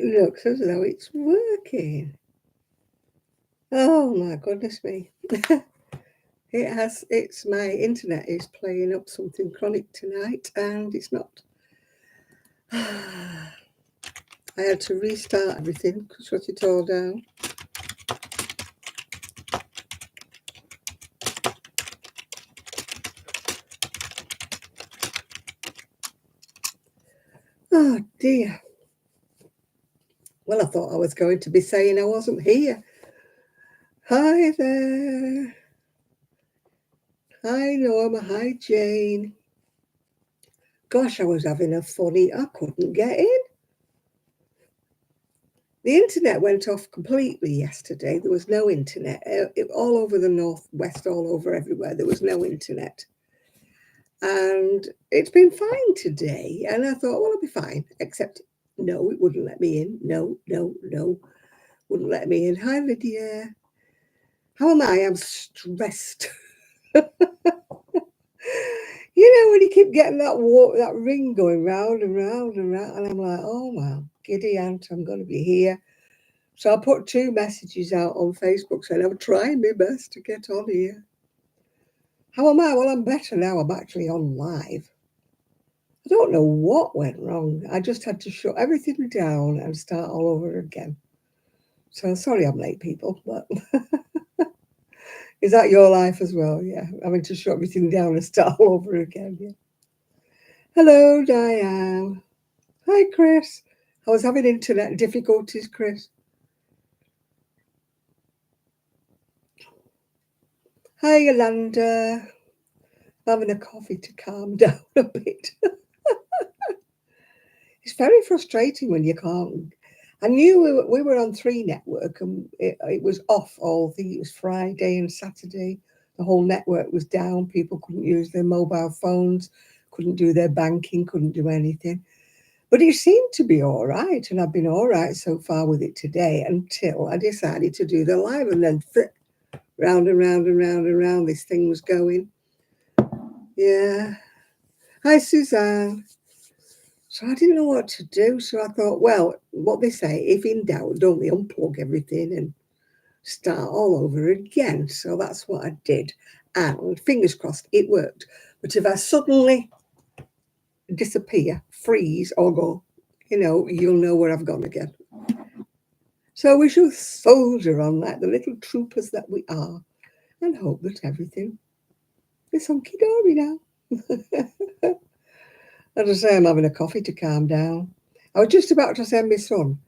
It looks as though it's working. Oh my goodness me. It's my internet is playing up something chronic tonight and it's not. I had to restart everything, shut it all down. Oh dear. Well, I thought I was going to be saying I wasn't here. Hi there. Hi Norma. Hi Jane. Gosh, I was having a funny. I couldn't get in. The internet went off completely yesterday. There was no internet. All over the northwest, all over everywhere, there was no internet. And it's been fine today. And I thought, well, I'll be fine. Except, no, it wouldn't let me in. No. Wouldn't let me in. Hi, Lydia. How am I? I'm stressed. You know, when you keep getting that ring going round and round and round, and I'm like, oh my giddy aunt, I'm going to be here. So I put 2 messages out on Facebook saying I'm trying my best to get on here. How am I? Well, I'm better now. I'm actually on live. I don't know what went wrong. I just had to shut everything down and start all over again. So sorry I'm late, people, but is that your life as well? Yeah, having to shut everything down and start all over again. Yeah. Hello, Diane. Hi, Chris. I was having internet difficulties, Chris. Hi, Yolanda. Having a coffee to calm down a bit. It's very frustrating when you can't. I knew we were on 3 network and it was off all. I think it was Friday and Saturday. The whole network was down. People couldn't use their mobile phones, couldn't do their banking, couldn't do anything. But it seemed to be all right. And I've been all right so far with it today until I decided to do the live. And then round and round and round and round this thing was going. Yeah. Hi, Suzanne. So I didn't know what to do. So I thought, well, what they say, if in doubt, don't they unplug everything and start all over again. So that's what I did. And fingers crossed, it worked. But if I suddenly disappear, freeze, or go, you'll know where I've gone again. So we shall soldier on like the little troopers that we are and hope that everything is hunky-dory now. As I say, I'm having a coffee to calm down. I was just about to send my son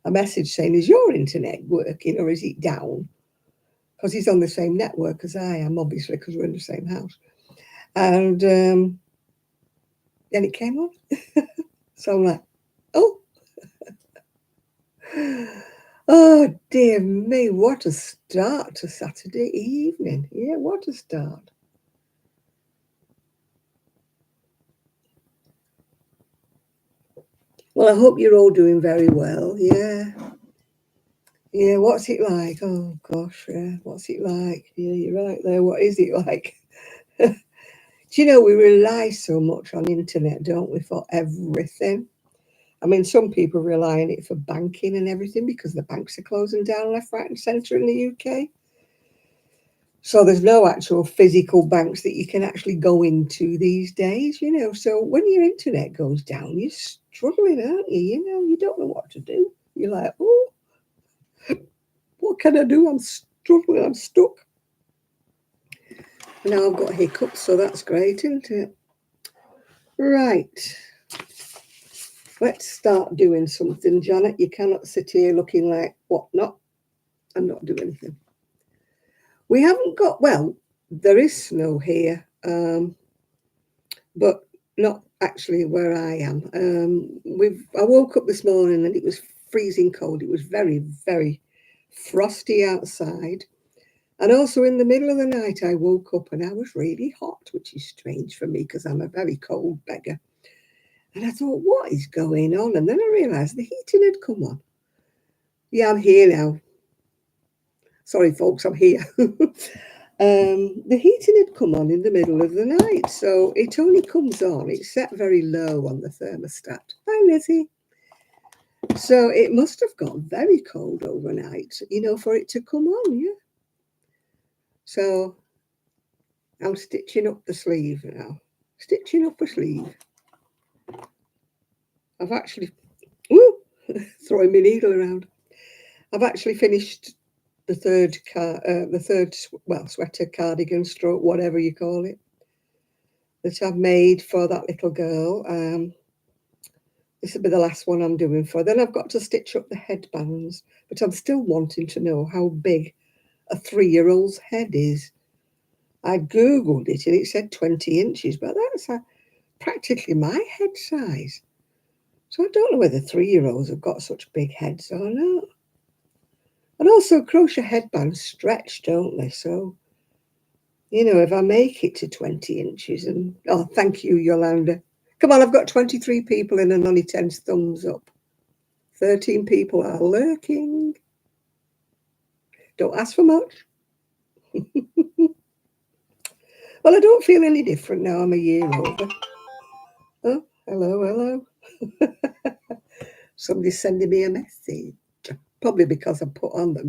a message saying, is your internet working or is it down? Because he's on the same network as I am, obviously, because we're in the same house. And then it came on. So I'm like, oh. Oh, dear me, what a start to Saturday evening. Yeah, what a start. Well, I hope you're all doing very well. Yeah. Yeah, what's it like? Oh, gosh, yeah. What's it like? Yeah, you're right there. What is it like? Do you know, we rely so much on internet, don't we, for everything? I mean, some people rely on it for banking and everything because the banks are closing down left, right, and centre in the UK. So there's no actual physical banks that you can actually go into these days, So when your internet goes down, you're struggling, aren't you? You don't know what to do. You're like, oh, what can I do? I'm struggling. I'm stuck. Now I've got hiccups, so that's great, isn't it? Right. Let's start doing something, Janet. You cannot sit here looking like, what, not? I'm not doing anything. We haven't got, well, there is snow here, but not actually where I am. I woke up this morning and it was freezing cold. It was very, very frosty outside. And also in the middle of the night, I woke up and I was really hot, which is strange for me because I'm a very cold beggar. And I thought, what is going on? And then I realised the heating had come on. Yeah, I'm here now. Sorry, folks, I'm here. The heating had come on in the middle of the night, so it only comes on. It's set very low on the thermostat. Hi, Lizzie. So it must have got very cold overnight, you know, for it to come on, yeah. So I'm stitching up the sleeve now. Stitching up a sleeve. I've actually, woo, throwing my needle around. I've actually finished the third, well, sweater, cardigan, stroke, whatever you call it, that I've made for that little girl. This will be the last one I'm doing for. Then I've got to stitch up the headbands, but I'm still wanting to know how big a 3-year-old's head is. I googled it and it said 20 inches, but that's practically my head size. So I don't know whether 3-year-olds have got such big heads or not. And also crochet headbands stretch, don't they? So, you know, if I make it to 20 inches and, oh, thank you, Yolanda. Come on, I've got 23 people in and only 10 thumbs up. 13 people are lurking. Don't ask for much. Well, I don't feel any different now. I'm a year older. Oh, hello, hello. Somebody's sending me a message. Probably because I put on that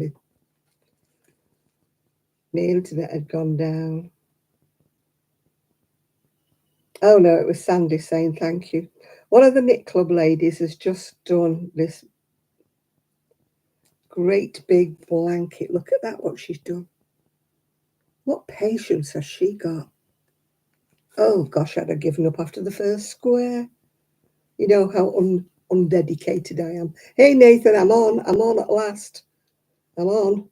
my internet had gone down. Oh no, it was Sandy saying thank you. One of the knit club ladies has just done this great big blanket. Look at that, what she's done. What patience has she got? Oh gosh, I'd have given up after the first square. You know how undedicated I am. Hey Nathan, I'm on at last. I'm on.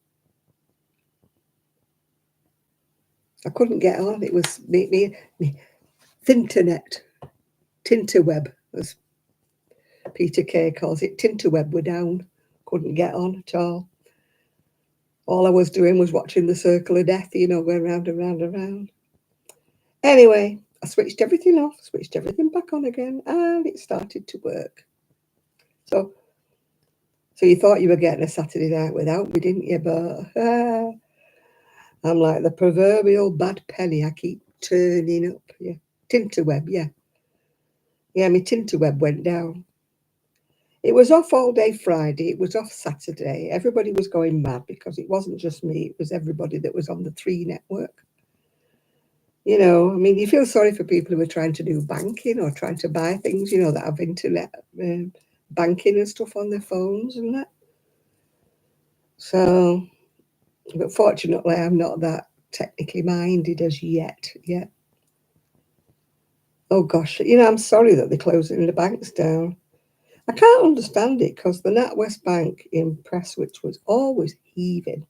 I couldn't get on. It was me Tinternet. Tinterweb, as Peter Kay calls it. Tinterweb were down. Couldn't get on at all. All I was doing was watching the circle of death, you know, going round and round and round. Anyway, I switched everything off, switched everything back on again, and it started to work. So you thought you were getting a Saturday night without me, didn't you? But I'm like the proverbial bad penny. I keep turning up. Yeah, Tinterweb. Yeah, my Tinterweb went down. It was off all day Friday. It was off Saturday. Everybody was going mad because it wasn't just me. It was everybody that was on the 3 network. You know, I mean, you feel sorry for people who are trying to do banking or trying to buy things, you know, that have internet banking and stuff on their phones and that. So, but fortunately, I'm not that technically minded as yet. Oh gosh, you know, I'm sorry that they're closing the banks down. I can't understand it because the NatWest Bank in Prestwich was always heaving.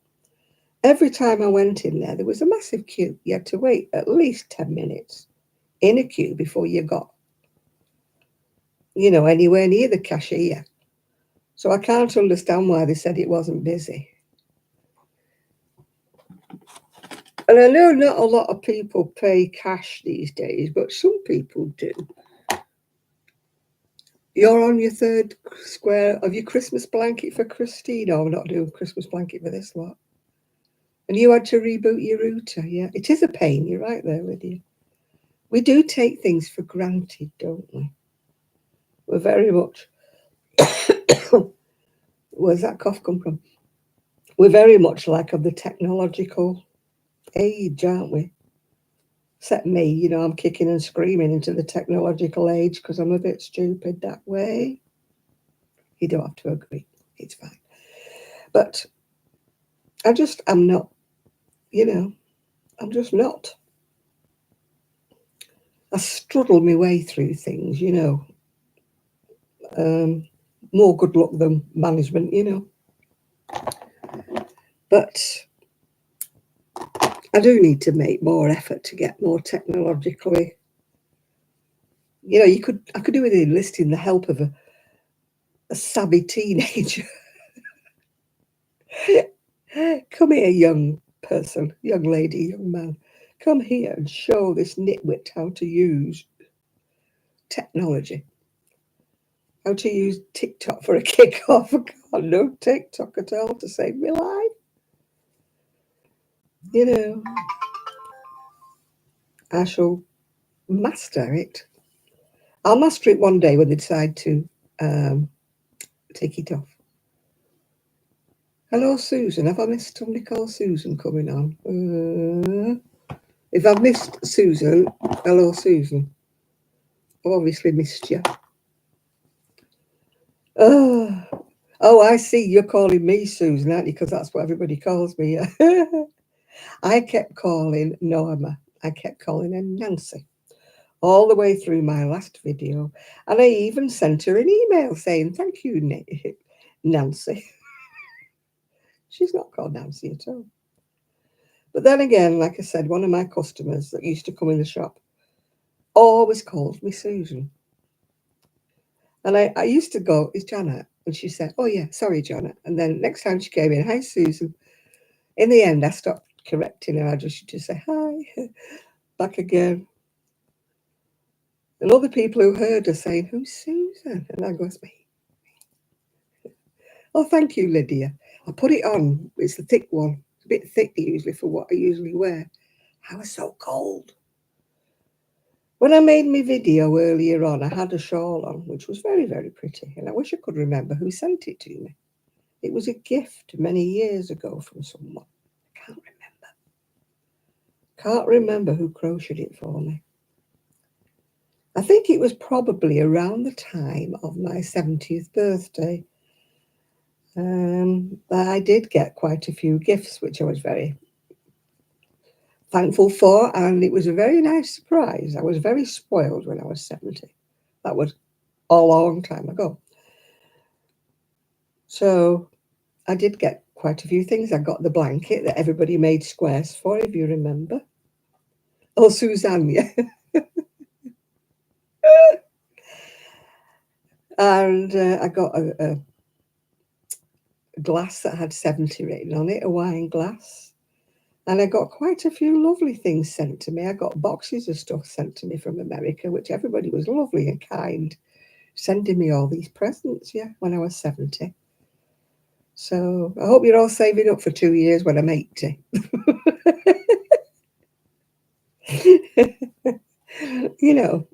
Every time I went in there was a massive queue. You had to wait at least 10 minutes in a queue before you got, you know, anywhere near the cashier. So I can't understand why they said it wasn't busy. And I know not a lot of people pay cash these days, but some people do. You're on your 3rd square of your Christmas blanket for Christine. Oh, I'm not doing Christmas blanket for this lot. And you had to reboot your router, yeah. It is a pain, you're right there with you. We do take things for granted, don't we? We're very much, where's that cough come from? We're very much like of the technological age, aren't we? Except me, you know, I'm kicking and screaming into the technological age because I'm a bit stupid that way. You don't have to agree. It's fine. But I'm not, you know, I'm just not. I struggle my way through things, you know. More good luck than management, you know. But I do need to make more effort to get more technologically. You know, I could do with enlisting the help of a savvy teenager. Come here, young person, young lady, young man. Come here and show this nitwit how to use technology. How to use TikTok for a kick-off. God, no TikTok at all to save my life. You know, I shall master it. I'll master it one day when they decide to take it off. Hello, Susan. Have I missed somebody called Susan coming on? If I've missed Susan, hello, Susan. I've obviously missed you. Oh, I see. You're calling me Susan, aren't you? Because that's what everybody calls me. I kept calling Norma. I kept calling her Nancy all the way through my last video. And I even sent her an email saying, thank you, Nancy. She's not called Nancy at all. But then again, like I said, one of my customers that used to come in the shop always called me Susan. And I used to go, is Janet? And she said, oh, yeah, sorry, Janet. And then next time she came in, hi, Susan. In the end, I stopped correcting her. I just used to say, hi, back again. And other people who heard her saying, who's Susan? And I go, it's me. Oh, thank you, Lydia. I put it on. It's the thick one. It's a bit thick usually for what I usually wear. I was so cold. When I made my video earlier on, I had a shawl on, which was very, very pretty. And I wish I could remember who sent it to me. It was a gift many years ago from someone. I can't remember. Can't remember who crocheted it for me. I think it was probably around the time of my 70th birthday. I did get quite a few gifts, which I was very thankful for, and it was a very nice surprise. I was very spoiled when I was 70. That was a long time ago. So I did get quite a few things. I got the blanket that everybody made squares for, if you remember. Oh, Suzanne, yeah. And I got a glass that had 70 written on it, a wine glass. And I got quite a few lovely things sent to me. I got boxes of stuff sent to me from America, which everybody was lovely and kind, sending me all these presents, yeah, when I was 70. So I hope you're all saving up for 2 years when I'm 80. You know,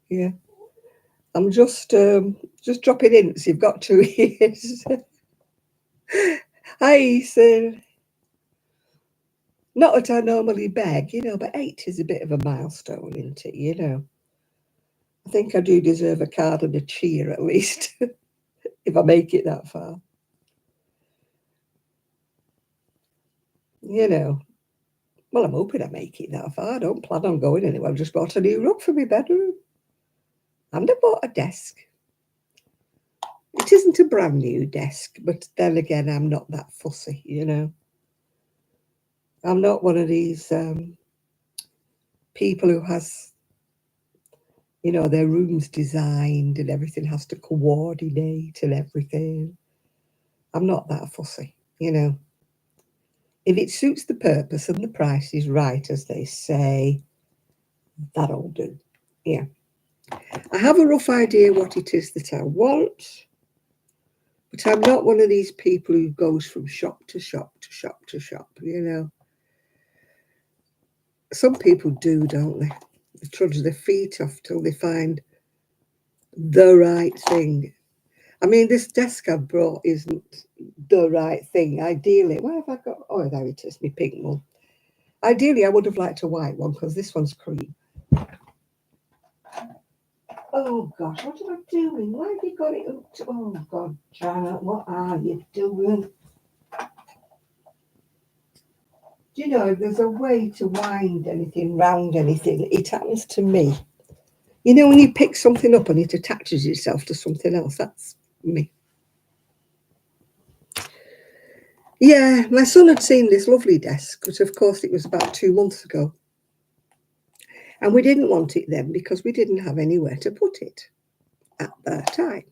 yeah. I'm just dropping hints. You've got 2 years. Hi, Ethan. Not that I normally beg, but 8 is a bit of a milestone, isn't it, I think I do deserve a card and a cheer at least, if I make it that far. Well, I'm hoping I make it that far. I don't plan on going anywhere. I've just bought a new rug for my bedroom. And I bought a desk. It isn't a brand new desk, but then again, I'm not that fussy, I'm not one of these people who has, their rooms designed and everything has to coordinate and everything. I'm not that fussy, If it suits the purpose and the price is right, as they say, that'll do. Yeah. I have a rough idea what it is that I want, but I'm not one of these people who goes from shop to shop to shop to shop, Some people do, don't they? They trudge their feet off till they find the right thing. I mean, this desk I've brought isn't the right thing. Ideally, where have I got? Oh, there it is, my pink one. Ideally, I would have liked a white one because this one's cream. Oh, gosh, what am I doing? Why have you got it up to... Oh, God, Janet, what are you doing? Do you know, if there's a way to wind anything, round anything, it happens to me. When you pick something up and it attaches itself to something else, that's me. Yeah, my son had seen this lovely desk, but of course it was about 2 months ago. And we didn't want it then because we didn't have anywhere to put it at that time.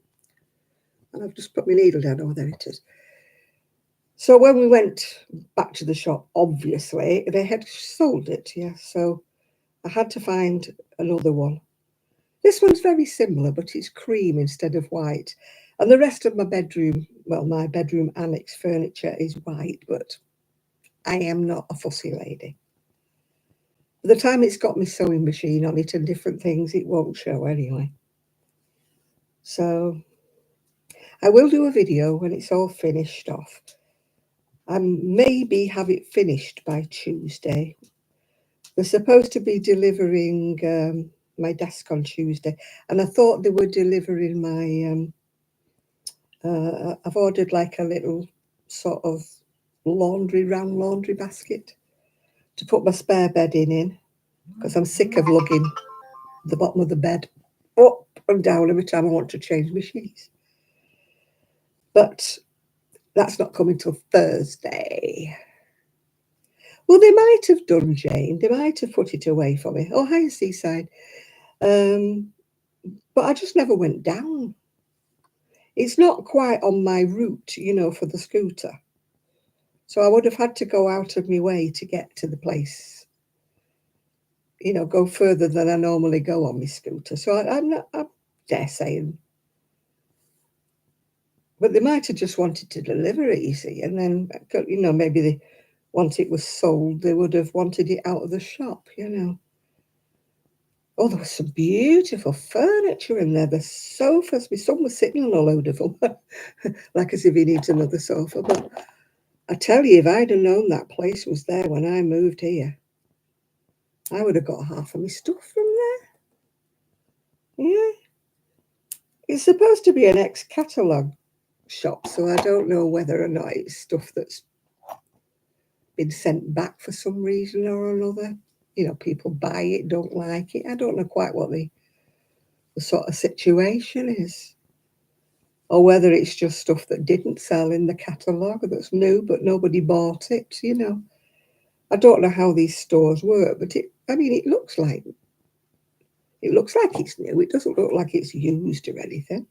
And I've just put my needle down. Oh, there it is. So when we went back to the shop, obviously, they had sold it, yeah. So I had to find another one. This one's very similar, but it's cream instead of white. And the rest of my bedroom, well, my bedroom annex furniture is white, but I am not a fussy lady. By the time it's got my sewing machine on it and different things, it won't show anyway. So I will do a video when it's all finished off. And maybe have it finished by Tuesday. They're supposed to be delivering my desk on Tuesday, and I thought they were delivering my. I've ordered like a little sort of round laundry basket to put my spare bed in, because I'm sick of lugging the bottom of the bed up and down every time I want to change my sheets. But that's not coming till Thursday. Well, they might have done, Jane. They might have put it away for me. Oh, hi, Seaside. But I just never went down. It's not quite on my route, you know, for the scooter. So I would have had to go out of my way to get to the place, you know, go further than I normally go on my scooter. So I'm dare saying. But they might have just wanted to deliver it, you see. And then, you know, maybe once it was sold, they would have wanted it out of the shop, you know. Oh, there was some beautiful furniture in there. The sofas, my son was sitting on a load of them, like as if he needs another sofa. But I tell you, if I'd have known that place was there when I moved here, I would have got half of my stuff from there. Yeah. It's supposed to be an ex-catalogue shop, so I don't know whether or not it's stuff that's been sent back for some reason or another. You know, people buy it, don't like it. I don't know quite what the sort of situation is. Or whether it's just stuff that didn't sell in the catalogue that's new, but nobody bought it, you know. I don't know how these stores work, but it looks like it's new. It doesn't look like it's used or anything.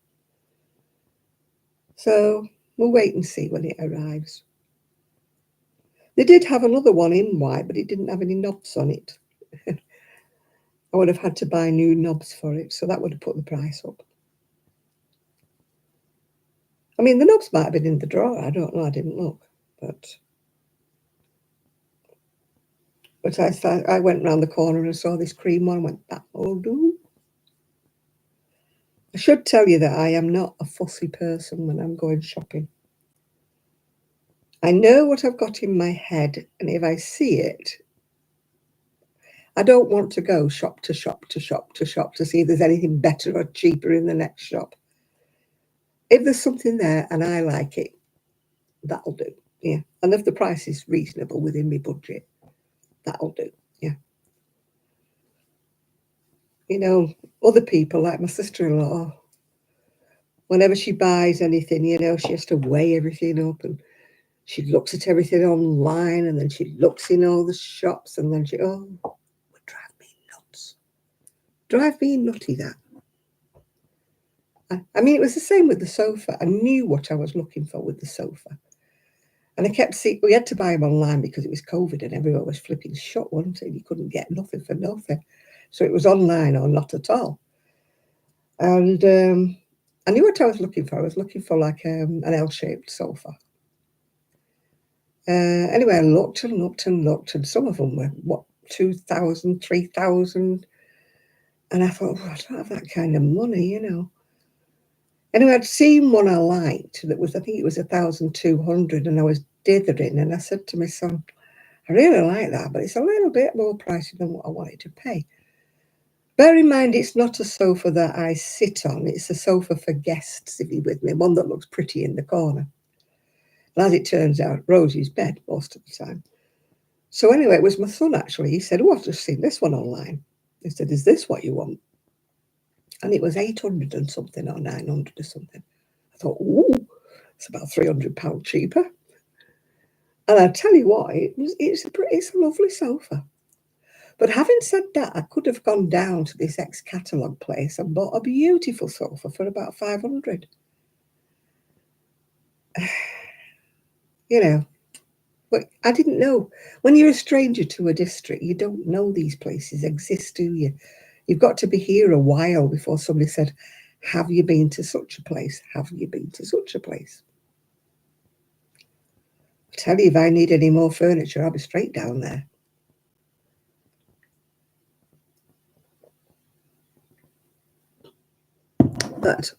So we'll wait and see when it arrives. They did have another one in white, but it didn't have any knobs on it. I would have had to buy new knobs for it, so that would have put the price up. I mean, the knobs might have been in the drawer. I don't know. I didn't look, but I went round the corner and saw this cream one. And went, that will do. I should tell you that I am not a fussy person when I'm going shopping. I know what I've got in my head, and if I see it, I don't want to go shop to shop to shop to shop to see if there's anything better or cheaper in the next shop. If there's something there and I like it, that'll do. Yeah. And if the price is reasonable within my budget, that'll do. Yeah. You know, other people like my sister-in-law, whenever she buys anything, you know, she has to weigh everything up, and she looks at everything online, and then she looks in all the shops, and then would drive me nuts. Drive me nutty, that. I mean, it was the same with the sofa. I knew what I was looking for with the sofa. And I kept seeing, we had to buy them online because it was COVID and everyone was flipping shut, wasn't it? You couldn't get nothing for nothing. So it was online or not at all. And I knew what I was looking for. I was looking for like an L-shaped sofa. Anyway, I looked and looked and looked, and some of them were, 2,000, 3,000. And I thought, I don't have that kind of money, you know. Anyway, I'd seen one I liked that was, I think it was 1,200, and I was dithering, and I said to my son, I really like that, but it's a little bit more pricey than what I wanted to pay. Bear in mind, it's not a sofa that I sit on. It's a sofa for guests, if you're with me, one that looks pretty in the corner. And as it turns out, Rosie's bed most of the time. So anyway, it was my son, actually. He said, I've just seen this one online. He said, is this what you want? And it was 800 and something or 900 or something. I thought, ooh, it's about £300 cheaper. And I tell you what, it's a lovely sofa. But having said that, I could have gone down to this ex-catalogue place and bought a beautiful sofa for about 500. You know, but I didn't know. When you're a stranger to a district, you don't know these places exist, do you? You've got to be here a while before somebody said, have you been to such a place? Have you been to such a place? I tell you, if I need any more furniture, I'll be straight down there. But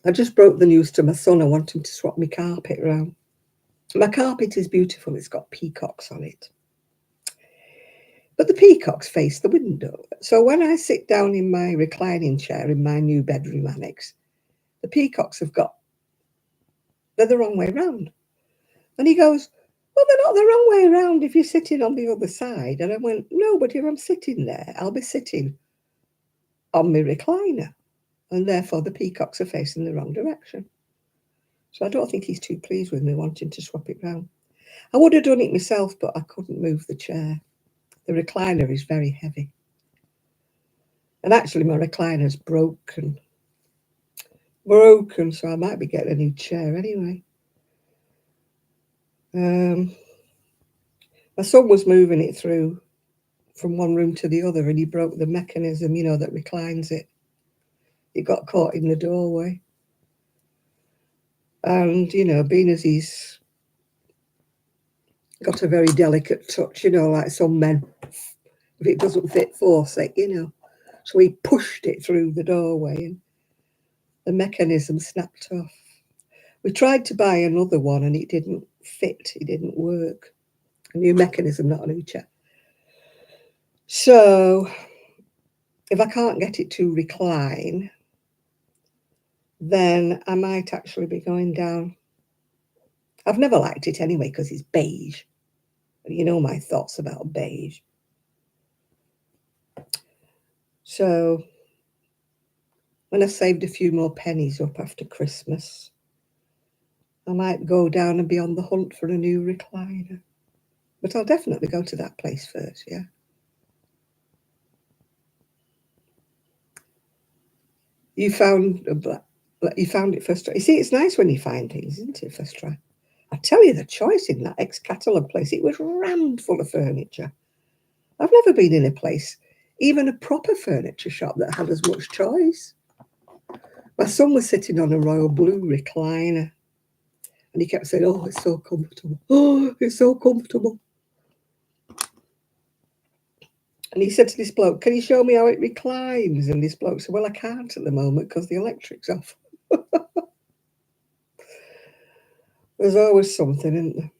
I just broke the news to my son. I want him to swap my carpet around. My carpet is beautiful. It's got peacocks on it. But the peacocks face the window. So when I sit down in my reclining chair in my new bedroom annex, the peacocks they're the wrong way round. And he goes, well, they're not the wrong way around if you're sitting on the other side. And I went, no, but if I'm sitting there, I'll be sitting on my recliner. And therefore the peacocks are facing the wrong direction. So I don't think he's too pleased with me wanting to swap it round. I would have done it myself, but I couldn't move the chair. The recliner is very heavy. And actually my recliner's broken, so I might be getting a new chair anyway. My son was moving it through from one room to the other and he broke the mechanism, that reclines it. It got caught in the doorway. And, being as he's got a very delicate touch, like some men, if it doesn't fit, force it, So he pushed it through the doorway and the mechanism snapped off. We tried to buy another one and it didn't fit, it didn't work. A new mechanism, not a new chair. So if I can't get it to recline, then I might actually be going down. I've never liked it anyway because it's beige. You know my thoughts about beige. So when I saved a few more pennies up after Christmas, I might go down and be on the hunt for a new recliner. But I'll definitely go to that place first, yeah. You found it first try. You see, it's nice when you find things, isn't it, first try? I tell you, the choice in that ex-catalogue place, it was rammed full of furniture. I've never been in a place, even a proper furniture shop, that had as much choice. My son was sitting on a royal blue recliner and he kept saying, oh, it's so comfortable. Oh, it's so comfortable. And he said to this bloke, can you show me how it reclines? And this bloke said, well, I can't at the moment because the electric's off. There's always something, isn't there?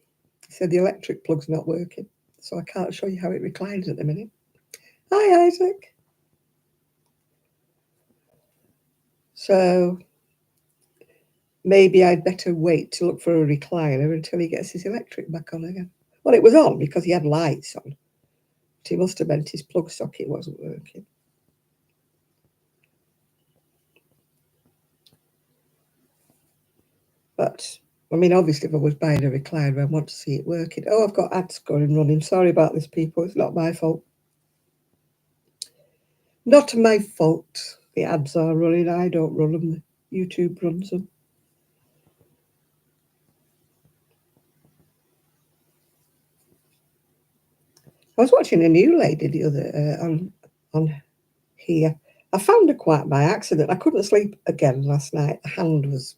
He said, the electric plug's not working, so I can't show you how it reclines at the minute. Hi, Isaac. So maybe I'd better wait to look for a recliner until he gets his electric back on again. Well, it was on because he had lights on. But he must have meant his plug socket wasn't working. But, I mean, obviously, if I was buying a recliner, I'd want to see it working. Oh, I've got ads going running. Sorry about this, people. It's not my fault. Not my fault. The ads are running. I don't run them. YouTube runs them. I was watching a new lady the other on here. I found her quite by accident. I couldn't sleep again last night. The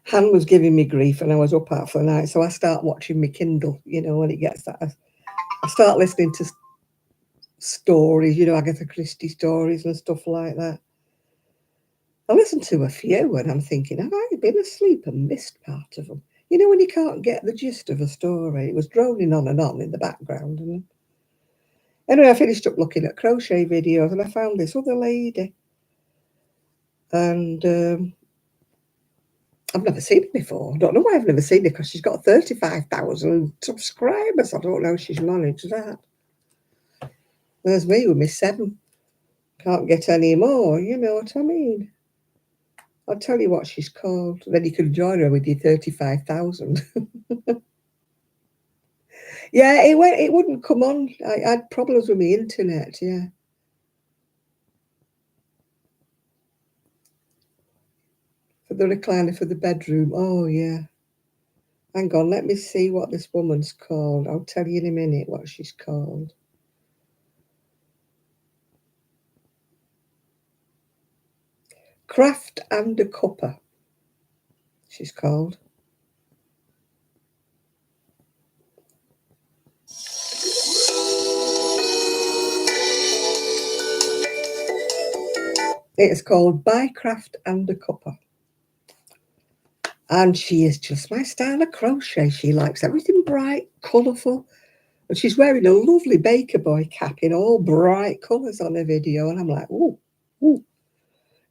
hand was giving me grief, and I was up half the night. So I start watching my Kindle. When it gets that, I start listening to stories. Agatha Christie stories and stuff like that. I listened to a few, and I'm thinking, have I been asleep and missed part of them? When you can't get the gist of a story, it was droning on and on in the background. And anyway, I finished up looking at crochet videos and I found this other lady. And I've never seen her before. I don't know why I've never seen her, because she's got 35,000 subscribers. I don't know how she's managed that. There's me with my 7. Can't get any more, you know what I mean? I'll tell you what she's called. Then you can join her with your 35,000. Yeah, it wouldn't come on. I had problems with my internet, yeah. For the recliner for the bedroom. Oh, yeah. Hang on, let me see what this woman's called. I'll tell you in a minute what she's called. Craft and a Cuppa, she's called. It's called By Craft and a Cuppa. And she is just my style of crochet. She likes everything bright, colourful. And she's wearing a lovely Baker Boy cap in all bright colours on her video. And I'm like, ooh, ooh.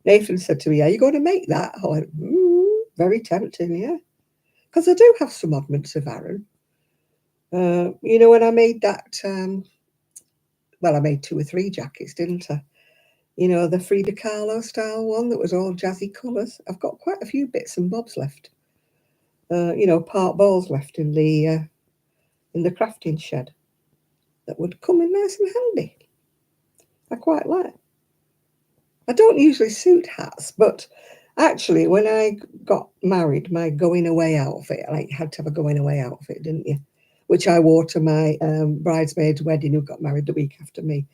Nathan said to me, are you going to make that? I went, very tempting, yeah. Because I do have some oddments of Aaron. When I made that, I made 2 or 3 jackets, didn't I? The Frida Kahlo style one that was all jazzy colours. I've got quite a few bits and bobs left. Part balls left in the crafting shed that would come in nice and handy. I quite like. I don't usually suit hats, but actually, when I got married, my going away outfit, like you had to have a going away outfit, didn't you? Which I wore to my bridesmaid's wedding, who got married the week after me.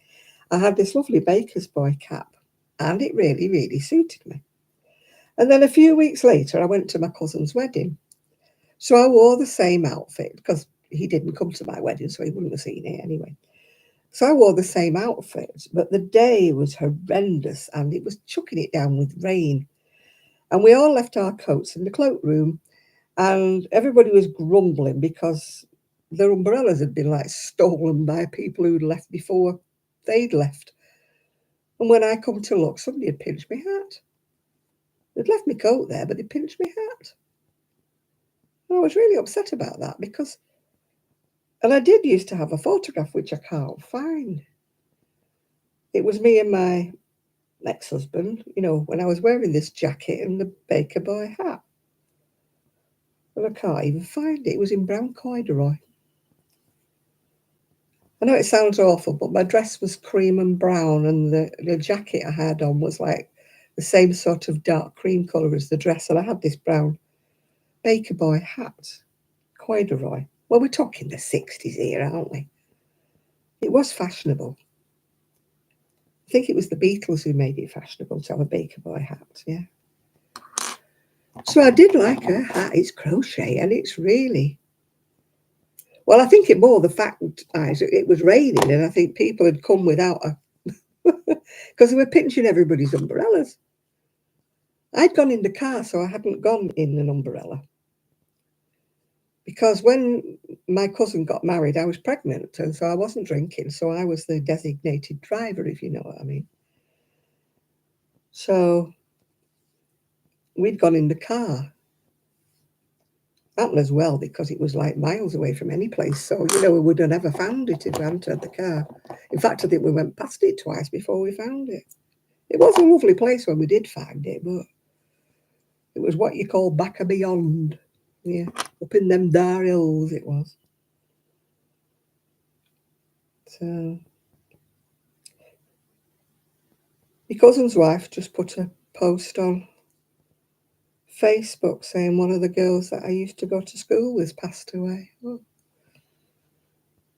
I had this lovely Baker's Boy cap, and it really, really suited me. And then a few weeks later, I went to my cousin's wedding. So I wore the same outfit because he didn't come to my wedding, so he wouldn't have seen it anyway. So I wore the same outfit, but the day was horrendous and it was chucking it down with rain. And we all left our coats in the cloakroom and everybody was grumbling because their umbrellas had been like stolen by people who'd left before they'd left. And when I come to look, somebody had pinched my hat. They'd left my coat there, but they pinched my hat. And I was really upset about that because, and I did used to have a photograph which I can't find. It was me and my ex-husband, when I was wearing this jacket and the Baker Boy hat. Well, I can't even find it. It was in brown corduroy. I know it sounds awful, but my dress was cream and brown, and the jacket I had on was like the same sort of dark cream colour as the dress, and I had this brown Baker Boy hat, corduroy. Well, we're talking the 60s here, aren't we? It was fashionable. I think it was the Beatles who made it fashionable to have a Baker Boy hat, yeah. So I did like her hat. It's crochet, and it's really... Well, I think it more the fact it was raining, and I think people had come without a... because they were pinching everybody's umbrellas. I'd gone in the car, so I hadn't gone in an umbrella. Because when my cousin got married, I was pregnant, and so I wasn't drinking, so I was the designated driver, if you know what I mean. So we'd gone in the car. That as well, because it was like miles away from any place. So, we would have never found it if we hadn't had the car. In fact, I think we went past it twice before we found it. It was a lovely place when we did find it, but it was what you call back and beyond. Yeah, up in them dar hills it was. So, my cousin's wife just put a post on Facebook saying one of the girls that I used to go to school with passed away. Oh.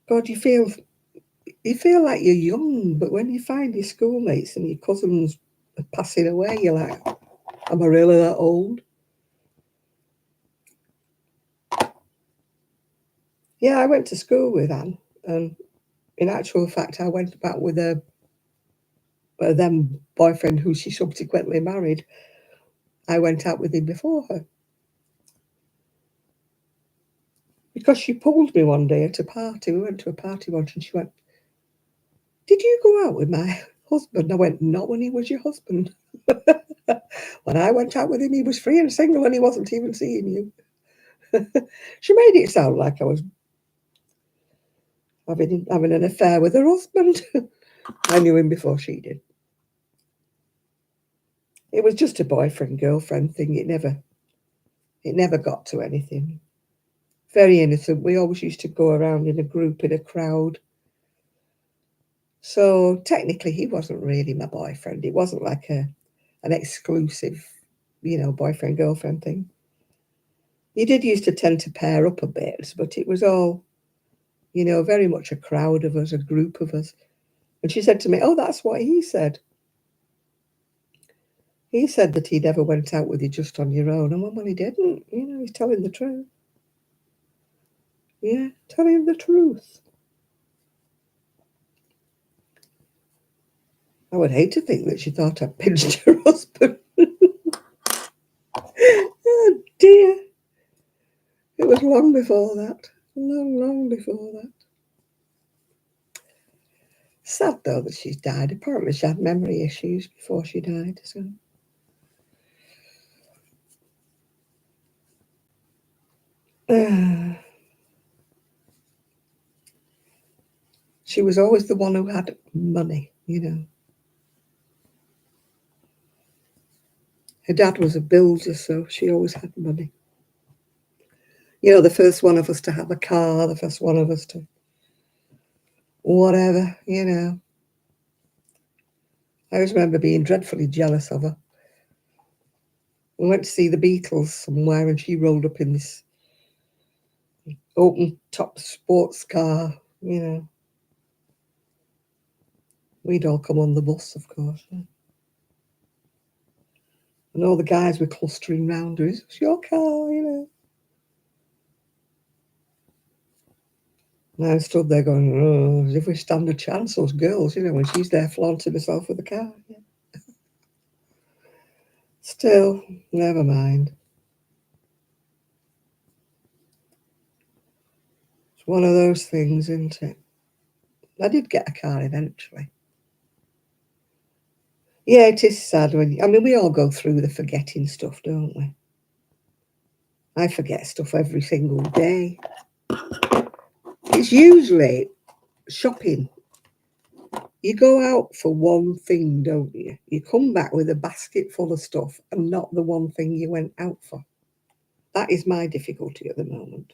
God, you feel like you're young, but when you find your schoolmates and your cousins are passing away, you're like, am I really that old? Yeah, I went to school with Anne, and in actual fact, I went back with a then boyfriend who she subsequently married. I went out with him before her. Because she pulled me one day at a party. We went to a party once and she went, did you go out with my husband? I went, not when he was your husband. When I went out with him, he was free and single and he wasn't even seeing you. She made it sound like I was having an affair with her husband. I knew him before she did. It was just a boyfriend-girlfriend thing. It never got to anything. Very innocent. We always used to go around in a group, in a crowd. So technically, he wasn't really my boyfriend. It wasn't like an exclusive, boyfriend-girlfriend thing. He did used to tend to pair up a bit, but it was all, very much a crowd of us, a group of us. And she said to me, oh, that's what he said. He said that he never went out with you just on your own. And well, he didn't. He's telling the truth. Yeah, telling the truth. I would hate to think that she thought I pinched her husband. Oh dear. It was long before that. Long before that. Sad though that she's died. Apparently she had memory issues before she died. So she was always the one who had money, you know. Her dad was a builder, so she always had money. You know, the first one of us to have a car, the first one of us to whatever, you know. I always remember being dreadfully jealous of her. We went to see the Beatles somewhere and she rolled up in this open top sports car, you know. We'd all come on the bus, of course. Yeah. And all the guys were clustering round her. It's your car, you know. And I stood there going, oh, as if we stand a chance, those girls, you know, when she's there flaunting herself with the car. Yeah. Still, never mind. It's one of those things, isn't it? I did get a car eventually. Yeah, it is sad when, I mean, we all go through the forgetting stuff, don't we? I forget stuff every single day. It's usually shopping. You go out for one thing, don't you? You come back with a basket full of stuff and not the one thing you went out for. That is my difficulty at the moment.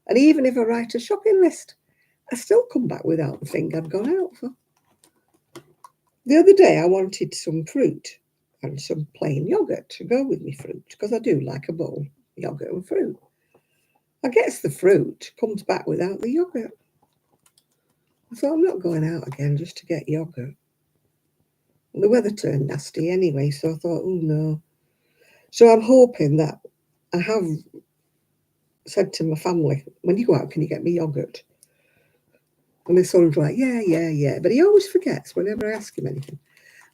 And even if I write a shopping list, I still come back without the thing I'd gone out for. The other day I wanted some fruit and some plain yoghurt to go with my fruit because I do like a bowl of yoghurt and fruit. I gets the fruit, comes back without the yoghurt. I thought, I'm not going out again just to get yoghurt. And the weather turned nasty anyway, so I thought, oh no. So I'm hoping that I have said to my family, when you go out, can you get me yoghurt? And my son's like, yeah. But he always forgets whenever I ask him anything.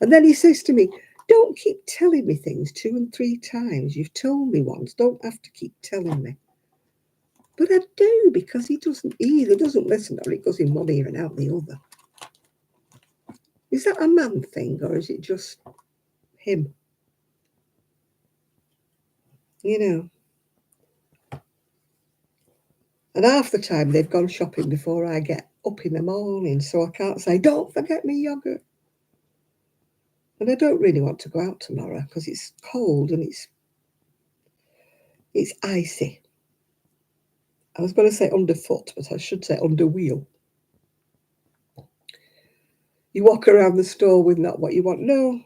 And then he says to me, don't keep telling me things 2 and 3 times. You've told me once. Don't have to keep telling me. But I do, because he either doesn't listen or it goes in one ear and out the other. Is that a man thing or is it just him? You know. And half the time they've gone shopping before I get up in the morning, so I can't say, don't forget me yogurt. And I don't really want to go out tomorrow because it's cold and it's icy. I was going to say underfoot, but I should say under wheel. You walk around the store with not what you want. No,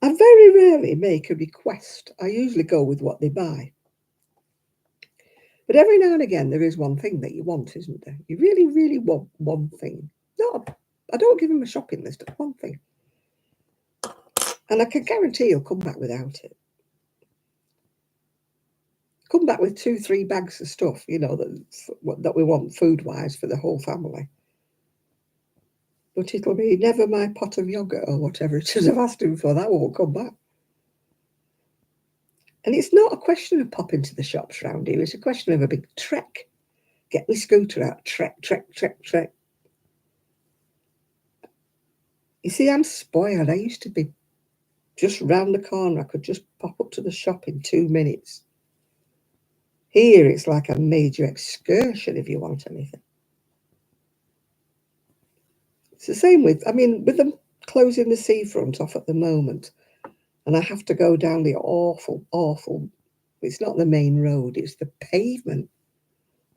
I very rarely make a request. I usually go with what they buy. But every now and again, there is one thing that you want, isn't there? You really, really want one thing. No, I don't give him a shopping list of one thing. And I can guarantee he'll come back without it. Come back with 2, 3 bags of stuff, you know, that we want food-wise for the whole family. But it'll be never my pot of yoghurt or whatever it is I've asked him for. That won't come back. And it's not a question of popping to the shops round here. It's a question of a big trek. Get my scooter out, trek. You see, I'm spoiled. I used to be just round the corner. I could just pop up to the shop in 2 minutes. Here, it's like a major excursion if you want anything. It's the same with them closing the seafront off at the moment, and I have to go down the awful, it's not the main road, it's the pavement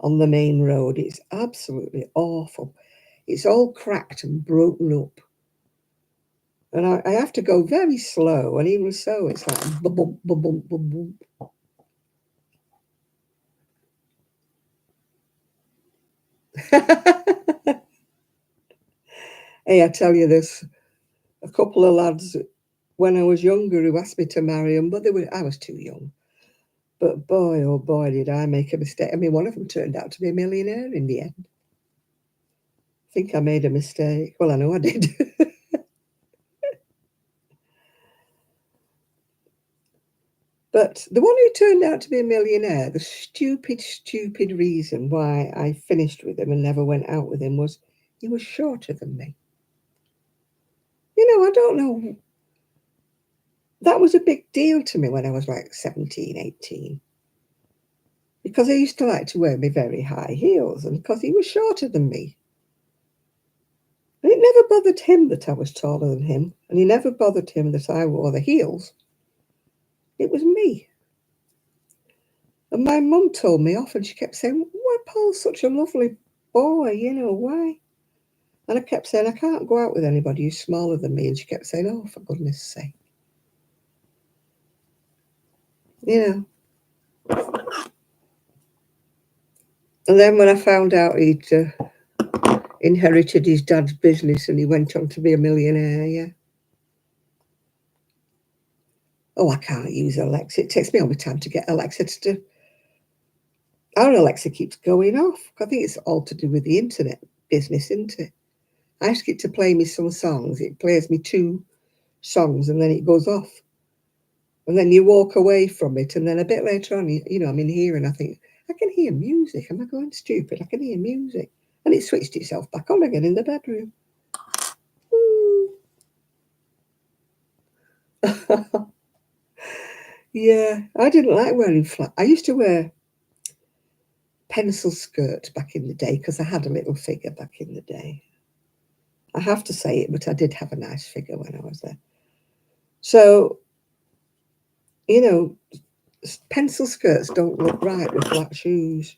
on the main road. It's absolutely awful. It's all cracked and broken up. And I have to go very slow, and even so, it's like boom, boom, boom, boom, boom, boom. Hey, I tell you, there's a couple of lads when I was younger who asked me to marry them, but I was too young. But boy, oh boy, did I make a mistake. I mean, one of them turned out to be a millionaire in the end. I think I made a mistake. Well, I know I did. But the one who turned out to be a millionaire, the stupid reason why I finished with him and never went out with him was he was shorter than me. I don't know. That was a big deal to me when I was like 17, 18. Because I used to like to wear my very high heels and because he was shorter than me. And it never bothered him that I was taller than him. And it never bothered him that I wore the heels. It was me. And my mum told me off and she kept saying, why, Paul's such a lovely boy, why? And I kept saying, I can't go out with anybody who's smaller than me. And she kept saying, oh, for goodness sake. And then when I found out he'd inherited his dad's business and he went on to be a millionaire, yeah. Oh, I can't use Alexa. It takes me all the time to get Alexa to do. Our Alexa keeps going off. I think it's all to do with the internet business, isn't it? I ask it to play me some songs. It plays me 2 songs and then it goes off. And then you walk away from it. And then a bit later on, I'm in here and I think, I can hear music. Am I going stupid? I can hear music. And it switched itself back on again in the bedroom. Yeah, I didn't like wearing flat. I used to wear pencil skirts back in the day because I had a little figure back in the day. I have to say it, but I did have a nice figure when I was there. So, pencil skirts don't look right with flat shoes.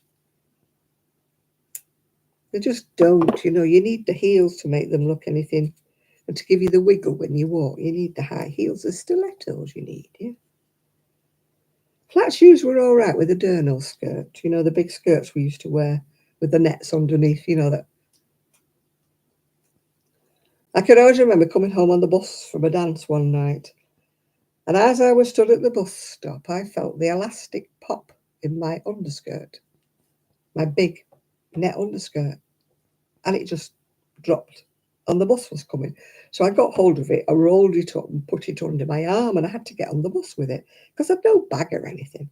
They just don't, you need the heels to make them look anything and to give you the wiggle when you walk. You need the high heels, the stilettos you need, yeah. Flat shoes were all right with a durnal skirt, the big skirts we used to wear with the nets underneath, that. I can always remember coming home on the bus from a dance one night, and as I was stood at the bus stop, I felt the elastic pop in my underskirt, my big net underskirt, and it just dropped, and the bus was coming. So I got hold of it, I rolled it up and put it under my arm, and I had to get on the bus with it because I'd no bag or anything.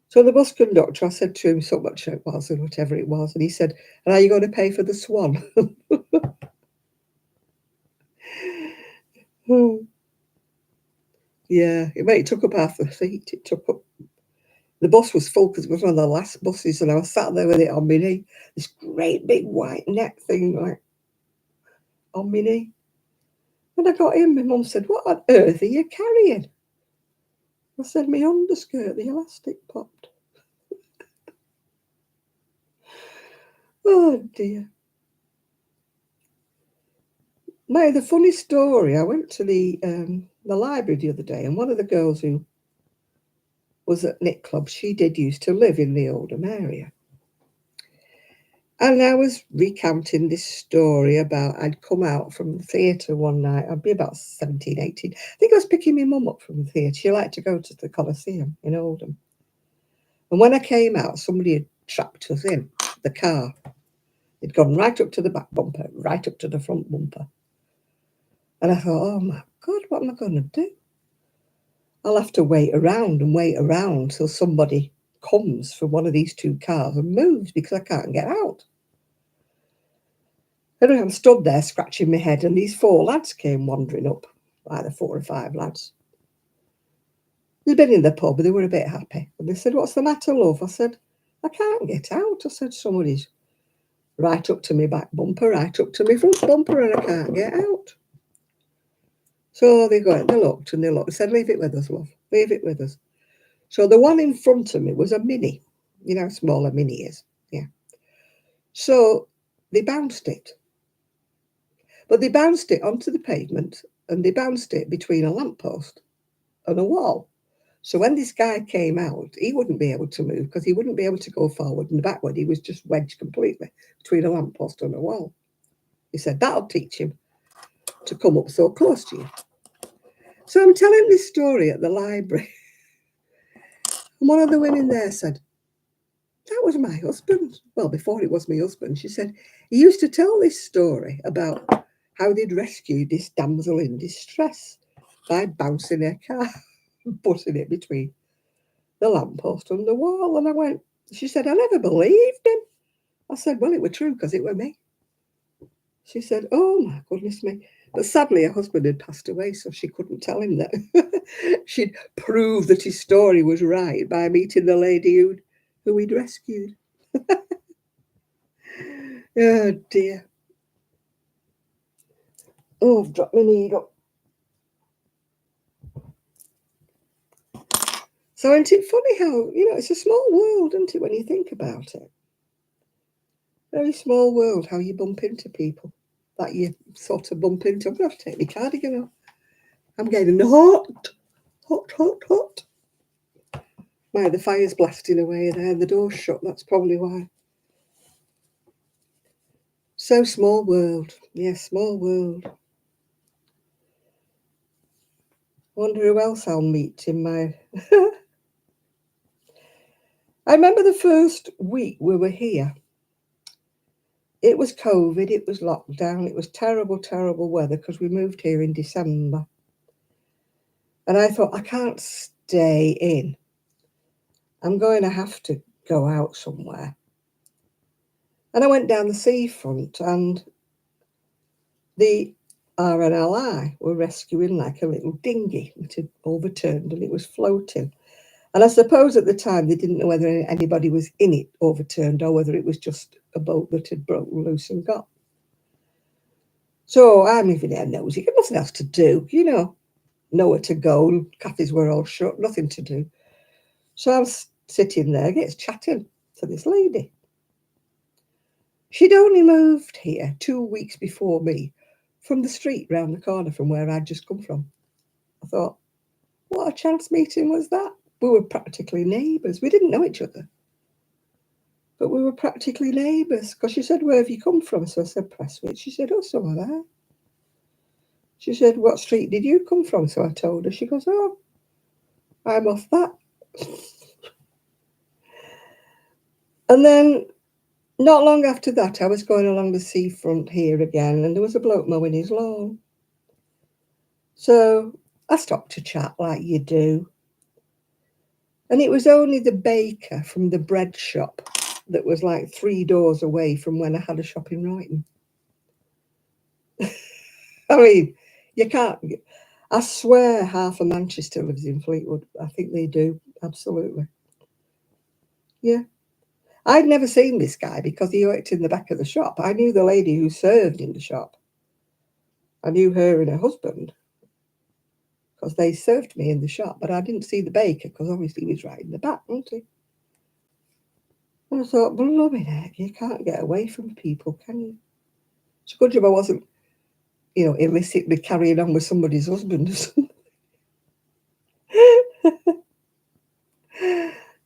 So the bus conductor, I said to him so much it was, or whatever it was, and he said, and are you going to pay for the swan? Yeah, it took up half the seat. It took up. The bus was full because it was one of the last buses, and I was sat there with it on my knee. This great big white net thing, like on my knee. When I got in, my mum said, "What on earth are you carrying?" I said, "My underskirt, the elastic popped." Oh dear. Now, the funny story, I went to the library the other day, and one of the girls who was at Knit Club, she did used to live in the Oldham area. And I was recounting this story about I'd come out from the theatre one night. I'd be about 17, 18. I think I was picking my mum up from the theatre. She liked to go to the Coliseum in Oldham. And when I came out, somebody had trapped us in the car. It'd gone right up to the back bumper, right up to the front bumper. And I thought, oh my God, what am I going to do? I'll have to wait around till somebody comes from one of these 2 cars and moves because I can't get out. Anyway, I'm stood there scratching my head, and these 4 lads came wandering up, either 4 or 5 lads. They'd been in the pub, but they were a bit happy. And they said, "What's the matter, love?" I said, "I can't get out." I said, "Somebody's right up to my back bumper, right up to my front bumper, and I can't get out." So they looked. They said, "Leave it with us, love. Leave it with us." So the one in front of me was a Mini. You know how small a Mini is? Yeah. So they bounced it. But they bounced it onto the pavement, and they bounced it between a lamppost and a wall. So when this guy came out, he wouldn't be able to move because he wouldn't be able to go forward and backward. He was just wedged completely between a lamppost and a wall. He said, that'll teach him to come up so close to you. So I'm telling this story at the library. And one of the women there said, that was my husband. Well, before it was my husband, she said, he used to tell this story about how they'd rescued this damsel in distress by bouncing her car. putting it between the lamppost and the wall. And she said, I never believed him. I said, well, it were true because it were me. She said, oh my goodness me. But sadly, her husband had passed away, so she couldn't tell him that. She'd prove that his story was right by meeting the lady who he'd rescued. Oh dear. Oh, I've dropped my needle. So isn't it funny how, it's a small world, isn't it, when you think about it? Very small world, how you bump into people that you sort of bump into. I'm going to have to take my cardigan off. I'm getting hot. The fire's blasting away there and the door's shut. That's probably why. So small world. Yes, small world. Wonder who else I'll meet in my... I remember the first week we were here. It was COVID, it was lockdown, it was terrible, terrible weather because we moved here in December. And I thought, I can't stay in. I'm going to have to go out somewhere. And I went down the seafront and the RNLI were rescuing like a little dinghy that had overturned and it was floating. And I suppose at the time they didn't know whether anybody was in it overturned or whether it was just a boat that had broken loose and got. So I'm even there nosy. Got nothing else to do, nowhere to go. Cafes were all shut, nothing to do. So I was sitting there, gets chatting to this lady. She'd only moved here 2 weeks before me from the street round the corner from where I'd just come from. I thought, what a chance meeting was that? We were practically neighbours. We didn't know each other. But we were practically neighbours because she said, where have you come from? So I said, Prestwich. She said, oh, somewhere there. She said, what street did you come from? So I told her. She goes, oh, I'm off that. And then not long after that, I was going along the seafront here again, and there was a bloke mowing his lawn. So I stopped to chat like you do. And it was only the baker from the bread shop that was like 3 doors away from when I had a shop in Royton. I mean, you can't... I swear half of Manchester lives in Fleetwood. I think they do, absolutely. Yeah. I'd never seen this guy because he worked in the back of the shop. I knew the lady who served in the shop. I knew her and her husband because they served me in the shop, but I didn't see the baker because obviously he was right in the back, wasn't he? And I thought, blooming heck, you can't get away from people, can you? It's a good job I wasn't, illicitly carrying on with somebody's husband or something.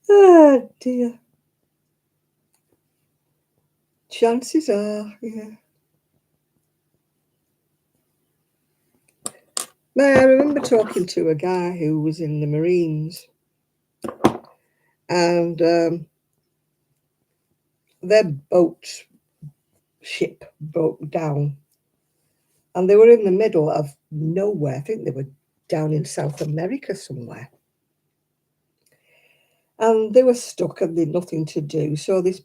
Oh, dear. Chances are, yeah. Now, I remember talking to a guy who was in the Marines, and their ship broke down, and they were in the middle of nowhere. I think they were down in South America somewhere, and they were stuck and they'd nothing to do. So this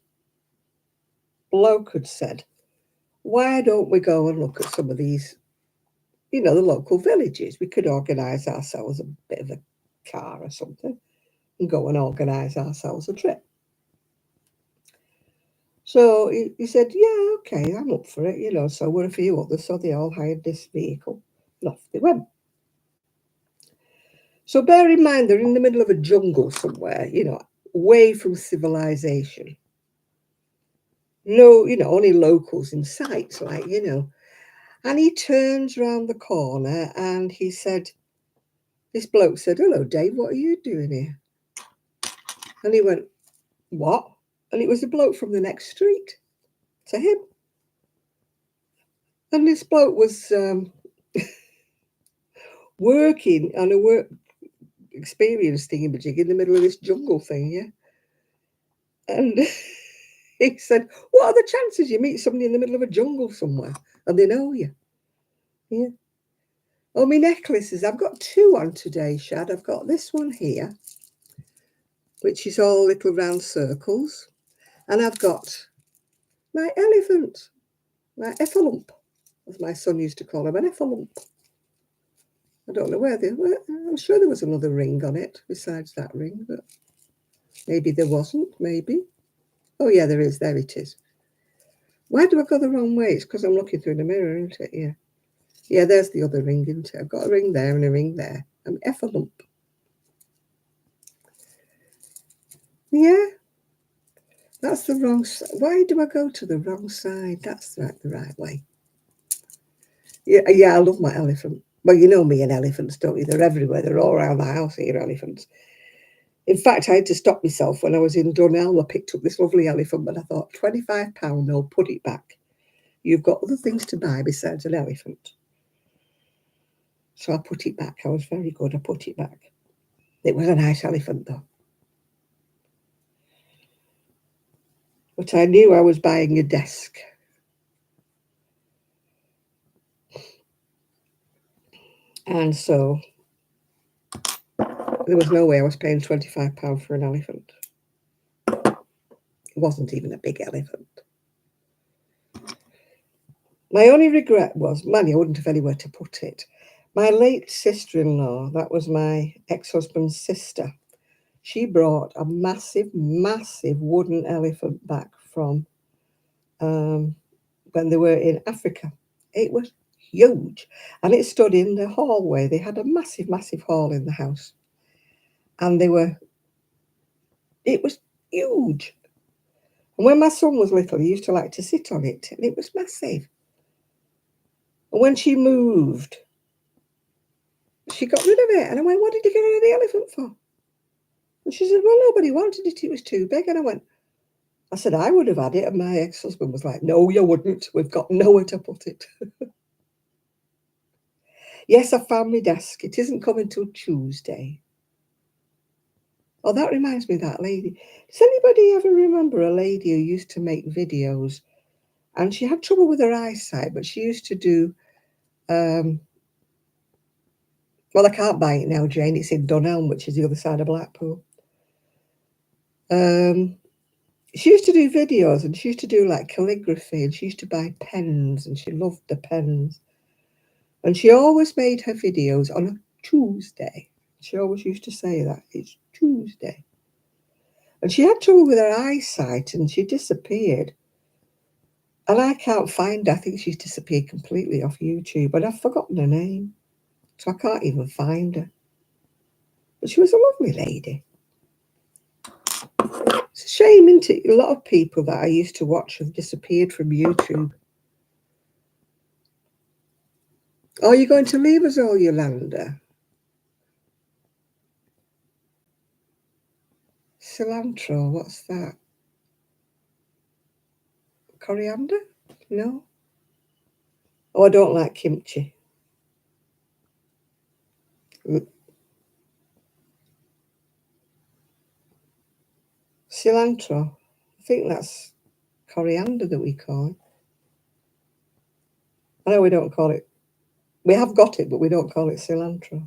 bloke had said, why don't we go and look at some of these, the local villages? We could organise ourselves a bit of a car or something and go and organise ourselves a trip. So he said, yeah, okay, I'm up for it, so were a few others, so they all hired this vehicle and off they went. So bear in mind, they're in the middle of a jungle somewhere, away from civilization. No, only locals in sight, And he turns round the corner and he said, this bloke said, hello, Dave, what are you doing here? And he went, what? And it was the bloke from the next street to him. And this bloke was working on a work experience thingamajig in the middle of this jungle thing, yeah? And he said, what are the chances you meet somebody in the middle of a jungle somewhere and they know you? Yeah. Oh, my necklaces. I've got two on today, Shad. I've got this one here, which is all little round circles. And I've got my elephant, my effalump, as my son used to call him, an effalump. I don't know where they were. I'm sure there was another ring on it besides that ring, but maybe there wasn't, maybe. Oh, yeah, there is. There it is. Why do I go the wrong way? It's because I'm looking through the mirror, isn't it? Yeah. Yeah, there's the other ring, isn't it? I've got a ring there and a ring there. I'm effalump. Yeah, that's the wrong side. Why do I go to the wrong side? That's the right way. Yeah, I love my elephant. Well, you know me and elephants, don't you? They're everywhere. They're all around the house here, elephants. In fact, I had to stop myself when I was in Dunelm. I picked up this lovely elephant, but I thought, £25, no, put it back. You've got other things to buy besides an elephant. So I put it back. I was very good. I put it back. It was a nice elephant, though. But I knew I was buying a desk. And so there was no way I was paying £25 for an elephant. It wasn't even a big elephant. My only regret was, money, I wouldn't have anywhere to put it. My late sister-in-law, that was my ex-husband's sister, she brought a massive, massive wooden elephant back from when they were in Africa. It was huge. And it stood in the hallway. They had a massive, massive hall in the house. And it was huge. And when my son was little, he used to like to sit on it. And it was massive. And when she moved, she got rid of it. And I went, what did you get rid of the elephant for? And she said, well, nobody wanted it. It was too big. And I said, I would have had it. And my ex-husband was like, no, you wouldn't. We've got nowhere to put it. Yes, I found my desk. It isn't coming till Tuesday. Oh, that reminds me of that lady. Does anybody ever remember a lady who used to make videos? And she had trouble with her eyesight, but she used to do, well, I can't buy it now, Jane. It's in Dunelm, which is the other side of Blackpool. She used to do videos, and she used to do like calligraphy, and she used to buy pens, and she loved the pens. And she always made her videos on a Tuesday. She always used to say that, it's Tuesday. And she had trouble with her eyesight, and she disappeared. And I can't find her. I think she's disappeared completely off YouTube, but I've forgotten her name. So I can't even find her. But she was a lovely lady. It's a shame, isn't it? A lot of people that I used to watch have disappeared from YouTube. Oh, you're going to leave us all, Yolanda? Cilantro, what's that? Coriander? No? Oh, I don't like kimchi. Cilantro. I think that's coriander that we call it. I know we don't call it. We have got it, but we don't call it cilantro.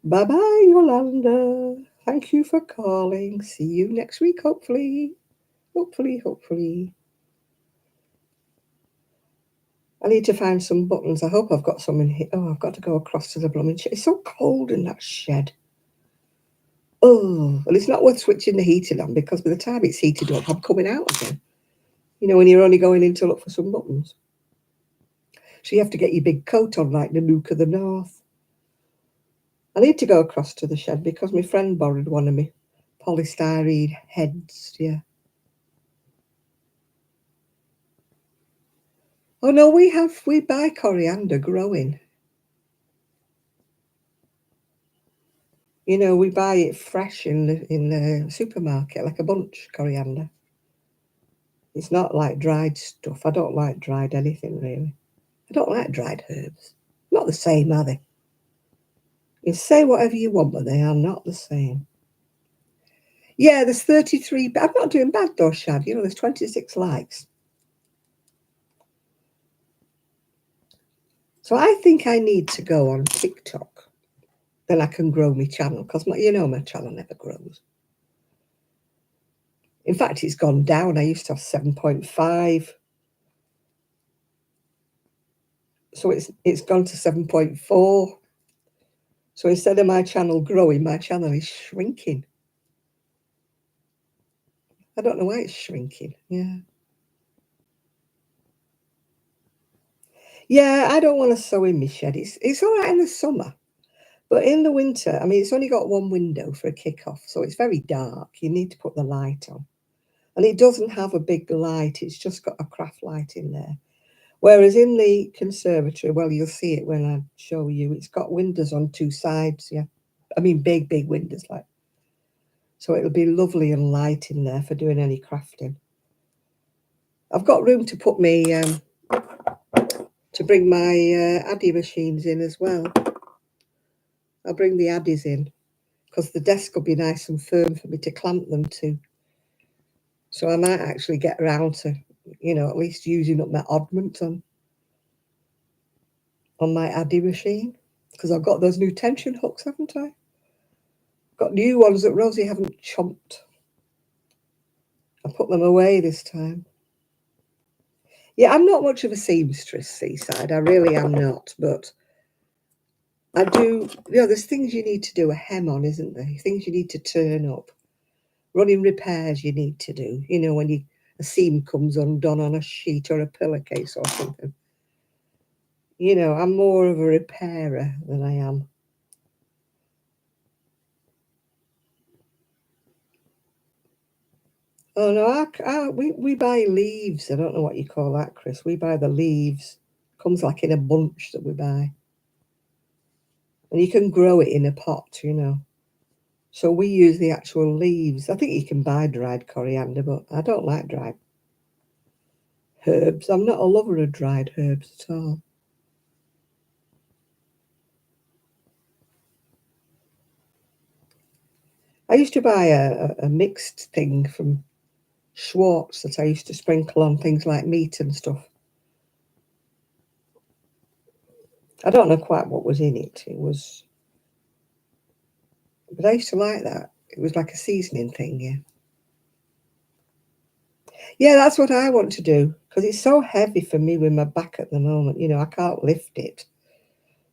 Bye-bye, Yolanda. Thank you for calling. See you next week, hopefully. Hopefully. I need to find some buttons. I hope I've got some in here. Oh, I've got to go across to the blooming shed. It's so cold in that shed. Oh, well, it's not worth switching the heating on because by the time it's heated up, I'm coming out again. You know, when you're only going in to look for some buttons. So you have to get your big coat on like the Nuke of the North. I need to go across to the shed because my friend borrowed one of my polystyrene heads, yeah. Oh no, we buy coriander growing. You know, we buy it fresh in the supermarket, like a bunch coriander. It's not like dried stuff. I don't like dried anything really. I don't like dried herbs. Not the same, are they? You say whatever you want, but they are not the same. Yeah, there's 33. I'm not doing bad though, Shad. You know, there's 26 likes. So I think I need to go on TikTok. Then I can grow my channel because you know my channel never grows. In fact, it's gone down. I used to have 7.5. So it's gone to 7.4. So instead of my channel growing, my channel is shrinking. I don't know why it's shrinking. Yeah. Yeah, I don't want to sew in my shed. It's all right in the summer. But in the winter, I mean, it's only got one window for a kick-off, so it's very dark. You need to put the light on. And it doesn't have a big light. It's just got a craft light in there. Whereas in the conservatory, well, you'll see it when I show you, it's got windows on two sides, yeah. I mean, big, big windows, like. So it'll be lovely and light in there for doing any crafting. I've got room to put me, to bring my Addy machines in as well. I'll bring the Addies in because the desk will be nice and firm for me to clamp them to. So I might actually get around to, you know, at least using up my oddments on my Addy machine because I've got those new tension hooks, haven't I? Got new ones that Rosie haven't chomped. I put them away this time. Yeah, I'm not much of a seamstress, Seaside. I really am not, but I do, you know, there's things you need to do a hem on, isn't there? Things you need to turn up. Running repairs you need to do, you know, when a seam comes undone on a sheet or a pillowcase or something. You know, I'm more of a repairer than I am. Oh no, we buy leaves. I don't know what you call that, Chris. We buy the leaves. Comes like in a bunch that we buy. And you can grow it in a pot, you know. So we use the actual leaves. I think you can buy dried coriander, but I don't like dried herbs. I'm not a lover of dried herbs at all. I used to buy a mixed thing from Schwartz that I used to sprinkle on things like meat and stuff. I don't know quite what was in it. But I used to like that. It was like a seasoning thing, yeah. Yeah, that's what I want to do because it's so heavy for me with my back at the moment. You know, I can't lift it.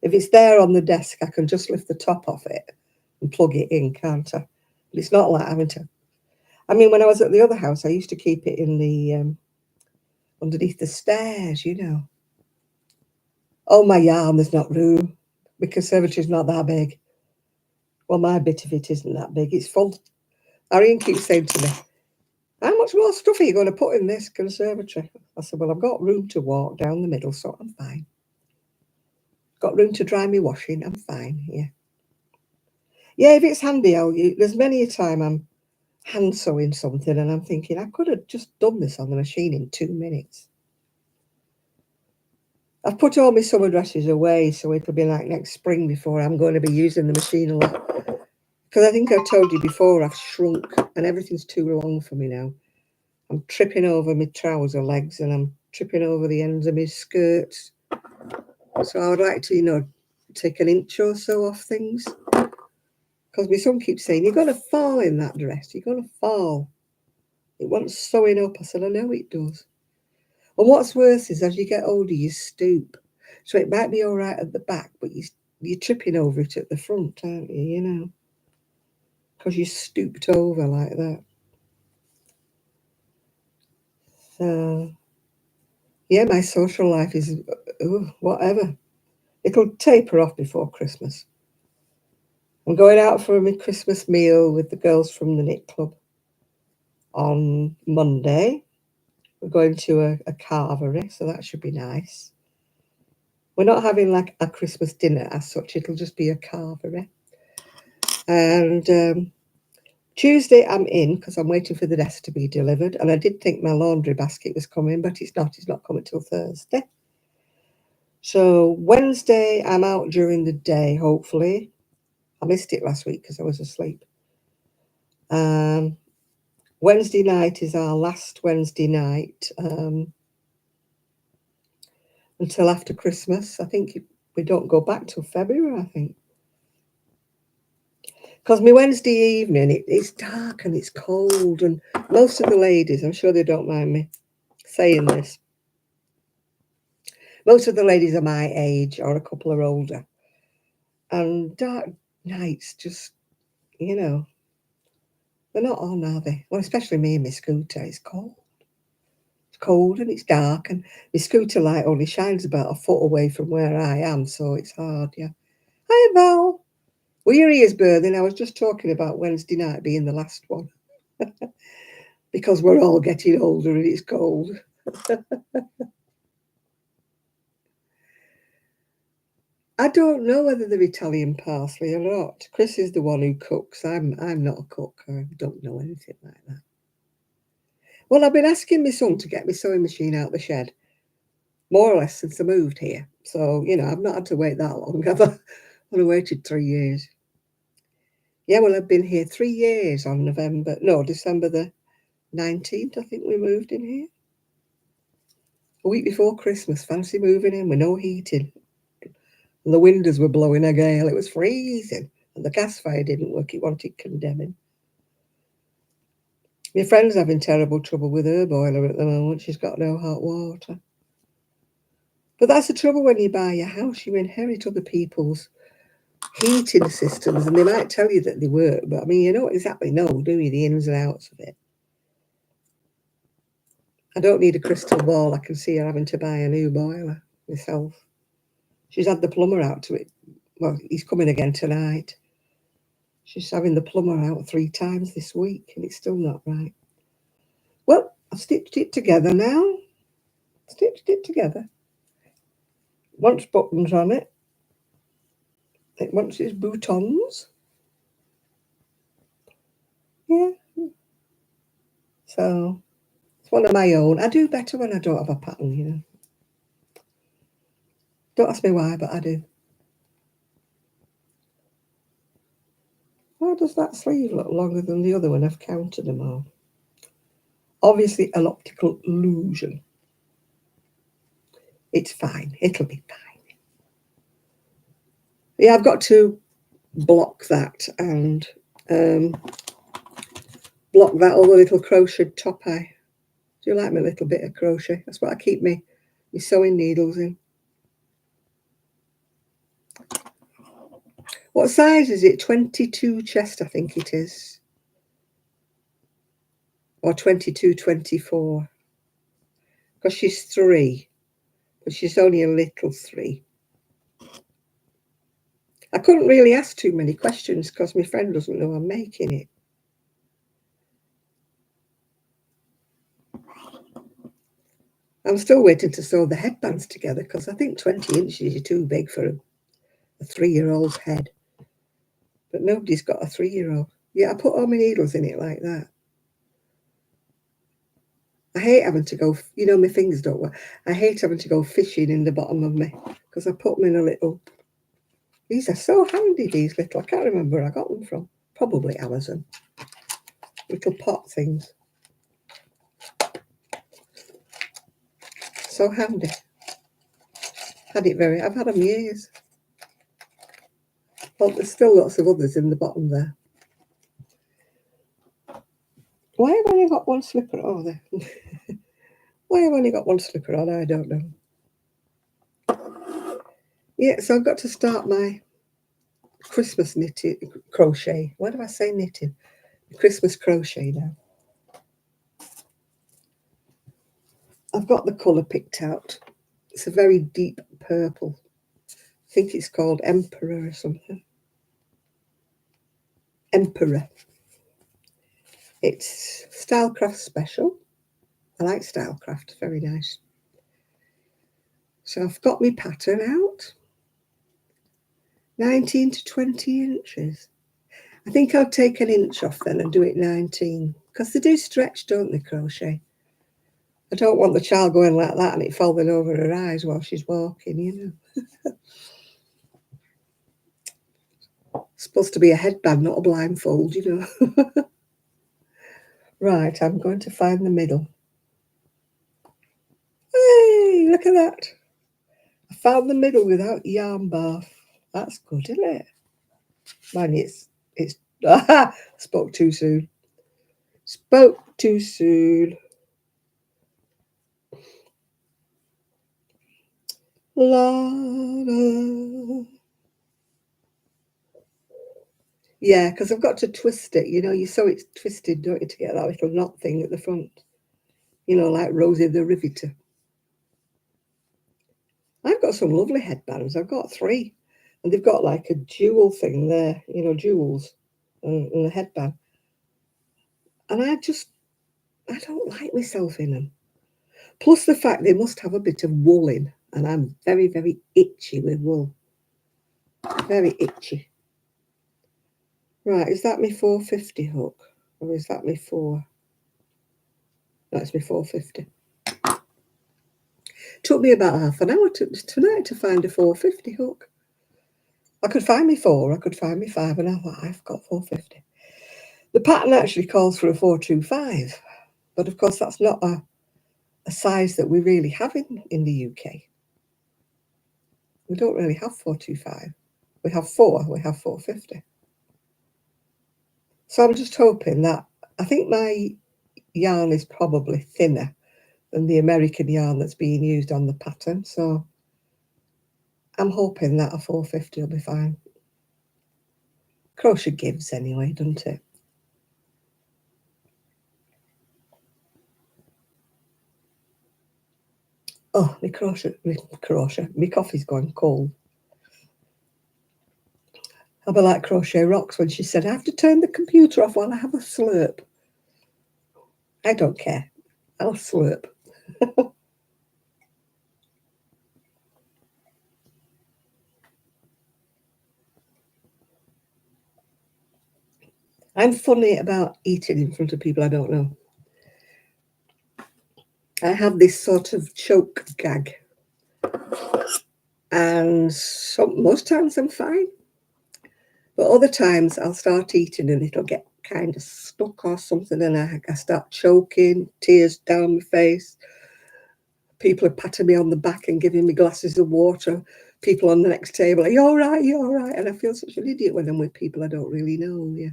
If it's there on the desk, I can just lift the top off it and plug it in, can't I? But it's not like having to. I mean, when I was at the other house, I used to keep it in the underneath the stairs, you know. Oh, my yarn, there's not room. The conservatory's not that big. Well, my bit of it isn't that big. It's full. Arian keeps saying to me, how much more stuff are you going to put in this conservatory? I said, well, I've got room to walk down the middle, so I'm fine. Got room to dry me washing, I'm fine, yeah. Yeah, if it's handy, there's many a time I'm hand sewing something and I'm thinking, I could have just done this on the machine in 2 minutes. I've put all my summer dresses away, so it'll be like next spring before I'm going to be using the machine a lot. Because I think I've told you before, I've shrunk and everything's too long for me now. I'm tripping over my trouser legs and I'm tripping over the ends of my skirts. So I would like to, you know, take an inch or so off things. Because my son keeps saying, you're going to fall in that dress. You're going to fall. It wants sewing up. I said, I know it does. And what's worse is as you get older, you stoop. So it might be all right at the back, but you're tripping over it at the front, aren't you, you know? Because you stooped over like that. So, yeah, my social life is whatever. It'll taper off before Christmas. I'm going out for a Christmas meal with the girls from the knit club on Monday. We're going to a carvery, so that should be nice. We're not having like a Christmas dinner as such, it'll just be a carvery. And Tuesday I'm in because I'm waiting for the desk to be delivered. And I did think my laundry basket was coming, but it's not. It's not coming till Thursday. So Wednesday I'm out during the day, hopefully. I missed it last week because I was asleep. Wednesday night is our last Wednesday night until after Christmas. I think we don't go back till February, I think. Because my Wednesday evening, it's dark and it's cold, and most of the ladies, I'm sure they don't mind me saying this, most of the ladies are my age or a couple are older. And dark nights just, you know, they're not on, are they? Well, especially me and my scooter, it's cold. It's cold and it's dark, and my scooter light only shines about a foot away from where I am, so it's hard, yeah. Hi, Val. Well, your ears burning. I was just talking about Wednesday night being the last one. Because we're all getting older and it's cold. I don't know whether they're Italian parsley or not. Chris is the one who cooks. I'm not a cook. I don't know anything like that. Well, I've been asking my son to get my sewing machine out the shed, more or less since I moved here. So, you know, I've not had to wait that long, have I? I've waited 3 years. Yeah, well, I've been here 3 years on December the 19th, I think we moved in here. A week before Christmas, fancy moving in with no heating. And the windows were blowing a gale. It was freezing. And the gas fire didn't work. It wanted condemning. My friend's having terrible trouble with her boiler at the moment. She's got no hot water. But that's the trouble when you buy a house. You inherit other people's heating systems, and they might tell you that they work, but I mean, you don't exactly know, do you, the ins and outs of it. I don't need a crystal ball. I can see her having to buy a new boiler myself. She's had the plumber out to it. Well, he's coming again tonight. She's having the plumber out 3 times this week, and it's still not right. Well, I've stitched it together now. Stitched it together. Wants buttons on it. It wants its boutons. Yeah. So it's one of my own. I do better when I don't have a pattern, you know. Don't ask me why, but I do. Why does that sleeve look longer than the other one? I've counted them all. Obviously, an optical illusion. It's fine. It'll be fine. Yeah, I've got to block that and block that other little crocheted top eye. Do you like my little bit of crochet? That's what I keep my sewing needles in. What size is it? 22 chest, I think it is. Or 22, 24. Because she's 3. But she's only a little 3. I couldn't really ask too many questions because my friend doesn't know I'm making it. I'm still waiting to sew the headbands together because I think 20 inches is too big for a 3-year-old's head. But nobody's got a 3-year-old. Yeah, I put all my needles in it like that. I hate having to go, you know, my fingers don't work. I hate having to go fishing in the bottom of me because I put them in a little. These are so handy, these little. I can't remember where I got them from. Probably Amazon. Little pot things. So handy. I've had them years. Well, there's still lots of others in the bottom there. Why have I only got one slipper? Oh, there. Why have I only got one slipper on? I don't know. Yeah, so I've got to start my Christmas knitting, crochet. Why do I say knitting? Christmas crochet now. I've got the colour picked out. It's a very deep purple. I think it's called Emperor or something. Emperor. It's Stylecraft Special. I like Stylecraft, very nice. So I've got my pattern out. 19 to 20 inches. I think I'll take an inch off then and do it 19. Because they do stretch, don't they, crochet? I don't want the child going like that and it falling over her eyes while she's walking, you know. It's supposed to be a headband, not a blindfold, you know. Right, I'm going to find the middle. Hey, look at that. I found the middle without yarn bath. That's good, isn't it? Mind it's spoke too soon. Spoke too soon. La, la. Yeah, because I've got to twist it. You know, you sew it twisted, don't you, to get that little knot thing at the front. You know, like Rosie the Riveter. I've got some lovely headbands. I've got 3. And they've got like a jewel thing there, you know, jewels and a headband. And I don't like myself in them. Plus the fact they must have a bit of wool in. And I'm very, very itchy with wool. Very itchy. Right, is that my 450 hook? Or is that my 4? That's my 450. Took me about half an hour tonight to find a 450 hook. I could find me 4, I could find me 5, and I thought, I've got 450. The pattern actually calls for a 425, but of course that's not a size that we really have in the UK. We don't really have 425. We have 4, we have 450. So I'm just hoping that, I think my yarn is probably thinner than the American yarn that's being used on the pattern, so I'm hoping that a 450 will be fine. Crochet gives anyway, doesn't it? Oh, my coffee's gone cold. I'll be like Crochet Rocks when she said, I have to turn the computer off while I have a slurp. I don't care. I'll slurp. I'm funny about eating in front of people I don't know. I have this sort of choke gag. And most times I'm fine. But other times I'll start eating and it'll get kind of stuck or something, and I start choking, tears down my face. People are patting me on the back and giving me glasses of water. People on the next table, are you all right? You all right? And I feel such an idiot when I'm with people I don't really know. Yeah.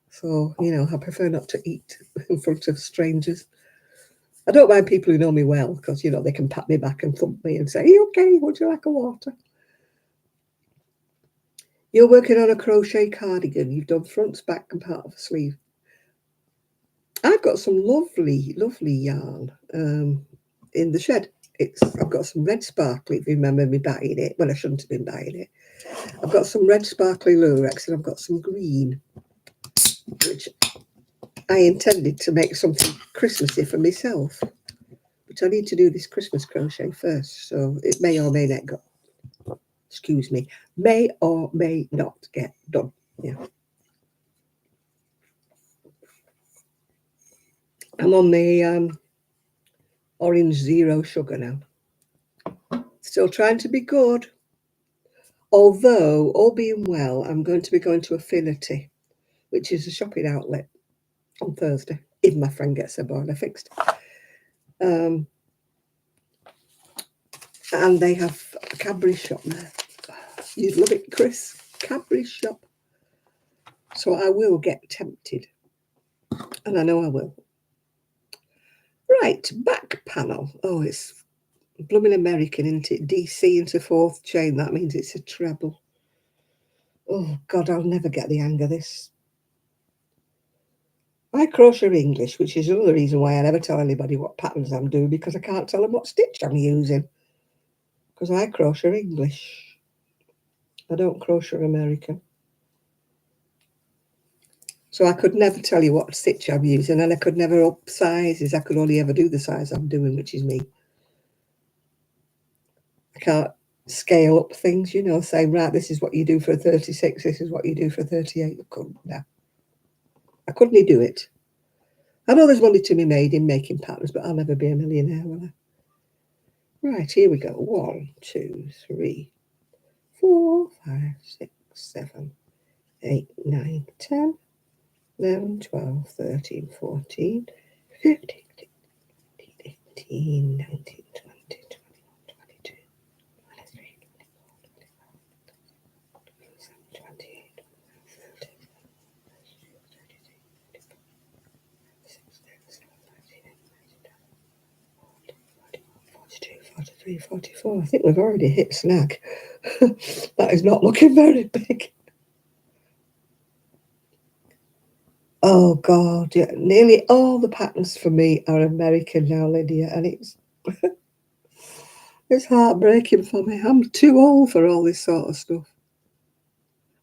So, you know, I prefer not to eat in front of strangers. I don't mind people who know me well because, you know, they can pat me back and thump me and say, are you okay? Would you like a water? You're working on a crochet cardigan. You've done fronts, back and part of a sleeve. I've got some lovely, lovely yarn in the shed. I've got some red sparkly, if you remember me buying it. Well, I shouldn't have been buying it. I've got some red sparkly lurex and I've got some green, which I intended to make something Christmassy for myself. But I need to do this Christmas crochet first, so it may or may not go. Excuse me, may or may not get done. Yeah. I'm on the orange zero sugar now. Still trying to be good. Although, all being well, I'm going to be going to Affinity, which is a shopping outlet, on Thursday, if my friend gets her boiler fixed. And they have a Cadbury shop there. You'd love it, Chris. Cadbury shop. So I will get tempted. And I know I will. Right, back panel. Oh, it's blooming American, isn't it? DC into 4th chain. That means it's a treble. Oh, God, I'll never get the hang of this. I crochet English, which is another reason why I never tell anybody what patterns I'm doing, because I can't tell them what stitch I'm using. Because I crochet English. I don't crochet American. So I could never tell you what stitch I'm using, and I could never up sizes. I could only ever do the size I'm doing, which is me. I can't scale up things, you know, saying, right, this is what you do for a 36, this is what you do for a 38. I couldn't, no. I couldn't do it. I know there's money to be made in making patterns, but I'll never be a millionaire, will I? Right, here we go. 1, 2, 3, 4, 5, 6, 7, 8, 9, 10. 11, 12, 13, 14, 15, 18, 19, 20, 21, 22, 23, 24, 25, 28, 30, 42, 43, 44. I think we've already hit snag. That is not looking very big. Oh God, yeah. Nearly all the patterns for me are American now, Lydia, and it's heartbreaking for me. I'm too old for all this sort of stuff.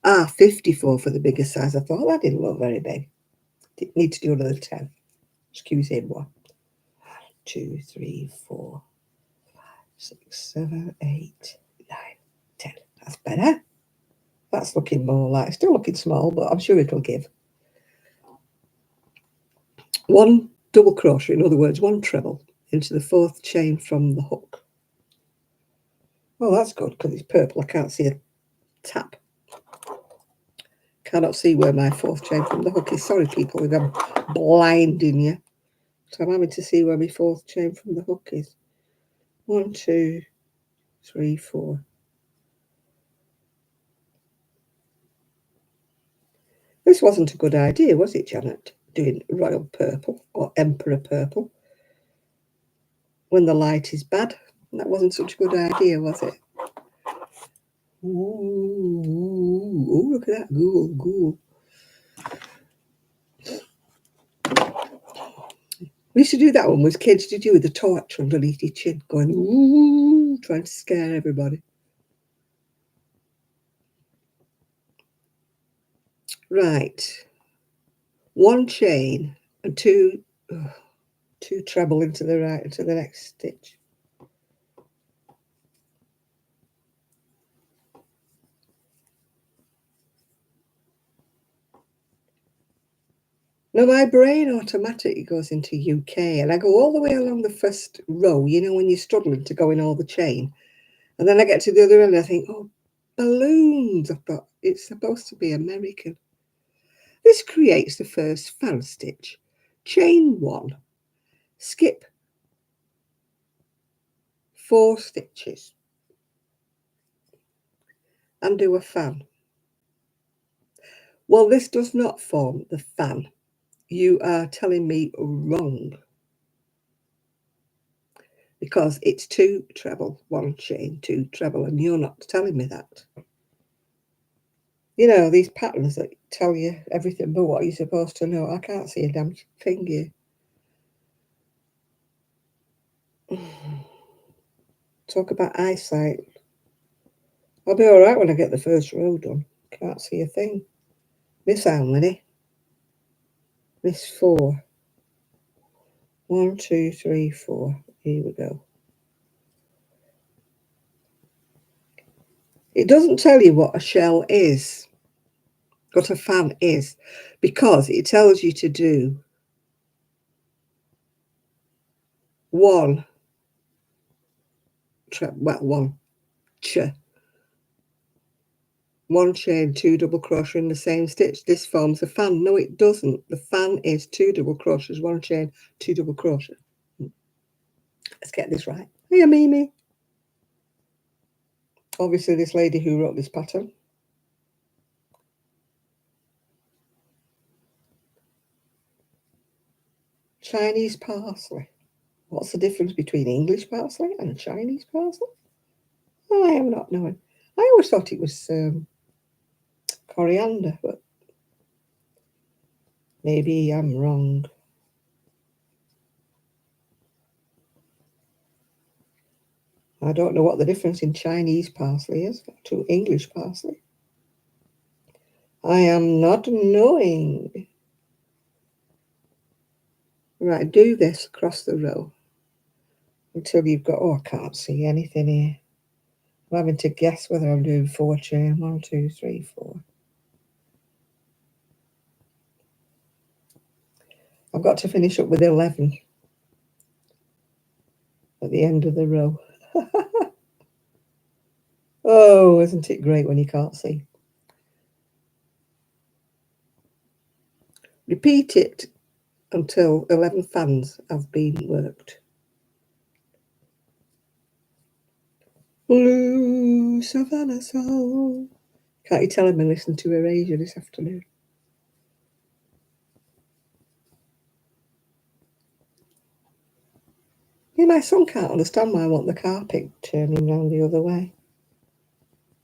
54 for the bigger size. I thought that didn't look very big. Need to do another 10. Excusez-moi. 2, 3, 4, 5, 6, 7, 8, 9, 10. That's better. That's looking more like, still looking small, but I'm sure it'll give. One double crochet, in other words, one treble into the 4th chain from the hook. Oh, that's good because it's purple. I can't see a tap. Cannot see where my 4th chain from the hook is. Sorry, people, if I'm blinding you. So I'm having to see where my 4th chain from the hook is. 1, 2, 3, 4. This wasn't a good idea, was it, Janet? Doing royal purple or emperor purple when the light is bad. That wasn't such a good idea, was it? Ooh, look at that. Ghoul. We used to do that when we was kids, did you, with the torch underneath your chin, going, ooh, trying to scare everybody. Right. One chain and two treble into the right, into the next stitch. Now, my brain automatically goes into UK, and I go all the way along the first row, you know, when you're struggling to go in all the chain. And then I get to the other end, and I think, oh, balloons. I thought, it's supposed to be American. This creates the first fan stitch. Chain 1, skip 4 stitches, and do a fan. Well, this does not form the fan. You are telling me wrong. Because it's 2 treble, 1 chain, 2 treble, and you're not telling me that. You know, these patterns that tell you everything but what you're supposed to know. I can't see a damn thing here. Talk about eyesight. I'll be all right when I get the first row done. Can't see a thing. Miss how many? Miss 4. 1, 2, 3, 4. Here we go. It doesn't tell you what a shell is, what a fan is, because it tells you to do one chain, 2 double crochet in the same stitch. This forms a fan. No, it doesn't. The fan is 2 double crochets, 1 chain, 2 double crochet. Let's get this right. Hiya, Mimi. Obviously, this lady who wrote this pattern. Chinese parsley. What's the difference between English parsley and Chinese parsley? I am not knowing. I always thought it was coriander, but maybe I'm wrong. I don't know what the difference in Chinese parsley is to English parsley. I am not knowing. Right, do this across the row until you've got, oh, I can't see anything here. I'm having to guess whether I'm doing 4 chain. 1, 2, 3, 4. I've got to finish up with 11 at the end of the row. Oh, isn't it great when you can't see? Repeat it until 11 fans have been worked. Blue Savannah song. Can't you tell him I listened to Erasure this afternoon? Yeah, my son can't understand why I want the carpet turning round the other way.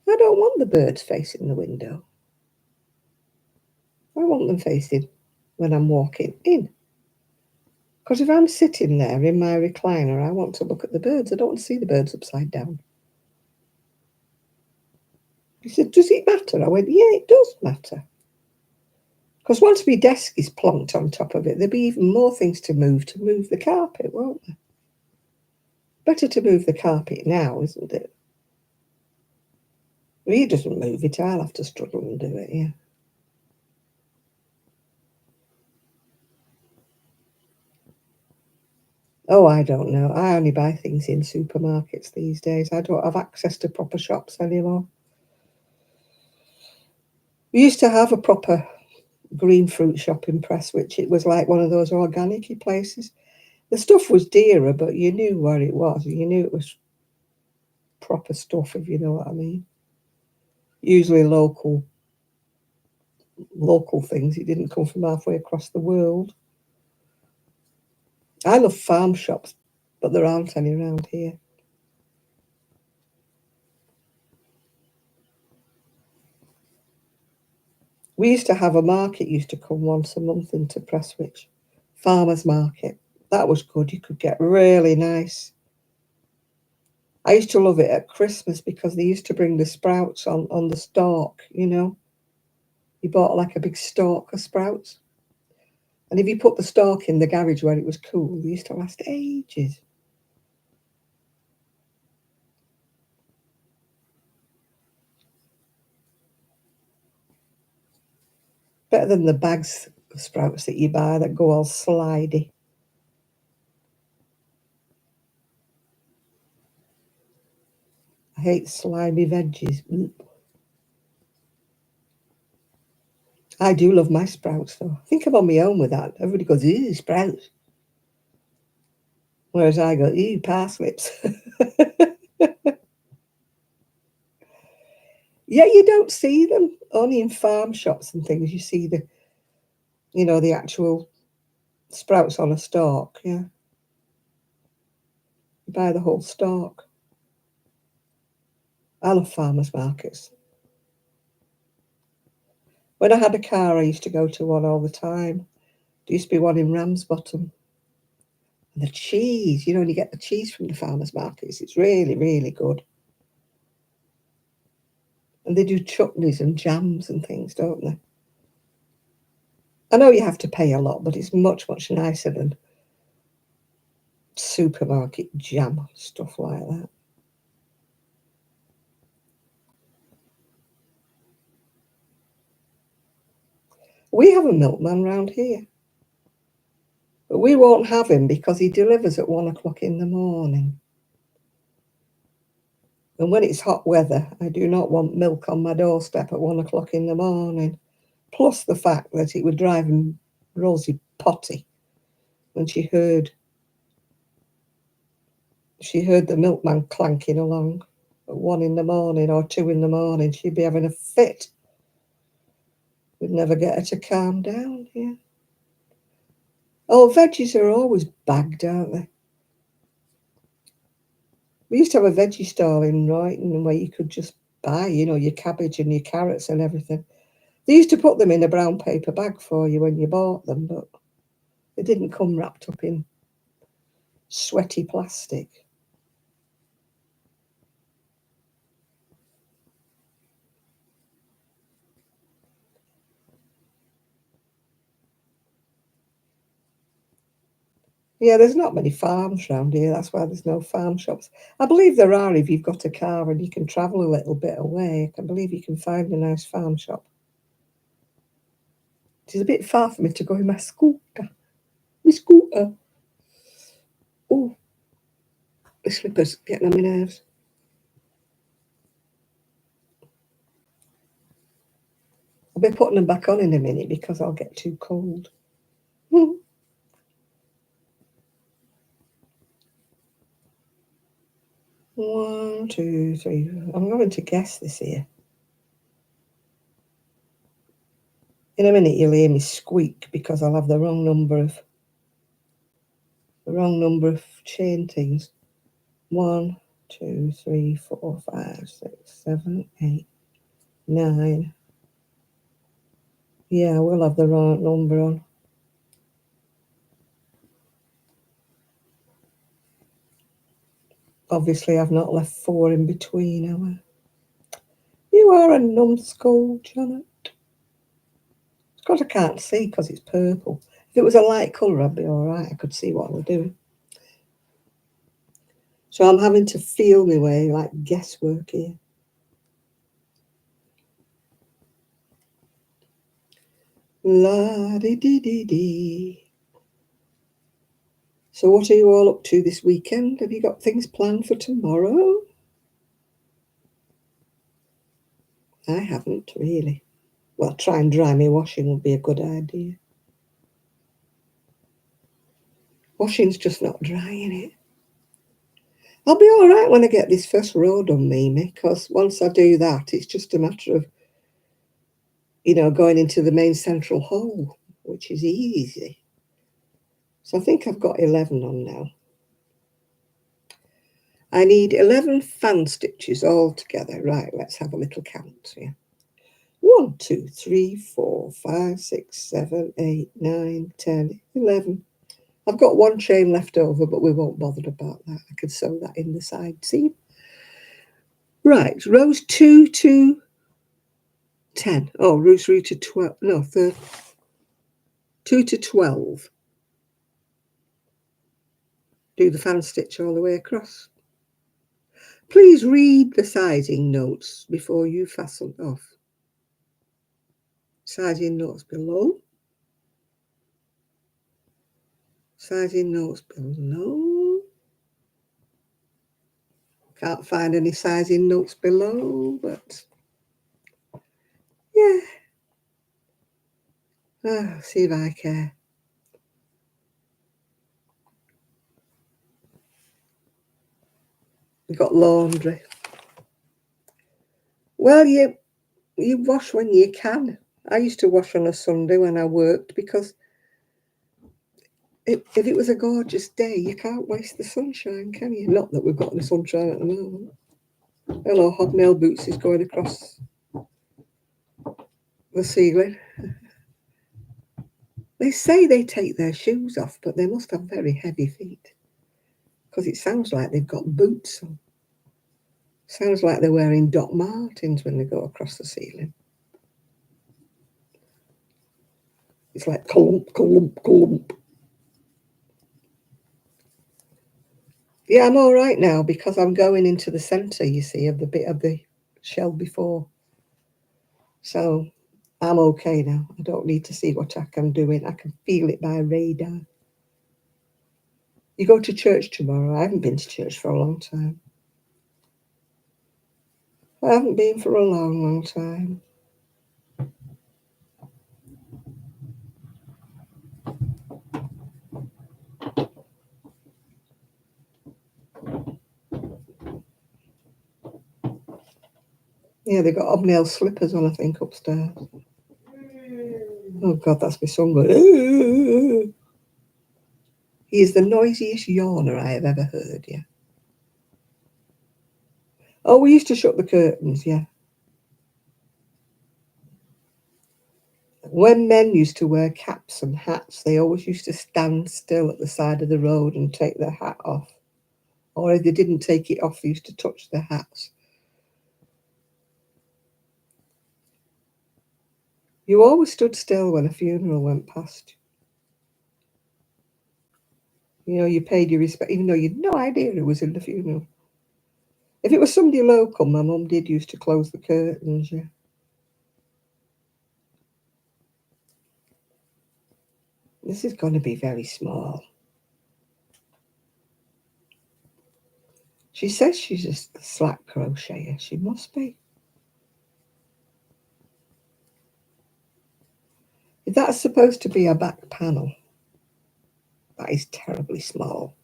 I don't want the birds facing the window. I want them facing when I'm walking in. Because if I'm sitting there in my recliner, I want to look at the birds. I don't want to see the birds upside down. He said, does it matter? I went, yeah, it does matter. Because once my desk is plonked on top of it, there'll be even more things to move the carpet, won't there? Better to move the carpet now, isn't it? If he doesn't move it, I'll have to struggle and do it, yeah. Oh, I don't know. I only buy things in supermarkets these days. I don't have access to proper shops anymore. We used to have a proper green fruit shop in Prestwich. It was like one of those organic places. The stuff was dearer, but you knew where it was. You knew it was proper stuff, if you know what I mean. Usually local things. It didn't come from halfway across the world. I love farm shops, but there aren't any around here. We used to have a market, used to come once a month into Prestwich. Farmers market. That was good. You could get really nice. I used to love it at Christmas because they used to bring the sprouts on the stalk, you know. You bought like a big stalk of sprouts. And if you put the stalk in the garage where it was cool, they used to last ages. Better than the bags of sprouts that you buy that go all slidey. I hate slimy veggies. I do love my sprouts, though. I think I'm on my own with that. Everybody goes, ew, sprouts. Whereas I go, ew, parsnips. Yeah, you don't see them. Only in farm shops and things. You see the actual sprouts on a stalk, yeah. You buy the whole stalk. I love farmers markets. When I had a car, I used to go to one all the time. There used to be one in Ramsbottom. And the cheese, when you get the cheese from the farmers markets, it's really, really good. And they do chutneys and jams and things, don't they? I know you have to pay a lot, but it's much, much nicer than supermarket jam, stuff like that. We have a milkman round here. But we won't have him because he delivers at 1 o'clock in the morning. And when it's hot weather, I do not want milk on my doorstep at 1 o'clock in the morning. Plus the fact that it would drive Rosie potty when she heard the milkman clanking along at 1 in the morning or 2 in the morning. She'd be having a fit. We'd never get her to calm down, yeah. Oh, veggies are always bagged, aren't they? We used to have a veggie stall in Royton where you could just buy, your cabbage and your carrots and everything. They used to put them in a brown paper bag for you when you bought them, but they didn't come wrapped up in sweaty plastic. Yeah, there's not many farms around here. That's why there's no farm shops. I believe there are if you've got a car and you can travel a little bit away. I believe you can find a nice farm shop. It is a bit far for me to go in my scooter. My scooter. Oh, the slippers getting on my nerves. I'll be putting them back on in a minute because I'll get too cold. 1, 2, 3. I'm going to guess this here. In a minute you'll hear me squeak because I'll have the wrong number of chain things. 1, 2, 3, 4, 5, 6, 7, 8, 9. Yeah, we'll have the wrong number on. Obviously, I've not left 4 in between, have I? You are a numbskull, Janet. Of course, I can't see because it's purple. If it was a light colour, I'd be all right. I could see what we're doing. So I'm having to feel my way, like guesswork here. La-dee-dee-dee-dee. So what are you all up to this weekend? Have you got things planned for tomorrow? I haven't, really. Well, try and dry my washing would be a good idea. Washing's just not drying it. I'll be all right when I get this first row done, Mimi, because once I do that, it's just a matter of, going into the main central hole, which is easy. So I think I've got 11 on now. I need 11 fan stitches all together. Right, let's have a little count here. 1, 2, 3, 4, 5, 6, 7, 8, 9, 10, 11. I've got 1 chain left over, but we won't bother about that. I could sew that in the side seam. Right, rows 2 to 10. Oh, rows 3 to 12. No, 2 to 12. Do the fan stitch all the way across. Please read the sizing notes before you fasten off. Sizing notes below. Sizing notes below. Can't find any sizing notes below, but yeah. Oh, see if I care. We've got laundry. Well, you wash when you can. I used to wash on a Sunday when I worked because if it was a gorgeous day, you can't waste the sunshine, can you? Not that we've got the sunshine at the moment. Hello, hobnail boots is going across the ceiling. They say they take their shoes off, but they must have very heavy feet because it sounds like they've got boots on. Sounds like they're wearing Doc Martens when they go across the ceiling. It's like clump, clump, clump. Yeah, I'm all right now because I'm going into the centre, you see, of the bit of the shell before. So I'm okay now. I don't need to see what I can do. I can feel it by radar. You go to church tomorrow? I haven't been to church for a long time. I haven't been for a long, long time. Yeah, they've got hobnail slippers on, I think, upstairs. Oh, God, that's my son going. He is the noisiest yawner I have ever heard, yeah. Oh, we used to shut the curtains, yeah. When men used to wear caps and hats, they always used to stand still at the side of the road and take their hat off. Or if they didn't take it off, they used to touch their hats. You always stood still when a funeral went past. You paid your respect, even though you'd no idea who was in the funeral. If it was somebody local, my mum did used to close the curtains, yeah. This is going to be very small. She says she's a slack crocheter. She must be. If that's supposed to be a back panel, that is terribly small.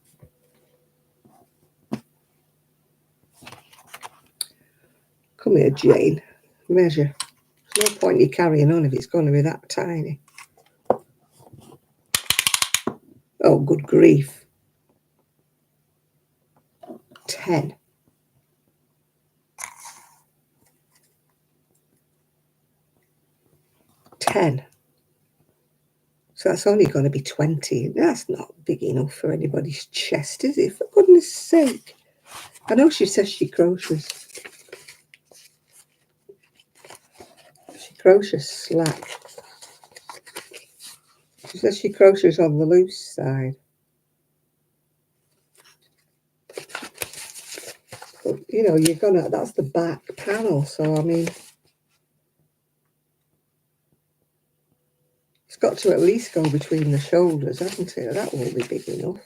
Come here, Jane. Measure. There's no point in you carrying on if it's going to be that tiny. Oh, good grief. 10. 10. So that's only going to be 20. That's not big enough for anybody's chest, is it? For goodness sake. I know she says she crochets. She crochets slack. She says she crochets on the loose side. But, you know, you're going to... That's the back panel, so, I mean... It's got to at least go between the shoulders, hasn't it? That won't be big enough.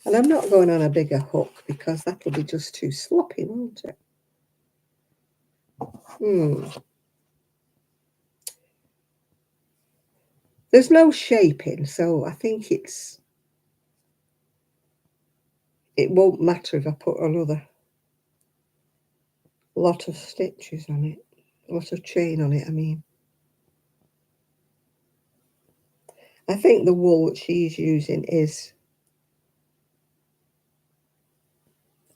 And I'm not going on a bigger hook because that'll be just too sloppy, won't it? There's no shaping, so I think it won't matter if I put another lot of stitches on it, a lot of chain on it, I mean. I think the wool that she's using is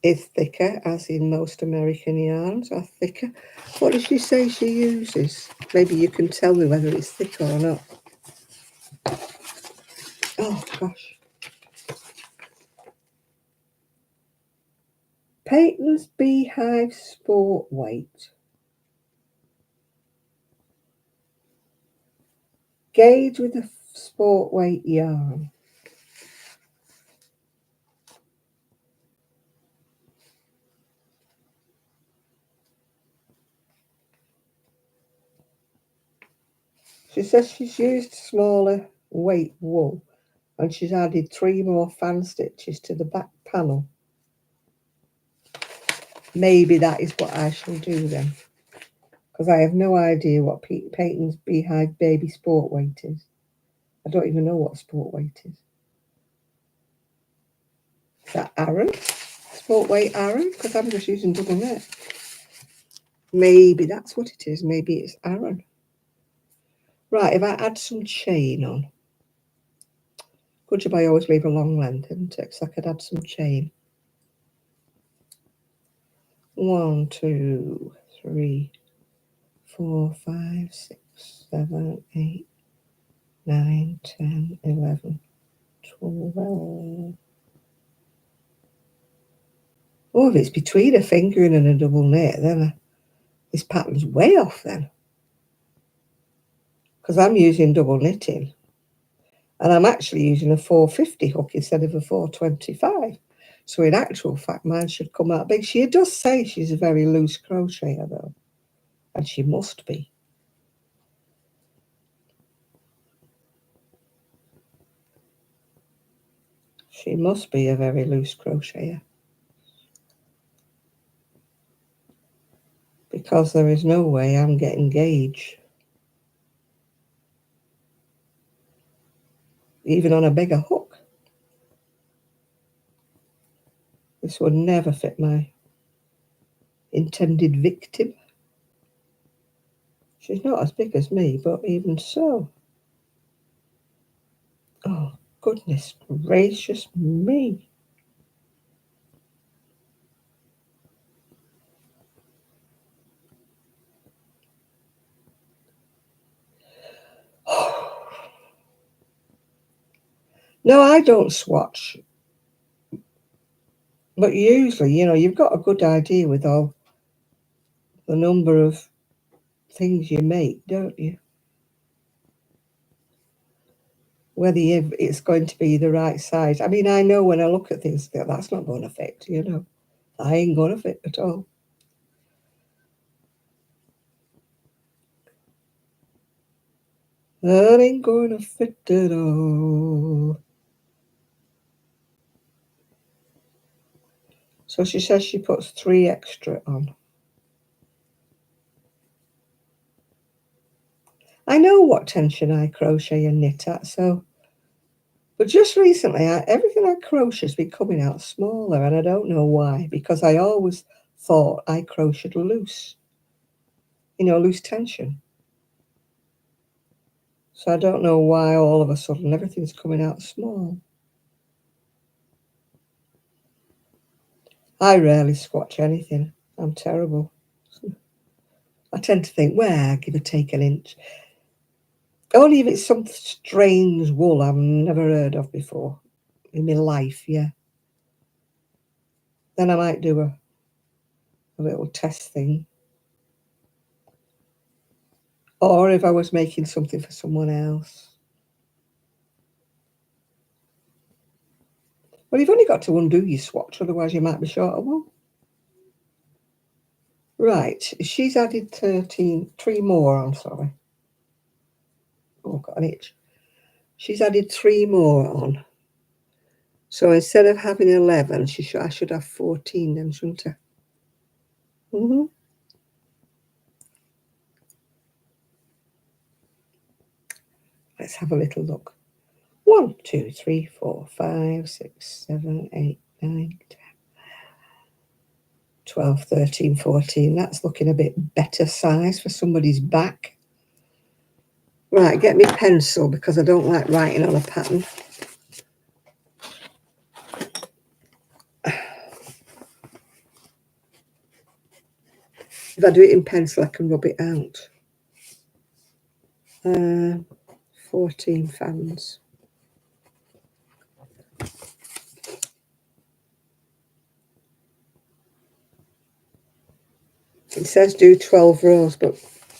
thicker, as in most American yarns are thicker. What does she say she uses? Maybe you can tell me whether it's thicker or not. Oh, gosh. Peyton's Beehive Sport Weight. Gauge with a sport weight yarn. She says she's used smaller weight wool and she's added 3 more fan stitches to the back panel. Maybe that is what I shall do then, because I have no idea what Peyton's Beehive Baby Sport Weight is. I don't even know what sport weight is. Is that Aran? Sport weight Aran? Because I'm just using double knit. Maybe that's what it is. Maybe it's Aran. Right, if I add some chain on. Good job I always leave a long length, isn't it? So I could add some chain. 1, 2, 3, 4, 5, 6, 7, 8, 9, 10, 11, 12. Oh, if it's between a fingering and a double knit, then this pattern's way off then. Because I'm using double knitting. And I'm actually using a 450 hook instead of a 425. So in actual fact, mine should come out big. She does say she's a very loose crocheter, though. And she must be. She must be a very loose crocheter. Because there is no way I'm getting gauge. Even on a bigger hook. This would never fit my intended victim. She's not as big as me, but even so. Oh, goodness gracious me. No, I don't swatch. But usually, you know, you've got a good idea with all the number of things you make, don't you? Whether it's going to be the right size. I mean, I know when I look at things, that's not going to fit, you know. I ain't going to fit at all. That ain't going to fit at all. So she says she puts 3 extra on. I know what tension I crochet and knit at, so. But just recently, everything I crochet has been coming out smaller, and I don't know why, because I always thought I crocheted loose, loose tension. So I don't know why all of a sudden everything's coming out small. I rarely swatch anything. I'm terrible. I tend to think, well, give or take an inch. Only if it's some strange wool I've never heard of before in my life, yeah. Then I might do a little test thing. Or if I was making something for someone else. Well, you've only got to undo your swatch, otherwise you might be short of one. Right, she's added 3 more on, sorry. Oh, I've got an itch. She's added 3 more on. So instead of having 11, I should have 14 then, shouldn't I? Mm-hmm. Let's have a little look. 1, 2, 3, 4, 5, 6, 7, 8, 9, 10, 12, 13, 14. That's looking a bit better size for somebody's back. Right, get me pencil because I don't like writing on a pattern. If I do it in pencil, I can rub it out. 14 fans. It says do 12 rows, but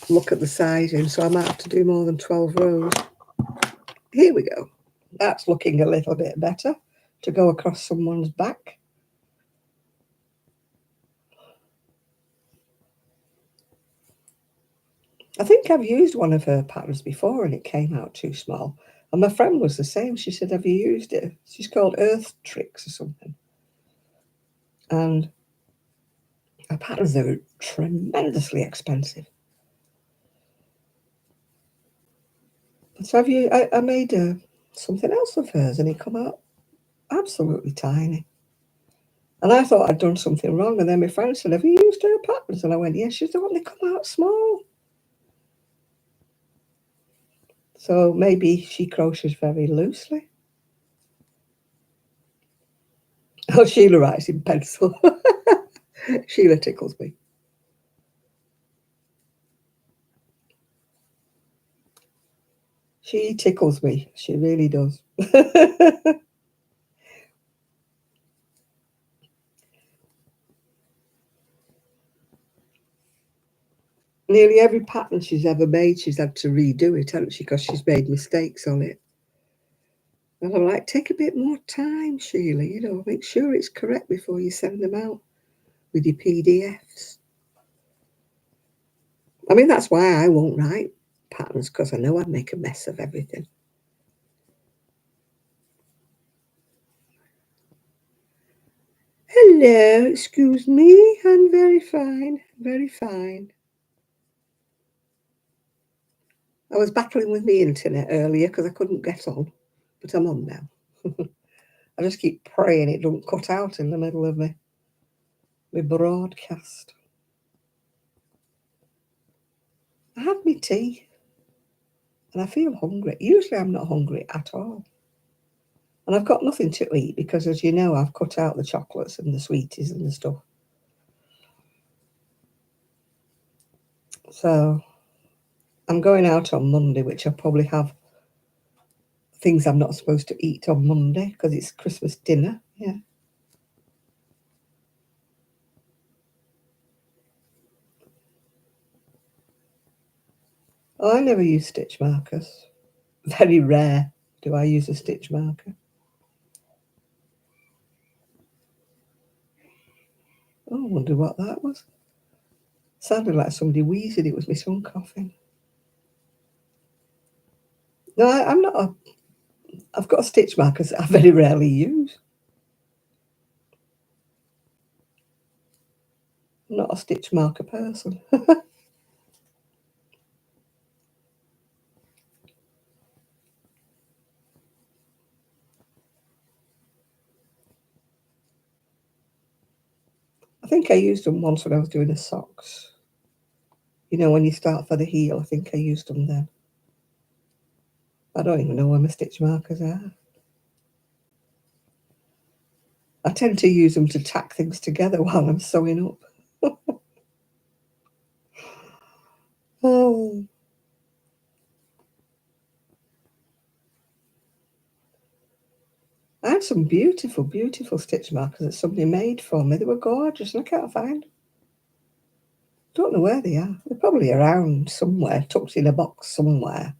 look at the sizing, so I might have to do more than 12 rows. Here we go. That's looking a little bit better to go across someone's back. I think I've used one of her patterns before and it came out too small. And my friend was the same. She said, have you used it? She's called Earth Tricks or something. And her patterns are tremendously expensive. So I made something else of hers and it come out absolutely tiny. And I thought I'd done something wrong. And then my friend said, have you used her patterns? And I went, yes. She said, oh, they come out small. So maybe she crochets very loosely. Oh, Sheila writes in pencil. Sheila tickles me. She tickles me. She really does. Nearly every pattern she's ever made, she's had to redo it, hasn't she? Because she's made mistakes on it. And I'm like, take a bit more time, Sheila. Make sure it's correct before you send them out with your PDFs. I mean, that's why I won't write patterns, because I know I'd make a mess of everything. Hello, excuse me. I'm very fine, very fine. I was battling with my internet earlier because I couldn't get on, but I'm on now. I just keep praying it don't cut out in the middle of my broadcast. I had my tea and I feel hungry. Usually I'm not hungry at all. And I've got nothing to eat because, as you know, I've cut out the chocolates and the sweeties and the stuff. So I'm going out on Monday, which I'll probably have things I'm not supposed to eat on Monday because it's Christmas dinner. Yeah. Oh, I never use stitch markers. Very rare do I use a stitch marker. Oh, I wonder what that was. Sounded like somebody wheezing. It was my son coughing. No, I'm not. I've got stitch markers that I very rarely use. I'm not a stitch marker person. think I used them once when I was doing the socks. You know, when you start for the heel, I think I used them then. I don't even know where my stitch markers are. I tend to use them to tack things together while I'm sewing up. Oh. I had some beautiful, beautiful stitch markers that somebody made for me. They were gorgeous and I can't find them. Don't know where they are. They're probably around somewhere, tucked in a box somewhere.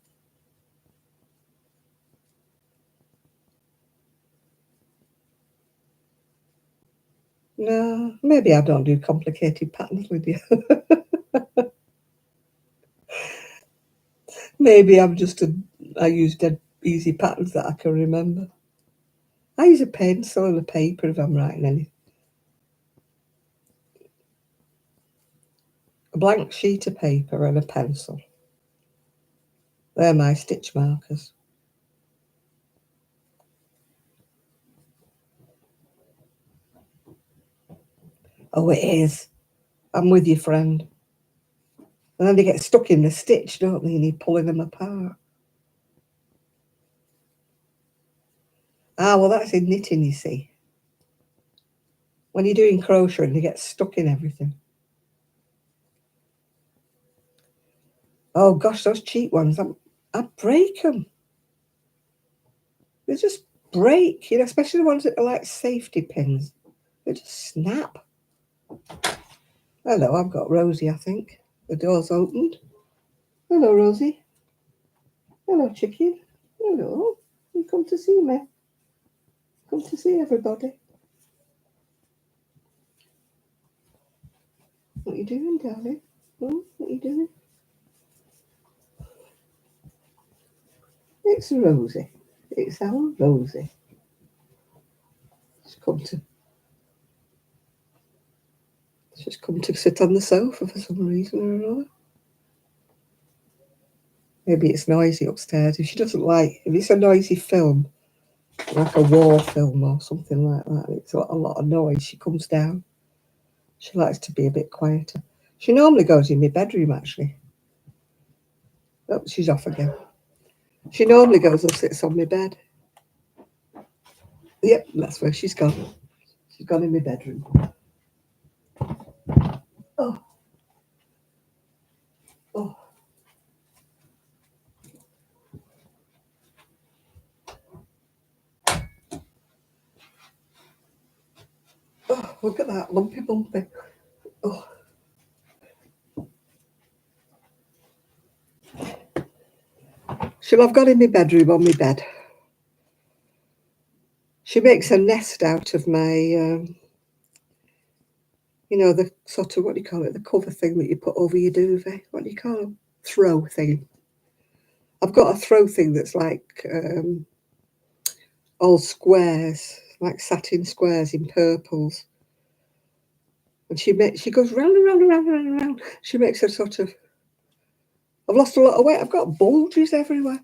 No, maybe I don't do complicated patterns with you. Maybe I use dead easy patterns that I can remember. I use a pencil and a paper if I'm writing anything. A blank sheet of paper and a pencil. They're my stitch markers. Oh, it is. I'm with you, friend. And then they get stuck in the stitch, don't they? And you're pulling them apart. Ah, well, that's in knitting, you see. When you're doing crochet and they get stuck in everything. Oh, gosh, those cheap ones, I break them. They just break, you know, especially the ones that are like safety pins. They just snap. Hello, I've got Rosie, I think. The door's opened. Hello, Rosie. Hello, chicken. Hello. You come to see me. Come to see everybody. What you doing, darling? What you doing? It's Rosie. It's our Rosie. She's come to sit on the sofa for some reason or another. Maybe it's noisy upstairs. If it's a noisy film, like a war film or something like that, it's got a lot of noise, she comes down. She likes to be a bit quieter. She normally goes in my bedroom, actually. Oh, she's off again. She normally goes and sits on my bed. Yep, that's where she's gone. She's gone in my bedroom. Oh. Oh. Oh, look at that lumpy bumpy. Oh. She'll have gone in my bedroom on my bed. She makes a nest out of my, you know, the sort of, what do you call it, the cover thing that you put over your duvet. What do you call them? Throw thing. I've got a throw thing that's like all squares, like satin squares in purples. And she goes round and round and round and round. She makes a sort of, I've lost a lot of weight. I've got bulges everywhere.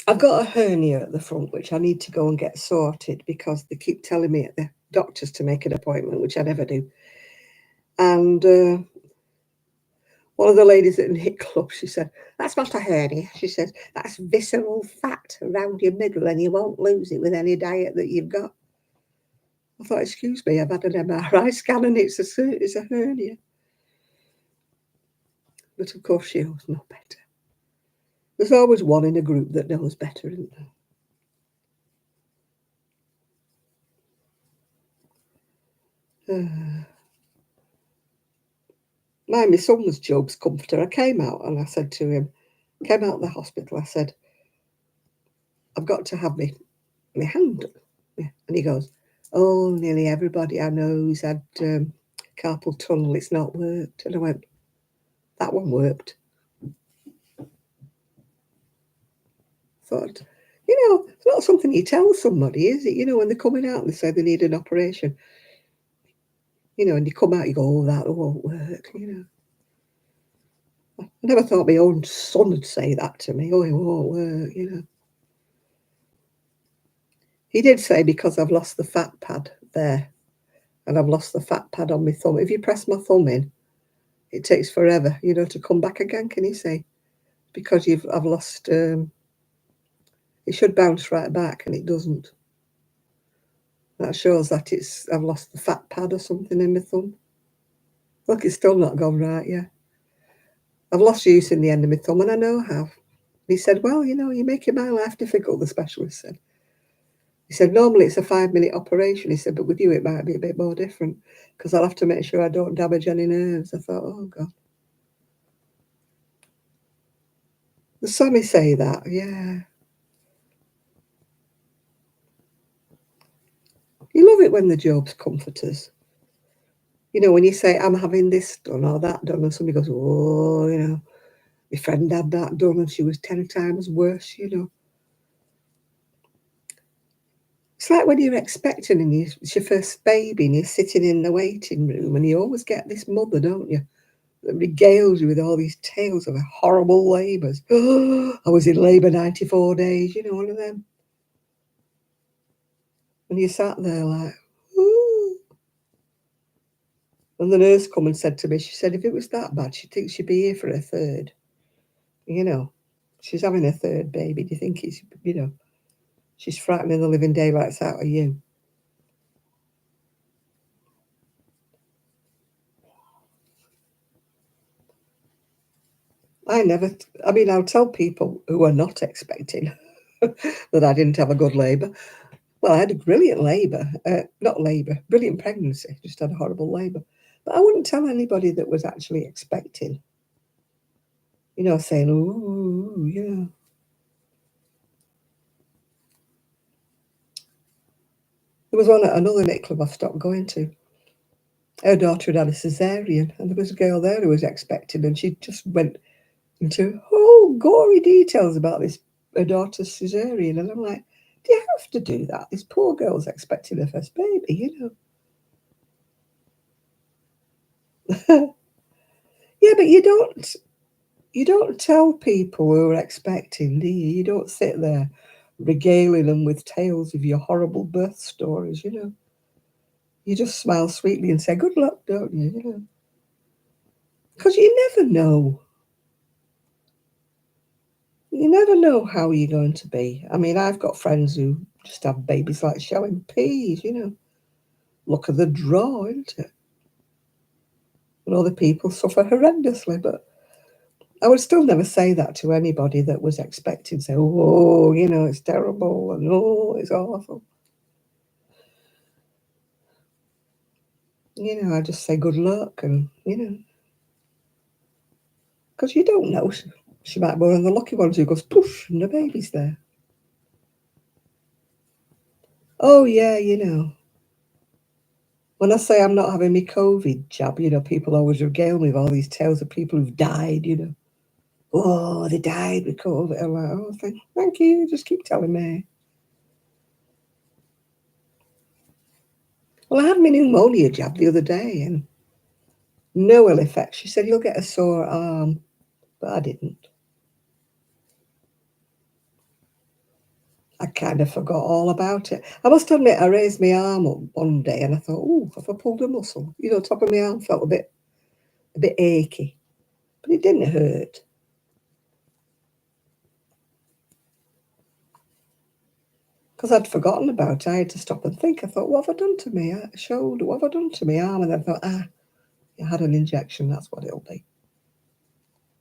I've got a hernia at the front, which I need to go and get sorted because they keep telling me at the doctor's to make an appointment, which I never do. And one of the ladies at the knit club, she said, that's not a hernia. She said, that's visceral fat around your middle and you won't lose it with any diet that you've got. I thought, excuse me, I've had an MRI scan and it's a hernia. But of course she knows no better. There's always one in a group that knows better, isn't there? My son was Job's comforter. I came out and I said to him, came out of the hospital, I said, I've got to have my hand. Yeah. And he goes, oh, nearly everybody I know who's had carpal tunnel, it's not worked. And I went, that one worked. Thought, you know, it's not something you tell somebody, is it? You know, when they're coming out and they say they need an operation, you know, and you come out, you go, oh, that won't work, you know. I never thought my own son would say that to me, oh, it won't work, you know. He did say because I've lost the fat pad there and I've lost the fat pad on my thumb. If you press my thumb in, it takes forever, to come back again. Can you see? Because I've lost. It should bounce right back, and it doesn't. That shows that I've lost the fat pad or something in my thumb. Look, it's still not gone right. Yeah, I've lost use in the end of my thumb, and I know how. He said, "Well, you're making my life difficult." The specialist said. He said, "Normally it's a 5-minute operation." He said, "But with you it might be a bit more different because I'll have to make sure I don't damage any nerves." I thought, "Oh God." The Sammy say that, yeah. You love it when the job's comforters. When you say, "I'm having this done or that done," and somebody goes, "Oh, my friend had that done and she was 10 times worse." It's like when you're expecting and it's your first baby and you're sitting in the waiting room and you always get this mother, don't you, that regales you with all these tales of horrible labours. Oh, I was in labour 94 days, one of them. And you sat there like, ooh. And the nurse come and said to me, she said, if it was that bad, she thinks she'd be here for a third. She's having a third baby. Do you think she's frightening the living daylights out of you? I'll tell people who are not expecting that I didn't have a good labour. Well, I had a brilliant brilliant pregnancy, just had a horrible labour. But I wouldn't tell anybody that was actually expecting, saying, "Ooh, yeah." There was another nightclub I've stopped going to. Her daughter had a cesarean, and there was a girl there who was expecting, and she just went into gory details about her daughter's cesarean, and I'm like, do you have to do that? This poor girl's expecting her first baby, Yeah, but you don't tell people who are expecting, do you? You don't sit there regaling them with tales of your horrible birth stories, You just smile sweetly and say, "Good luck," don't you? Because you never know. You never know how you're going to be. I mean, I've got friends who just have babies like shelling peas, Look at the draw, isn't it? And other people suffer horrendously, but I would still never say that to anybody that was expecting, say, "Oh, it's terrible," and "Oh, it's awful." I just say good luck, and because you don't know, she might be one of the lucky ones who goes poof and the baby's there. Oh yeah, when I say I'm not having my COVID jab, people always regale me with all these tales of people who've died. Oh, they died with COVID. I'm like, oh, thank you. Just keep telling me. Well, I had my pneumonia jab the other day, and no ill effects. She said you'll get a sore arm, but I didn't. I kind of forgot all about it. I must admit, I raised my arm up one day and I thought, oh, have I pulled a muscle? Top of my arm felt a bit achy, but it didn't hurt. Because I'd forgotten about it. I had to stop and think. I thought, what have I done to me shoulder? What have I done to my arm? And I thought, I had an injection. That's what it'll be.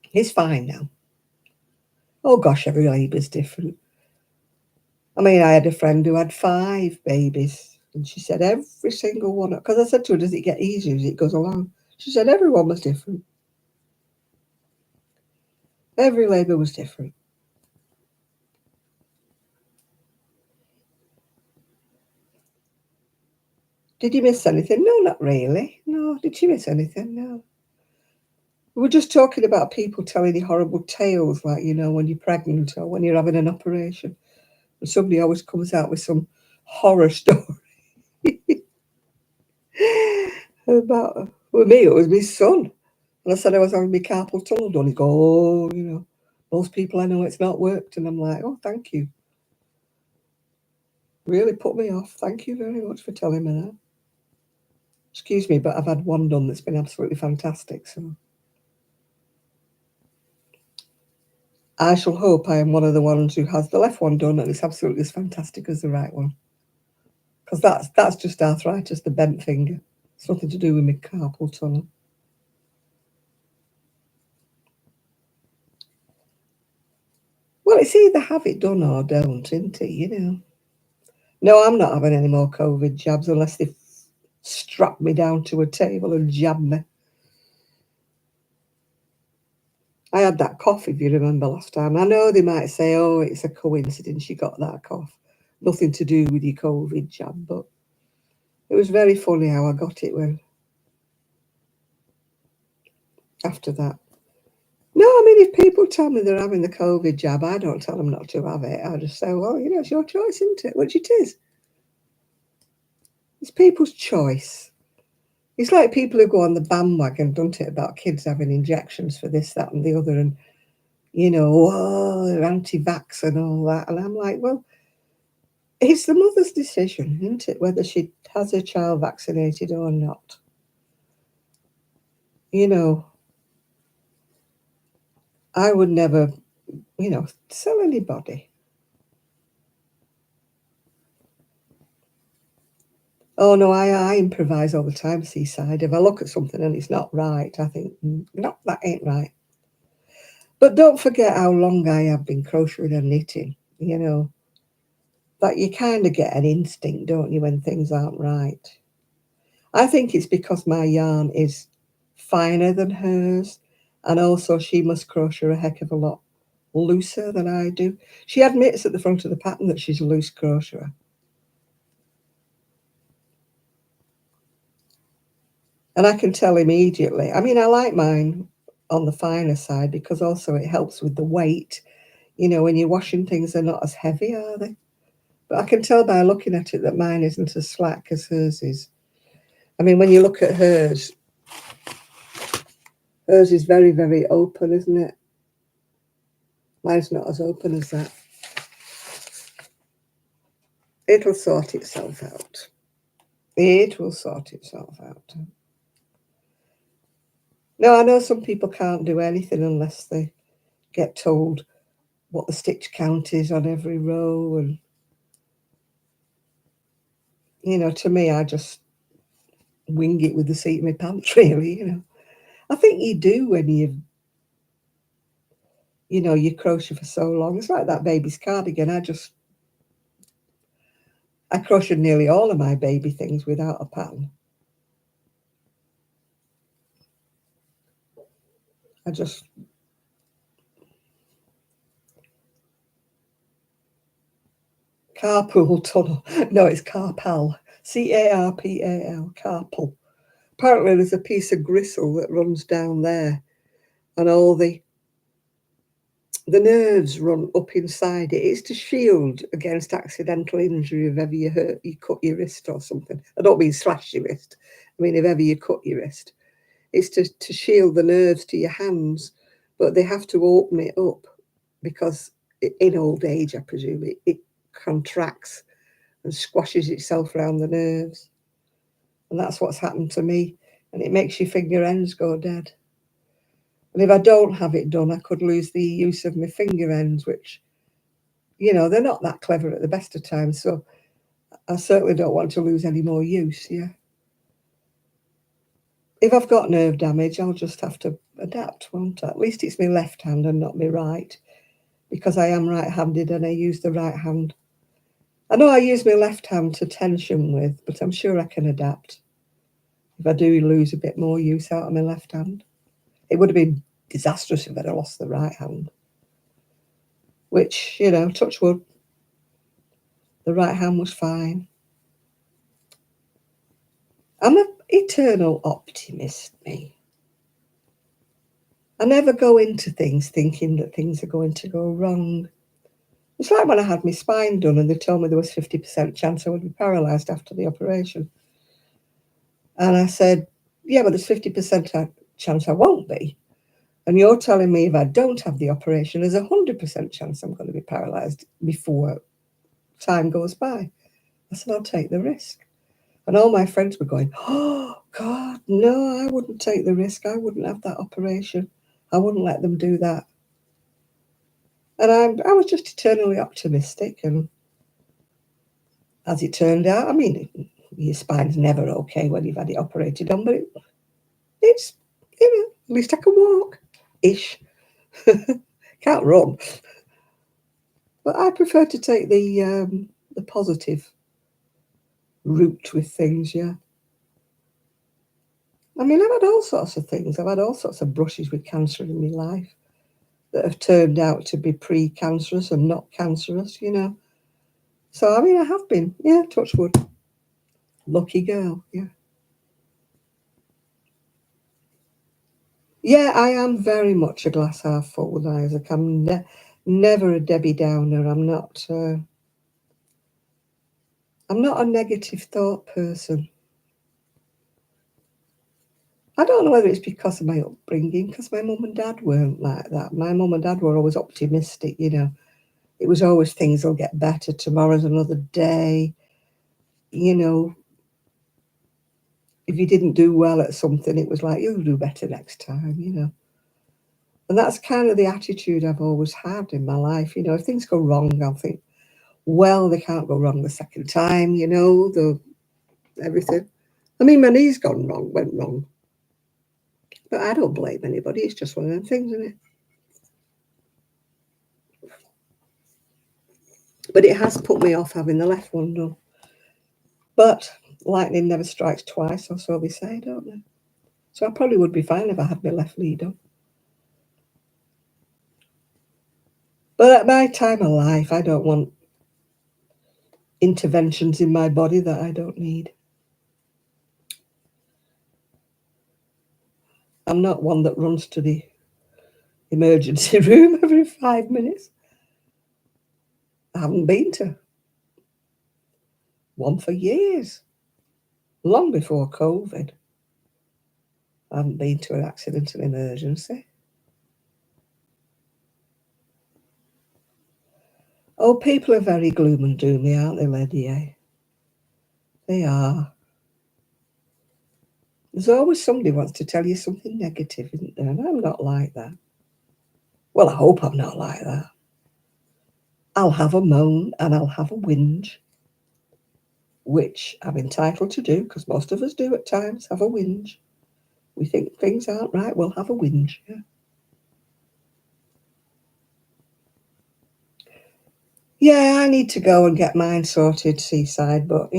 He's fine now. Oh gosh, every labour's different. I mean, I had a friend who had 5 babies, and she said every single one. Because I said to her, does it get easier as it goes along? She said everyone was different. Every labour was different. Did you miss anything? No, not really. No, did she miss anything? No. We were just talking about people telling you horrible tales, like, when you're pregnant or when you're having an operation. And somebody always comes out with some horror story about, with me, it was my son. And I said I was having my carpal tunnel done. He go, oh, most people I know it's not worked. And I'm like, oh, thank you. Really put me off. Thank you very much for telling me that. Excuse me, but I've had one done that's been absolutely fantastic. So I shall hope I am one of the ones who has the left one done and it's absolutely as fantastic as the right one. Because that's just arthritis, the bent finger. It's nothing to do with my carpal tunnel. Well, it's either have it done or don't, isn't it? You know. No, I'm not having any more COVID jabs unless they strap me down to a table and jab me. I had that cough, if you remember last time. I know they might say, oh, it's a coincidence you got that cough. Nothing to do with your COVID jab, but it was very funny how I got it when after that. No, I mean, if people tell me they're having the COVID jab, I don't tell them not to have it. I just say, well, you know, it's your choice, isn't it? Which it is. It's people's choice. It's like people who go on the bandwagon, don't it, about kids having injections for this, that, and the other, and you know, oh, they're anti-vax and all that. And I'm like, well, it's the mother's decision, isn't it, whether she has her child vaccinated or not. You know, I would never, you know, tell anybody. Oh no, I improvise all the time, Seaside. If I look at something and it's not right, I think, no, that ain't right. But don't forget how long I have been crocheting and knitting, you know. That you kind of get an instinct, don't you, when things aren't right. I think it's because my yarn is finer than hers, and also she must crochet a heck of a lot looser than I do. She admits at the front of the pattern that she's a loose crocheter. And I can tell immediately. I mean, I like mine on the finer side because also it helps with the weight. You know, when you're washing things, they're not as heavy, are they? But I can tell by looking at it that mine isn't as slack as hers is. I mean, when you look at hers, hers is very, very open, isn't it? Mine's not as open as that. It'll sort itself out. It will sort itself out. No, I know some people can't do anything unless they get told what the stitch count is on every row. And, you know, to me, I just wing it with the seat of my pants, really, you know. I think you do when you know, you crochet for so long. It's like that baby's cardigan. I crocheted nearly all of my baby things without a pattern. I just carpool tunnel. No, it's carpal. Carpal. Carpal. Apparently, there's a piece of gristle that runs down there, and all the nerves run up inside it. It's to shield against accidental injury if ever you cut your wrist or something. I don't mean slash your wrist. I mean if ever you cut your wrist. It's to shield the nerves to your hands, but they have to open it up because in old age, I presume, it contracts and squashes itself around the nerves. And that's what's happened to me. And it makes your finger ends go dead. And if I don't have it done, I could lose the use of my finger ends, which, you know, they're not that clever at the best of times. So I certainly don't want to lose any more use, yeah. If I've got nerve damage, I'll just have to adapt, won't I? At least it's my left hand and not my right, because I am right-handed and I use the right hand. I know I use my left hand to tension with, but I'm sure I can adapt if I do lose a bit more use out of my left hand. It would have been disastrous if I'd have lost the right hand, which, you know, touch wood, the right hand was fine. I'm an eternal optimist, me. I never go into things thinking that things are going to go wrong. It's like when I had my spine done and they told me there was 50% chance I would be paralysed after the operation. And I said, yeah, but there's 50% chance I won't be. And you're telling me if I don't have the operation, there's 100% chance I'm going to be paralysed before time goes by. I said, I'll take the risk. And all my friends were going, oh, God, no, I wouldn't take the risk. I wouldn't have that operation. I wouldn't let them do that. And I was just eternally optimistic. And as it turned out, I mean, your spine's never okay when you've had it operated on, but it's, at least I can walk ish. Can't run. But I prefer to take the positive route with things, yeah. I mean, I've had all sorts of things. I've had all sorts of brushes with cancer in my life that have turned out to be pre-cancerous and not cancerous, So, I mean, I have been, yeah, touch wood. Lucky girl, yeah. Yeah, I am very much a glass half full, Isaac. I'm never a Debbie Downer. I'm not a negative thought person. I don't know whether it's because of my upbringing, because my mum and dad weren't like that. My mum and dad were always optimistic, It was always things will get better, tomorrow's another day. You know, if you didn't do well at something, it was like, you'll do better next time. And that's kind of the attitude I've always had in my life. If things go wrong, I'll think, well, they can't go wrong the second time, everything. I mean, my knee's went wrong. But I don't blame anybody. It's just one of them things, isn't it? But it has put me off having the left one done. But lightning never strikes twice, or so they say, don't they? So I probably would be fine if I had my left knee done. But at my time of life, I don't want interventions in my body that I don't need. I'm not one that runs to the emergency room every 5 minutes. I haven't been to one for years, long before COVID. I haven't been to an accidental emergency. Oh, people are very gloom and doomy, aren't they, Lady? They are. There's always somebody wants to tell you something negative, isn't there? And I'm not like that. Well, I hope I'm not like that. I'll have a moan and I'll have a whinge, which I'm entitled to do, because most of us do at times, have a whinge. We think things aren't right, we'll have a whinge, yeah. Yeah, I need to go and get mine sorted, Seaside, but,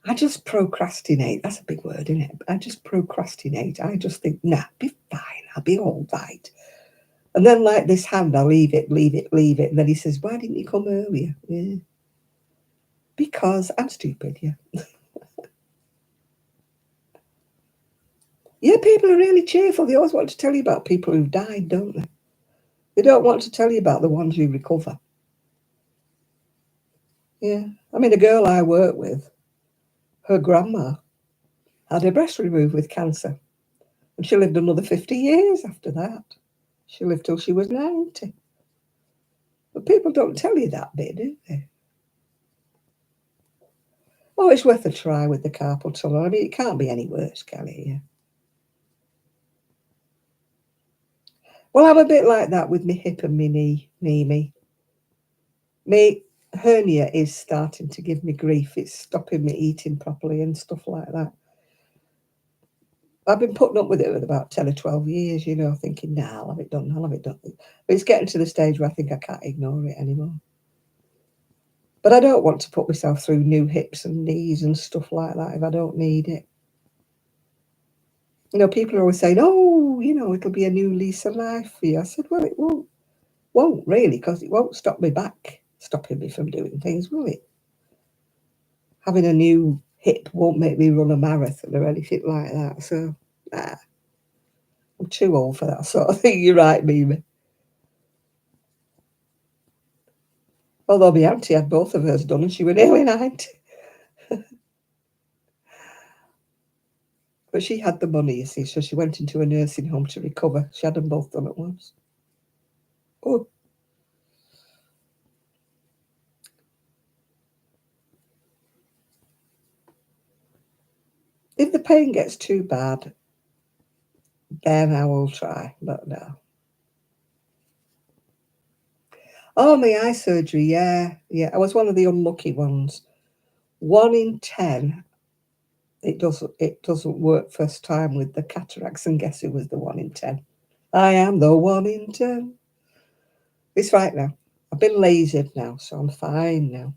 I just procrastinate. That's a big word, isn't it? I just procrastinate. I just think, nah, be fine. I'll be all right. And then, like this hand, I'll leave it. And then he says, why didn't you come earlier? Yeah. Because I'm stupid, yeah. Yeah, people are really cheerful. They always want to tell you about people who've died, don't they? They don't want to tell you about the ones who recover. Yeah. I mean, a girl I work with, her grandma had her breast removed with cancer. And she lived another 50 years after that. She lived till she was 90. But people don't tell you that bit, do they? Oh, it's worth a try with the carpal tunnel. I mean, it can't be any worse, can it? Yeah. Well, I'm a bit like that with my hip and my knee. My hernia is starting to give me grief. It's stopping me eating properly and stuff like that. I've been putting up with it for about 10 or 12 years, thinking, nah, I'll have it done. But it's getting to the stage where I think I can't ignore it anymore. But I don't want to put myself through new hips and knees and stuff like that if I don't need it. People are always saying, oh, it'll be a new lease of life for you. I said, well, it won't really, because it won't stopping me from doing things, will it? Having a new hip won't make me run a marathon or anything like that. So, nah, I'm too old for that sort of thing. You're right, Mimi. Although my auntie had both of hers done and she was nearly 90. But she had the money, you see, so she went into a nursing home to recover. She had them both done at once. Oh. If the pain gets too bad, then I will try, but no. Oh, my eye surgery, yeah, yeah. I was one of the unlucky ones. 1 in 10, it doesn't work first time with the cataracts, and guess who was the 1 in 10? I am the 1 in 10. It's right now. I've been lasered now, so I'm fine now.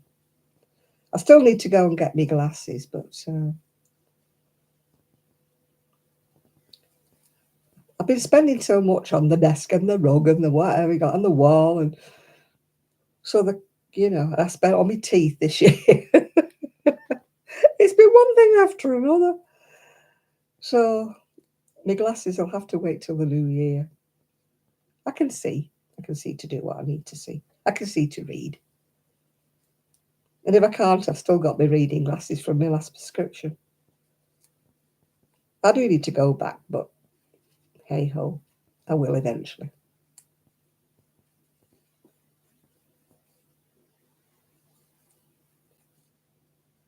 I still need to go and get me glasses, but I've been spending so much on the desk and the rug and the whatever we got on the wall, and so I spent on my teeth this year. It's been one thing after another. So my glasses will have to wait till the new year. I can see. I can see to do what I need to see. I can see to read. And if I can't, I've still got my reading glasses from my last prescription. I do need to go back, but hey ho, I will eventually.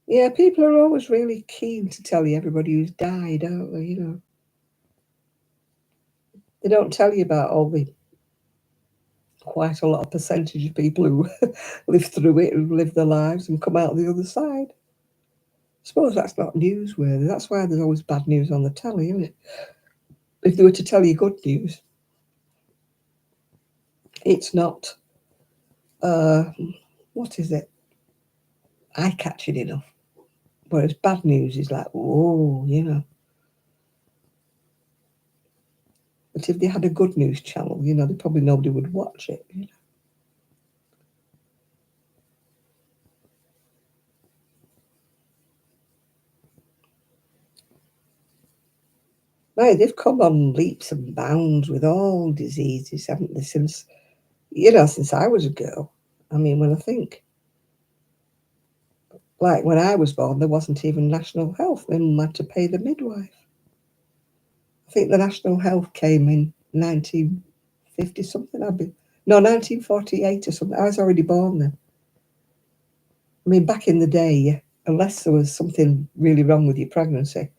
Yeah, people are always really keen to tell you everybody who's died, aren't they? They don't tell you about all the quite a lot of percentage of people who live through it and live their lives and come out the other side. I suppose that's not newsworthy. That's why there's always bad news on the telly, isn't it? If they were to tell you good news, it's not, uh, what is it, eye-catching enough. Whereas bad news is like, whoa. But if they had a good news channel, they probably nobody would watch it. Right, they've come on leaps and bounds with all diseases, haven't they, since I was a girl. I mean, when I think, like when I was born, there wasn't even national health. My mum had to pay the midwife. I think the national health came in 1950 something. 1948 or something. I was already born then. I mean, back in the day, unless there was something really wrong with your pregnancy,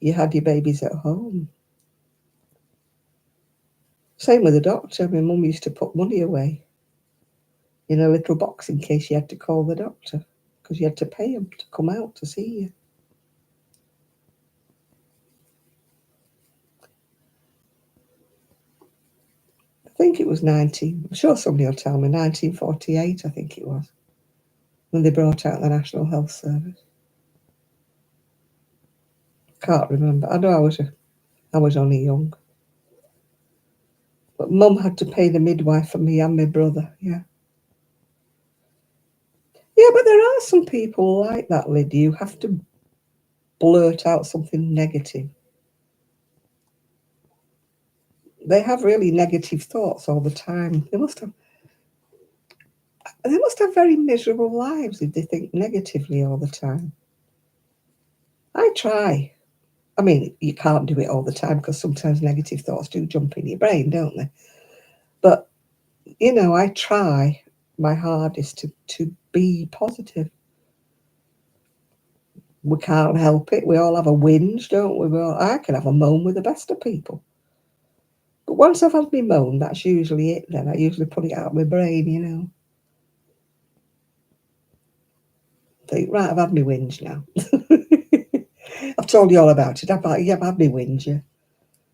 you had your babies at home. Same with the doctor. My mum used to put money away in a little box in case you had to call the doctor, because you had to pay him to come out to see you. I think it was I'm sure somebody will tell me, 1948, I think it was, when they brought out the National Health Service. Can't remember. I know I was only young. But Mum had to pay the midwife for me and my brother, yeah. Yeah, but there are some people like that, Lydia. You have to blurt out something negative. They have really negative thoughts all the time. They must have very miserable lives if they think negatively all the time. I try. I mean, you can't do it all the time because sometimes negative thoughts do jump in your brain, don't they? But, I try my hardest to be positive. We can't help it. We all have a whinge, don't we? I can have a moan with the best of people. But once I've had my moan, that's usually it then. I usually put it out of my brain. Think, right, I've had my whinge now. I've told you all about it. I've had my whinge, yeah.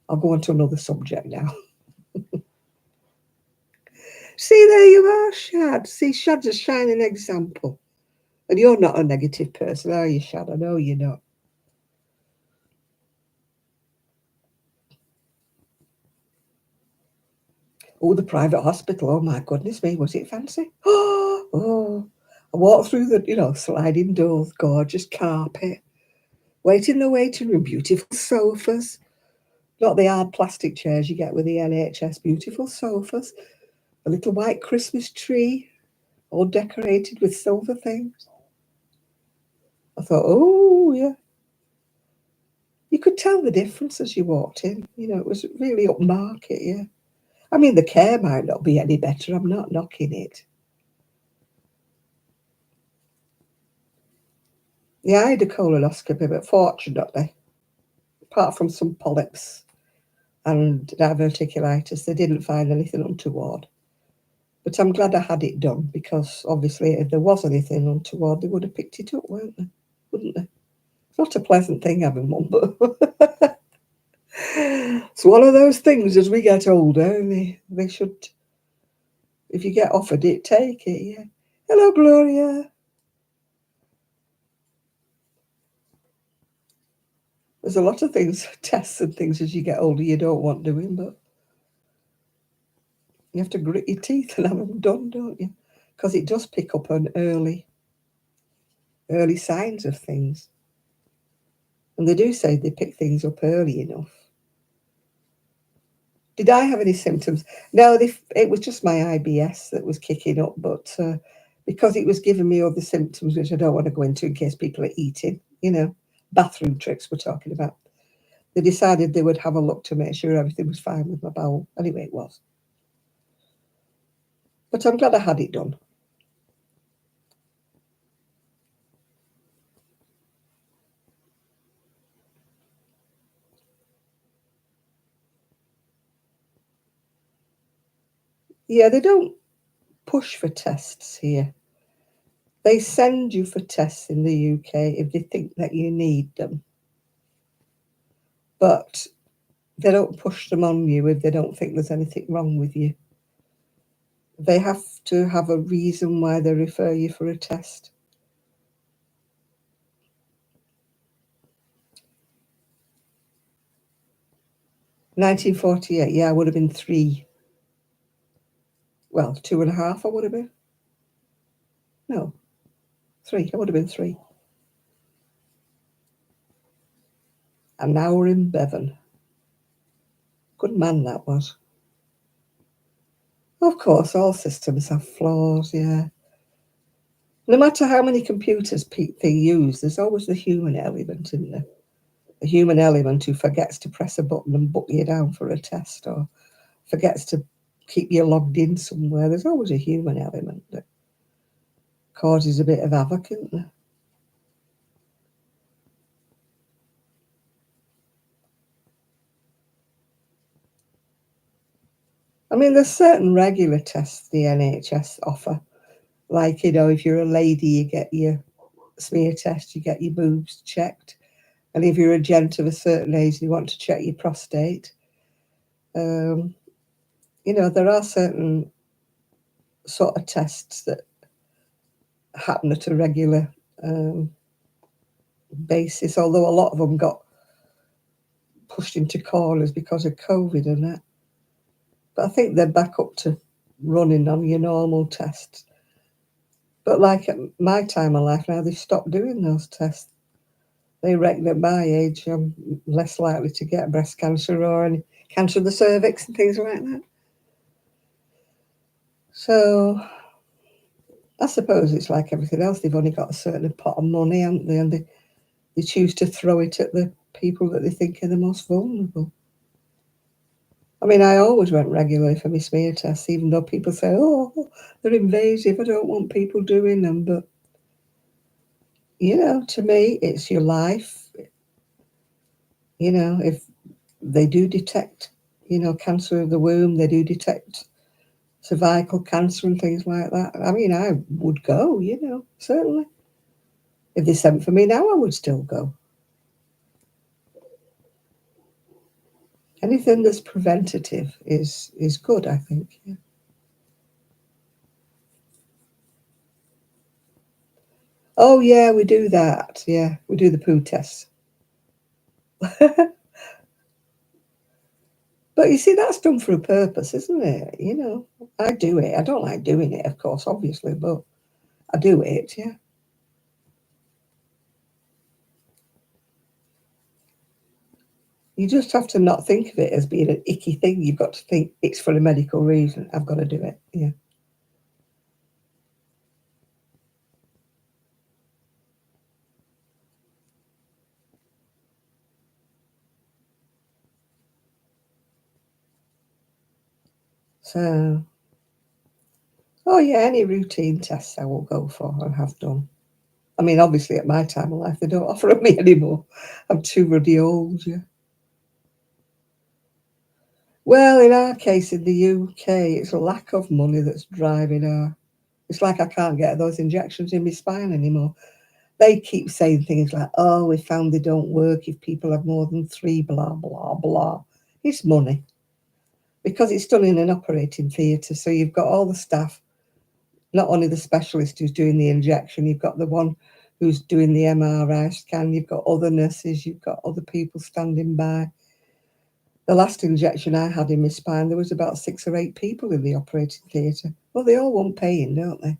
I'll go on to another subject now. See, there you are, Shad. See, Shad's a shining example. And you're not a negative person, are you, Shad? I know you're not. Oh, the private hospital. Oh, my goodness me. Was it fancy? Oh, I walked through the, sliding doors, gorgeous carpet, waiting in the waiting room, beautiful sofas. Not the hard plastic chairs you get with the NHS, beautiful sofas. A little white Christmas tree, all decorated with silver things. I thought, oh, yeah. You could tell the difference as you walked in. It was really upmarket, yeah. I mean, the care might not be any better. I'm not knocking it. Yeah, I had a colonoscopy, but fortunately, apart from some polyps and diverticulitis, they didn't find anything untoward. But I'm glad I had it done, because obviously if there was anything untoward, they would have picked it up, weren't they? Wouldn't they? It's not a pleasant thing having one, but it's one of those things as we get older. They should, if you get offered it, take it. Yeah. Hello, Gloria. There's a lot of things, tests and things as you get older you don't want doing, but you have to grit your teeth and have them done, don't you? Because it does pick up on early signs of things. And they do say they pick things up early enough. Did I have any symptoms? No, it was just my IBS that was kicking up, but because it was giving me other symptoms, which I don't want to go into in case people are eating, bathroom tricks we're talking about, they decided they would have a look to make sure everything was fine with my bowel. Anyway, it was. But I'm glad I had it done. Yeah, they don't push for tests here. They send you for tests in the UK if they think that you need them. But they don't push them on you if they don't think there's anything wrong with you. They have to have a reason why they refer you for a test. (1948), yeah, I would have been 3. Well, 2.5 I would have been. No, 3. I would have been 3. And now we're in Bevan. Good man that was. Of course, all systems have flaws, yeah. No matter how many computers they use, there's always the human element, isn't there? The human element who forgets to press a button and book you down for a test, or forgets to keep you logged in somewhere. There's always a human element that causes a bit of havoc, isn't there? I mean, there's certain regular tests the NHS offer. Like, if you're a lady, you get your smear test, you get your boobs checked. And if you're a gent of a certain age, you want to check your prostate. There are certain sort of tests that happen at a regular basis, although a lot of them got pushed into corners because of COVID and that. But I think they're back up to running on your normal tests. But like at my time of life now, they've stopped doing those tests. They reckon at my age I'm less likely to get breast cancer or any cancer of the cervix and things like that. So I suppose it's like everything else. They've only got a certain pot of money, haven't they? And they choose to throw it at the people that they think are the most vulnerable. I mean, I always went regularly for my smear tests, even though people say, oh, they're invasive, I don't want people doing them. But, to me, it's your life. If they do detect, cancer of the womb, they do detect cervical cancer and things like that. I mean, I would go, certainly. If they sent for me now, I would still go. Anything that's preventative is good, I think. Yeah. Oh, yeah, we do that. Yeah, we do the poo tests. But you see, that's done for a purpose, isn't it? I do it. I don't like doing it, of course, obviously, but I do it, yeah. You just have to not think of it as being an icky thing. You've got to think it's for a medical reason. I've got to do it, yeah. So, oh yeah, any routine tests I will go for and have done. I mean, obviously at my time of life, they don't offer them me anymore. I'm too ruddy old, yeah. Well, in our case in the UK, it's a lack of money that's driving our. It's like I can't get those injections in my spine anymore. They keep saying things like, "Oh, we found they don't work if people have more than three." Blah blah blah. It's money because it's done in an operating theatre. So you've got all the staff, not only the specialist who's doing the injection. You've got the one who's doing the MRI scan. You've got other nurses. You've got other people standing by. The last injection I had in my spine, there was about 6 or 8 people in the operating theatre. Well, they all want paying, don't they?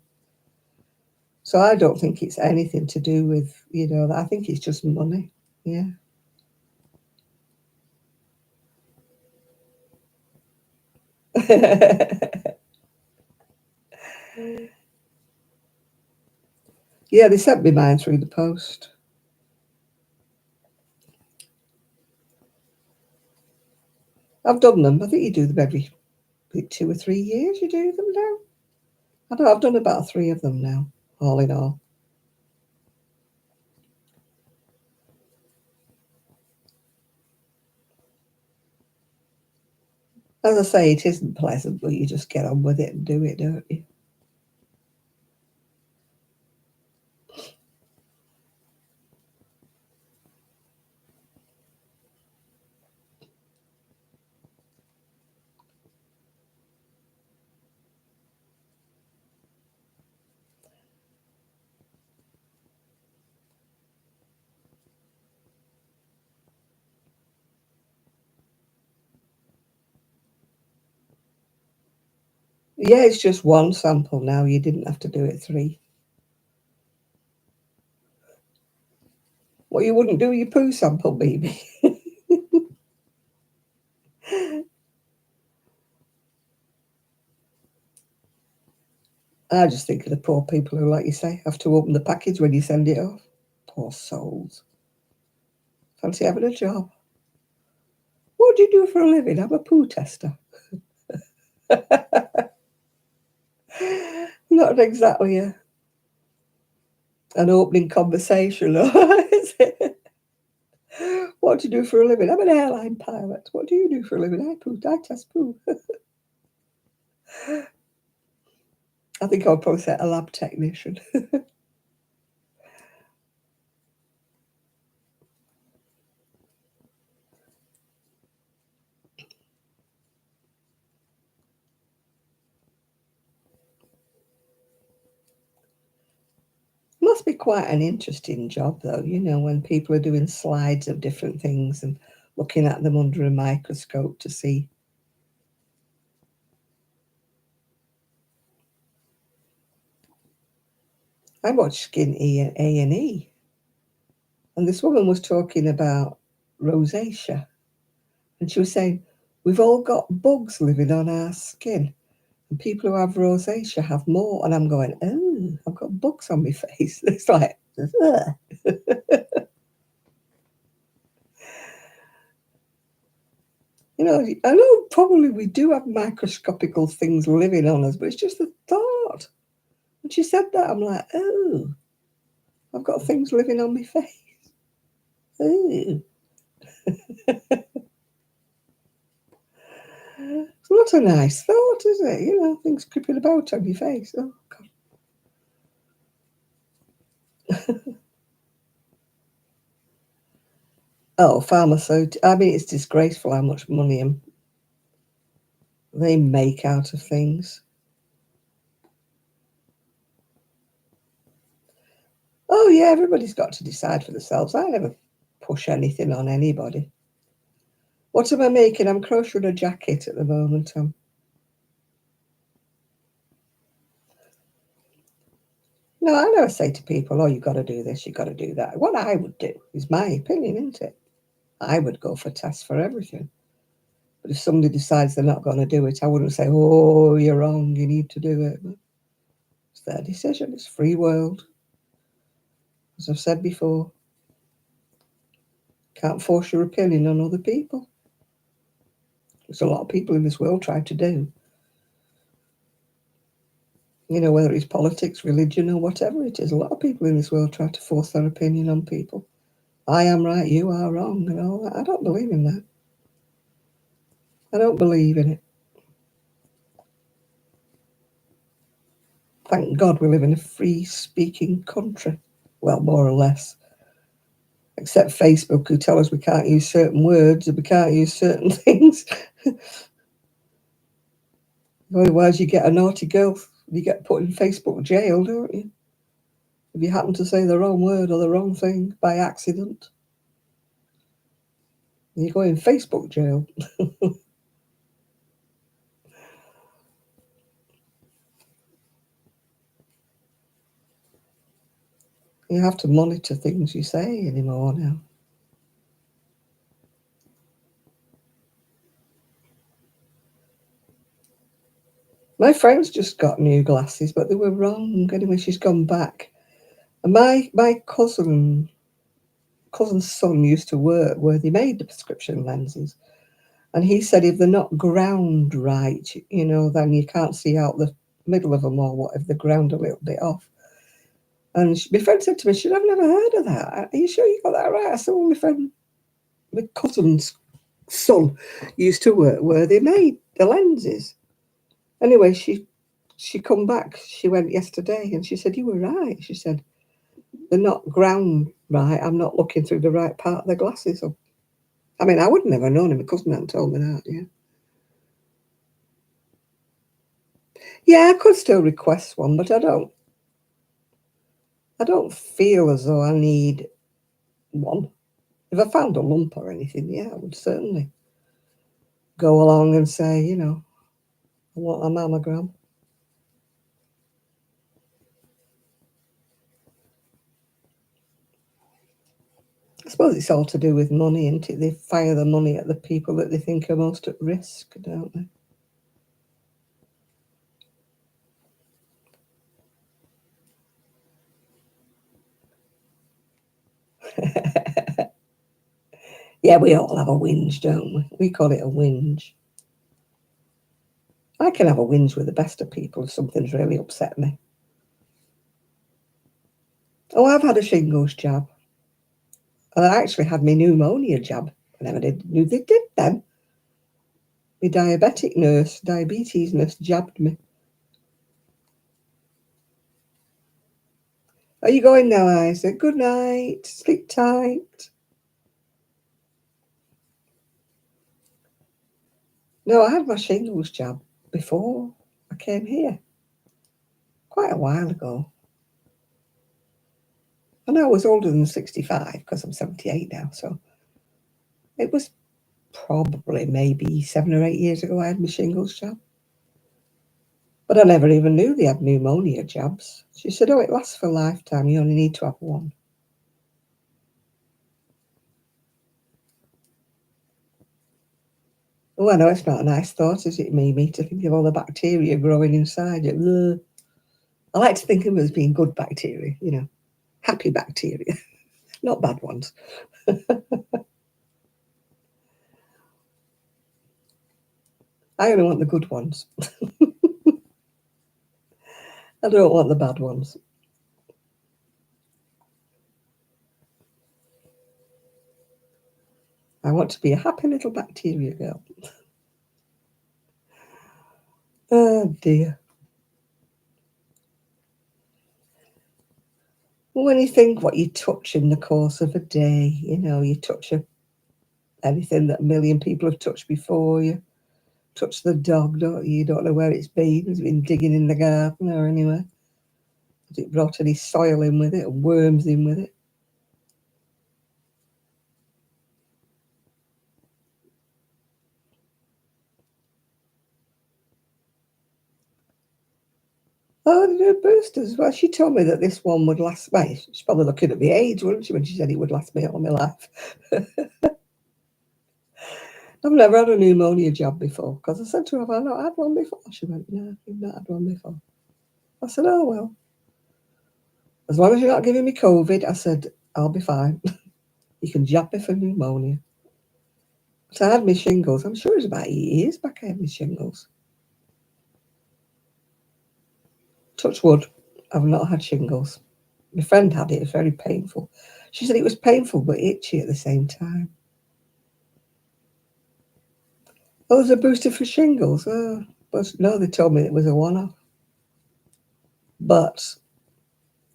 So I don't think it's anything to do with, I think it's just money. Yeah. Yeah, they sent me mine through the post. I've done them. I think you do them every 2 or 3 years. You do them now. I don't. I've done about 3 of them now, all in all. As I say, it isn't pleasant, but you just get on with it and do it, don't you? Yeah, it's just one sample now. You didn't have to do it 3. What you wouldn't do your poo sample, baby. I just think of the poor people who, like you say, have to open the package when you send it off. Poor souls. Fancy having a job. What do you do for a living? I'm a poo tester. Not exactly an opening conversation, is it? What do you do for a living? I'm an airline pilot. What do you do for a living? I test poo. I think I'll probably say a lab technician. Must be quite an interesting job, though, when people are doing slides of different things and looking at them under a microscope to see. I watched Skin A&E, and this woman was talking about rosacea, and she was saying, we've all got bugs living on our skin, and people who have rosacea have more. And I'm going, oh, I've got bugs on my face. It's like, ugh. I know probably we do have microscopical things living on us, but it's just the thought. When she said that, I'm like, oh, I've got things living on my face. Oh, it's not a nice thought, is it? Things creeping about on your face. Oh, God. Oh, pharmaceutical. I mean, it's disgraceful how much money they make out of things. Oh, yeah, everybody's got to decide for themselves. I never push anything on anybody. What am I making? I'm crocheting a jacket at the moment. No, I never say to people, oh, you've got to do this, you've got to do that. What I would do is my opinion, isn't it? I would go for tests for everything. But if somebody decides they're not going to do it, I wouldn't say, oh, you're wrong, you need to do it. But it's their decision. It's free world. As I've said before, can't force your opinion on other people. There's a lot of people in this world try to do. Whether it's politics, religion, or whatever it is, a lot of people in this world try to force their opinion on people. I am right, you are wrong, and all that. I don't believe in that. I don't believe in it. Thank God we live in a free-speaking country. Well, more or less. Except Facebook, who tell us we can't use certain words and we can't use certain things. Otherwise, you get a naughty girl. You get put in Facebook jail, don't you? If you happen to say the wrong word or the wrong thing by accident, you go in Facebook jail. You have to monitor things you say anymore now. My friend's just got new glasses, but they were wrong. Anyway, she's gone back. And my cousin's son used to work where they made the prescription lenses. And he said if they're not ground right, then you can't see out the middle of them or what if they're ground a little bit off. And my friend said to me, she said, I've never heard of that. Are you sure you got that right? I said, well, my cousin's son used to work where they made the lenses. Anyway, she come back. She went yesterday and she said, you were right. She said, they're not ground right. I'm not looking through the right part of the glasses. So, I mean, I would never known him. My cousin hadn't told me that, yeah. Yeah, I could still request one, but I don't feel as though I need one. If I found a lump or anything, yeah, I would certainly go along and say, I want a mammogram. I suppose it's all to do with money, isn't it? They fire the money at the people that they think are most at risk, don't they? Yeah, we all have a whinge, don't we? We call it a whinge. I can have a whinge with the best of people if something's really upset me. Oh, I've had a shingles jab. And I actually had my pneumonia jab. I never knew they did them. My diabetes nurse jabbed me. Are you going now, Isaac? Good night. Sleep tight. No, I had my shingles jab before I came here. Quite a while ago. I know I was older than 65 because I'm 78 now, so it was probably maybe 7 or 8 years ago I had my shingles jab. But I never even knew they had pneumonia jabs. She said, oh, it lasts for a lifetime. You only need to have one. Oh, I know it's not a nice thought, is it, Mimi, to think of all the bacteria growing inside you. I like to think of them as being good bacteria, happy bacteria, not bad ones. I only want the good ones. I don't want the bad ones. I want to be a happy little bacteria girl. Oh, dear. Well, when you think what you touch in the course of a day, you touch anything that a million people have touched before you. Touch the dog, don't you? You don't know where it's been. Has it been digging in the garden or anywhere? Has it brought any soil in with it or worms in with it? Oh, the boosters. Well, she told me that this one would last. Well, she's probably looking at my age, wasn't she, when she said it would last me all my life. I've never had a pneumonia jab before because I said to her, have I not had one before? She went, no, you've not had one before. I said, oh, well. As long as you're not giving me COVID, I said, I'll be fine. You can jab me for pneumonia. So I had my shingles. I'm sure it was about 8 years back I had my shingles. Touch wood, I've not had shingles. My friend had it. It was very painful. She said it was painful but itchy at the same time. Oh, there's a booster for shingles. Oh, but no, they told me it was a one-off. But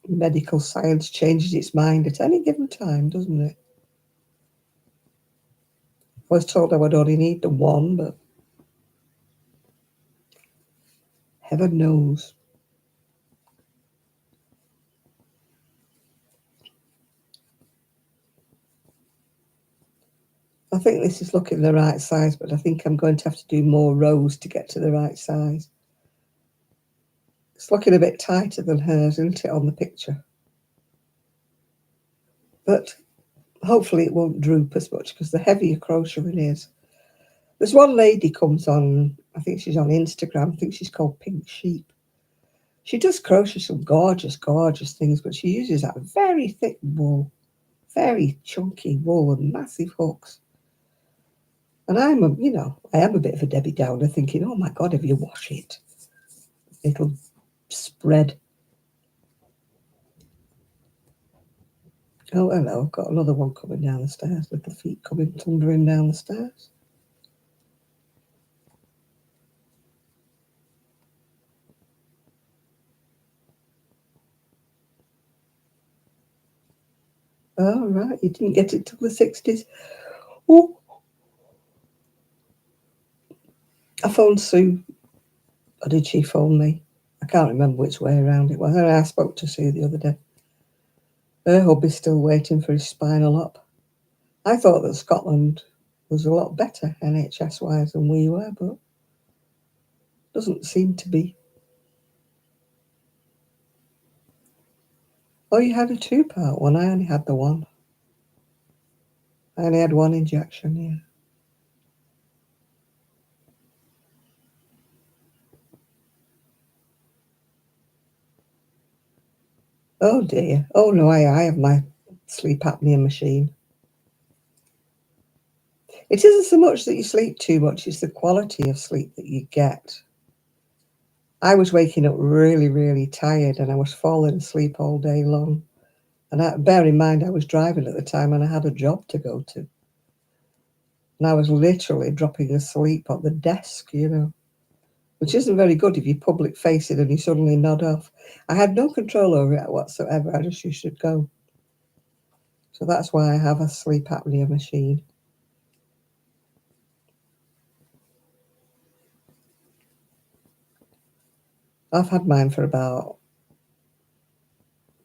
medical science changes its mind at any given time, doesn't it? I was told I would only need the one, but heaven knows. I think this is looking the right size, but I think I'm going to have to do more rows to get to the right size. It's looking a bit tighter than hers, isn't it, on the picture? But hopefully it won't droop as much because the heavier crocheting is. There's one lady comes on, I think she's on Instagram, I think she's called Pink Sheep. She does crochet some gorgeous, gorgeous things, but she uses that very thick wool, very chunky wool and massive hooks. And I am a bit of a Debbie Downer thinking, oh my God, if you wash it, it'll spread. Oh, hello, I've got another one coming down the stairs, little feet coming thundering down the stairs. Oh, right, you didn't get it till the 60s. Oh, I phoned Sue, or did she phone me? I can't remember which way around it was. I spoke to Sue the other day. Her hubby's still waiting for his spinal op. I thought that Scotland was a lot better NHS-wise than we were, but doesn't seem to be. Oh, you had a two-part one. I only had the one. I only had one injection, yeah. Oh dear. Oh no, I have my sleep apnea machine. It isn't so much that you sleep too much, it's the quality of sleep that you get. I was waking up really, really tired and I was falling asleep all day long. And bear in mind, I was driving at the time and I had a job to go to. And I was literally dropping asleep at the desk, which isn't very good if you're public facing and you suddenly nod off. I had no control over it whatsoever. I just used to go. So that's why I have a sleep apnea machine. I've had mine for about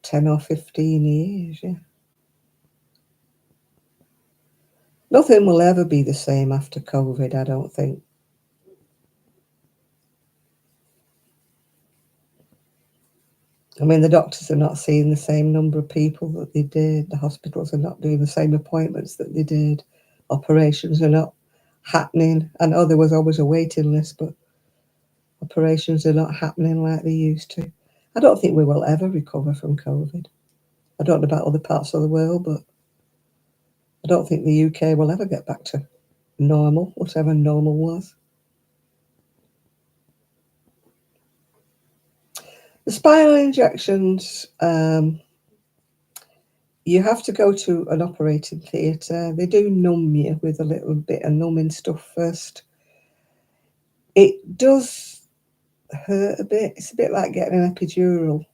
10 or 15 years, yeah. Nothing will ever be the same after COVID, I don't think. I mean, the doctors are not seeing the same number of people that they did. The hospitals are not doing the same appointments that they did. Operations are not happening. I know there was always a waiting list, but operations are not happening like they used to. I don't think we will ever recover from COVID. I don't know about other parts of the world, but I don't think the UK will ever get back to normal, whatever normal was. The spinal injections, you have to go to an operating theatre. They do numb you with a little bit of numbing stuff first. It does hurt a bit. It's a bit like getting an epidural.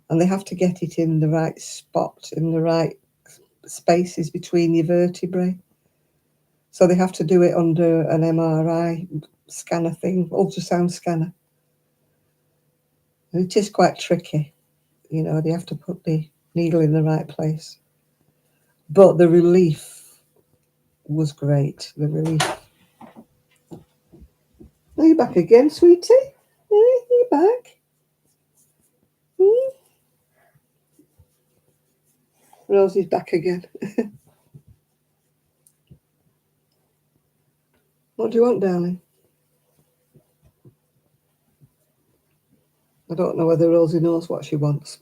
And they have to get it in the right spot, in the right spaces between your vertebrae. So they have to do it under an MRI scanner thing, ultrasound scanner. And it is quite tricky. They have to put the needle in the right place. But the relief was great. The relief. Are you back again, sweetie? Are you back? Rosie's back again. What do you want, darling? I don't know whether Rosie knows what she wants.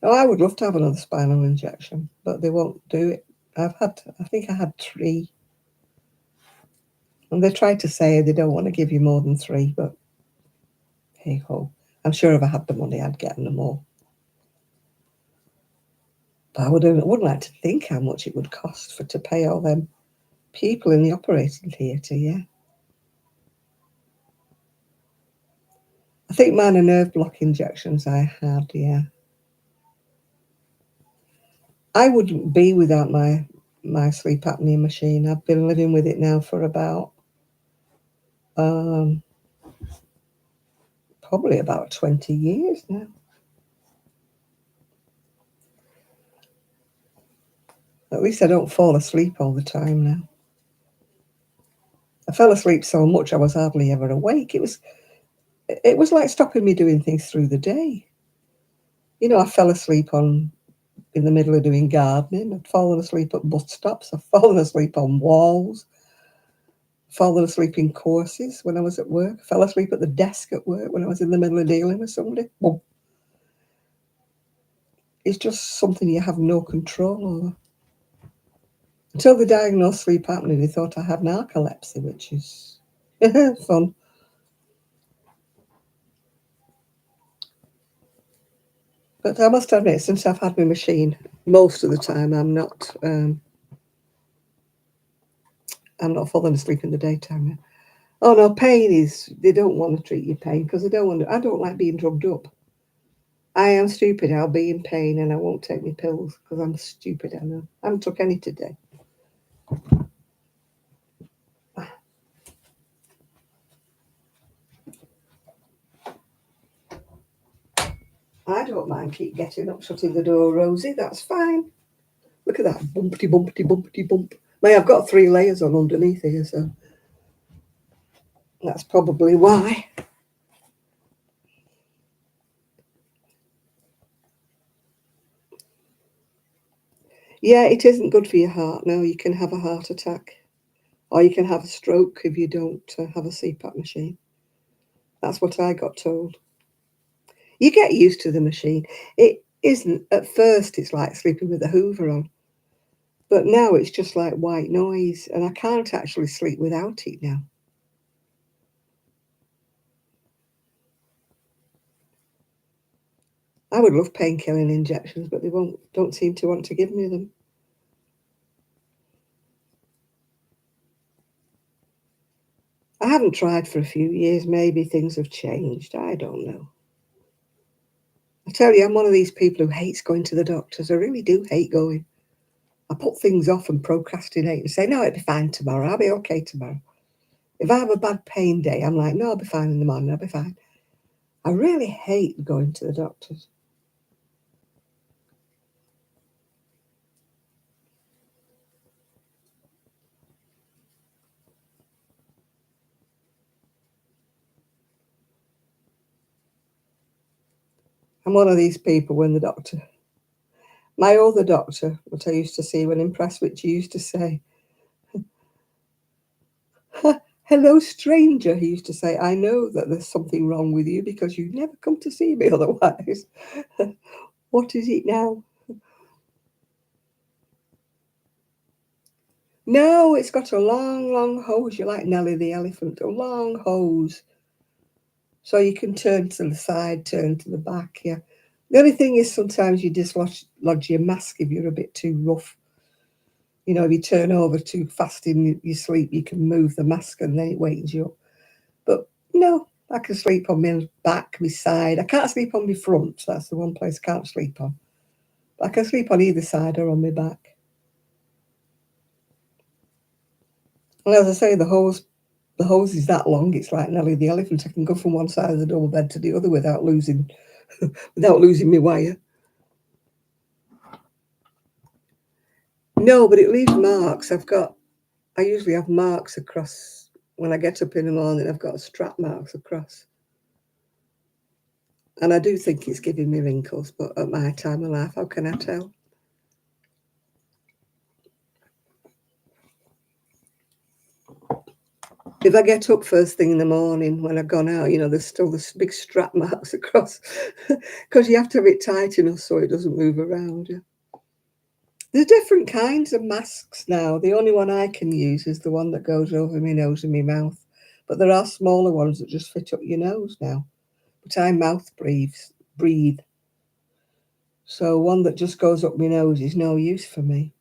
Oh, I would love to have another spinal injection, but they won't do it. I think I had 3. And they tried to say they don't want to give you more than 3, but hey ho. I'm sure if I had the money, I'd get them all. But I wouldn't like to think how much it would cost to pay all them people in the operating theatre, yeah. I think mine are nerve block injections I had, yeah. I wouldn't be without my sleep apnea machine. I've been living with it now for about um, probably about 20 years now. At least I don't fall asleep all the time now. I fell asleep so much I was hardly ever awake. It was like stopping me doing things through the day. You know, I fell asleep in the middle of doing gardening. I'd fallen asleep at bus stops. I've fallen asleep on walls. Fallen asleep in courses when I was at work. Fell asleep at the desk at work when I was in the middle of dealing with somebody. Well, it's just something you have no control over. Until they diagnosed sleep apnea, they thought I had narcolepsy, which is fun. But I must admit, since I've had my machine, most of the time I'm not falling asleep in the daytime now. Oh no, pain is, they don't want to treat your pain because I don't like being drugged up. I am stupid. I'll be in pain and I won't take my pills because I'm stupid. I know. I haven't took any today. I don't mind keep getting up, shutting the door, Rosie. That's fine. Look at that bumpty, bumpty, bumpty, bump. I've got 3 layers on underneath here, so that's probably why. Yeah, it isn't good for your heart. No, you can have a heart attack or you can have a stroke if you don't have a CPAP machine. That's what I got told. You get used to the machine. It isn't, at first, it's like sleeping with a Hoover on. But now it's just like white noise, and I can't actually sleep without it now. I would love pain-killing injections, but they don't seem to want to give me them. I haven't tried for a few years. Maybe things have changed. I don't know. I tell you, I'm one of these people who hates going to the doctors. I really do hate going. I put things off and procrastinate and say, no, it'll be fine tomorrow. I'll be okay tomorrow. If I have a bad pain day, I'm like, no, I'll be fine in the morning. I'll be fine. I really hate going to the doctors. I'm one of these people when my other doctor, what I used to see when impressed, which he used to say, hello, stranger, he used to say, I know that there's something wrong with you because you never come to see me otherwise. What is it now? No, it's got a long, long hose. You're like Nellie the elephant, a long hose. So you can turn to the side, turn to the back, yeah. The only thing is sometimes you dislodge your mask if you're a bit too rough. You know, if you turn over too fast in your sleep, you can move the mask and then it wakens you up. But no, I can sleep on my back, my side. I can't sleep on my front. That's the one place I can't sleep on. But I can sleep on either side or on my back. And as I say, the hose is that long. It's like Nelly the elephant. I can go from one side of the double bed to the other without losing my wire. No, but it leaves marks. I usually have marks across when I get up in the morning. I've got strap marks across. And I do think it's giving me wrinkles, but at my time of life, how can I tell? If I get up first thing in the morning when I've gone out, you know, there's still this big strap marks across because you have to have it tight enough so it doesn't move around. Yeah. There's different kinds of masks now. The only one I can use is the one that goes over my nose and my mouth. But there are smaller ones that just fit up your nose now. But I mouth breathe. So one that just goes up my nose is no use for me.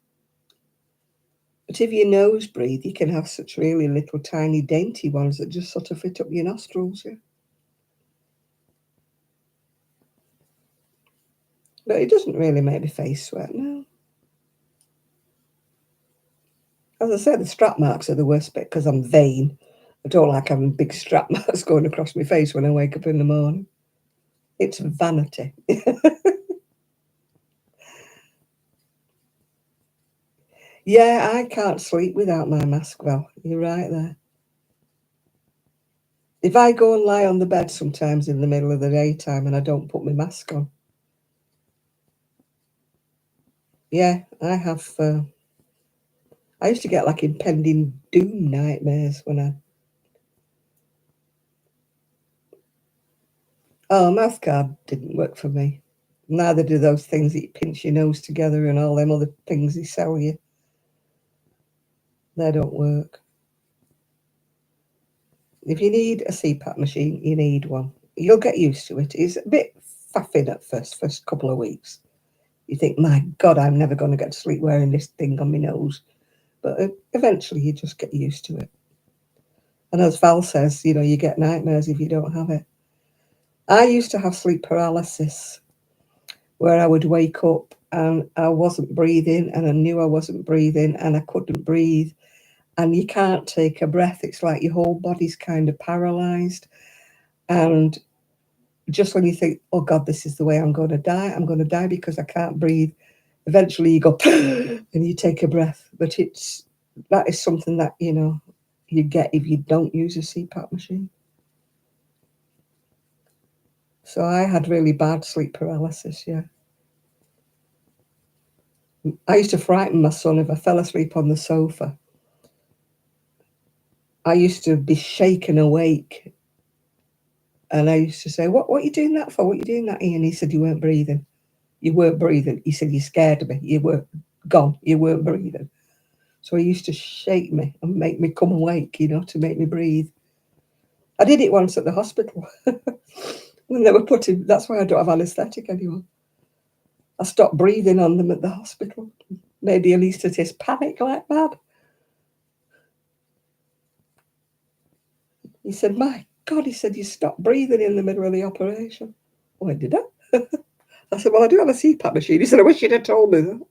But if you nose breathe, you can have such really little tiny dainty ones that just sort of fit up your nostrils, yeah. But it doesn't really make my face sweat, no. As I say, the strap marks are the worst bit because I'm vain. I don't like having big strap marks going across my face when I wake up in the morning. It's vanity. Yeah, I can't sleep without my mask, Val. You're right there. If I go and lie on the bed sometimes in the middle of the daytime and I don't put my mask on, yeah, I have. I used to get like impending doom nightmares when I. Oh, mouth guard didn't work for me. Neither do those things that you pinch your nose together and all them other things they sell you. They don't work. If you need a CPAP machine, you need one. You'll get used to it. It's a bit faffing at first couple of weeks. You think, my God, I'm never going to get to sleep wearing this thing on my nose. But eventually you just get used to it. And as Val says, you get nightmares if you don't have it. I used to have sleep paralysis where I would wake up and I wasn't breathing and I knew I wasn't breathing and I couldn't breathe. And you can't take a breath. It's like your whole body's kind of paralyzed. And just when you think, oh God, this is the way I'm going to die because I can't breathe. Eventually you go and you take a breath. But that is something that, you get if you don't use a CPAP machine. So I had really bad sleep paralysis, yeah. I used to frighten my son if I fell asleep on the sofa. I used to be shaken awake. And I used to say, what are you doing that for? What are you doing that, Ian? He said, you weren't breathing. You weren't breathing. He said, you scared me. You were gone. You weren't breathing. So he used to shake me and make me come awake, to make me breathe. I did it once at the hospital. When they were that's why I don't have anaesthetic anymore. I stopped breathing on them at the hospital. Made the anaesthetist panic like mad. He said, my God, he said, you stopped breathing in the middle of the operation. When did I? I said, well, I do have a CPAP machine. He said, I wish you'd have told me that.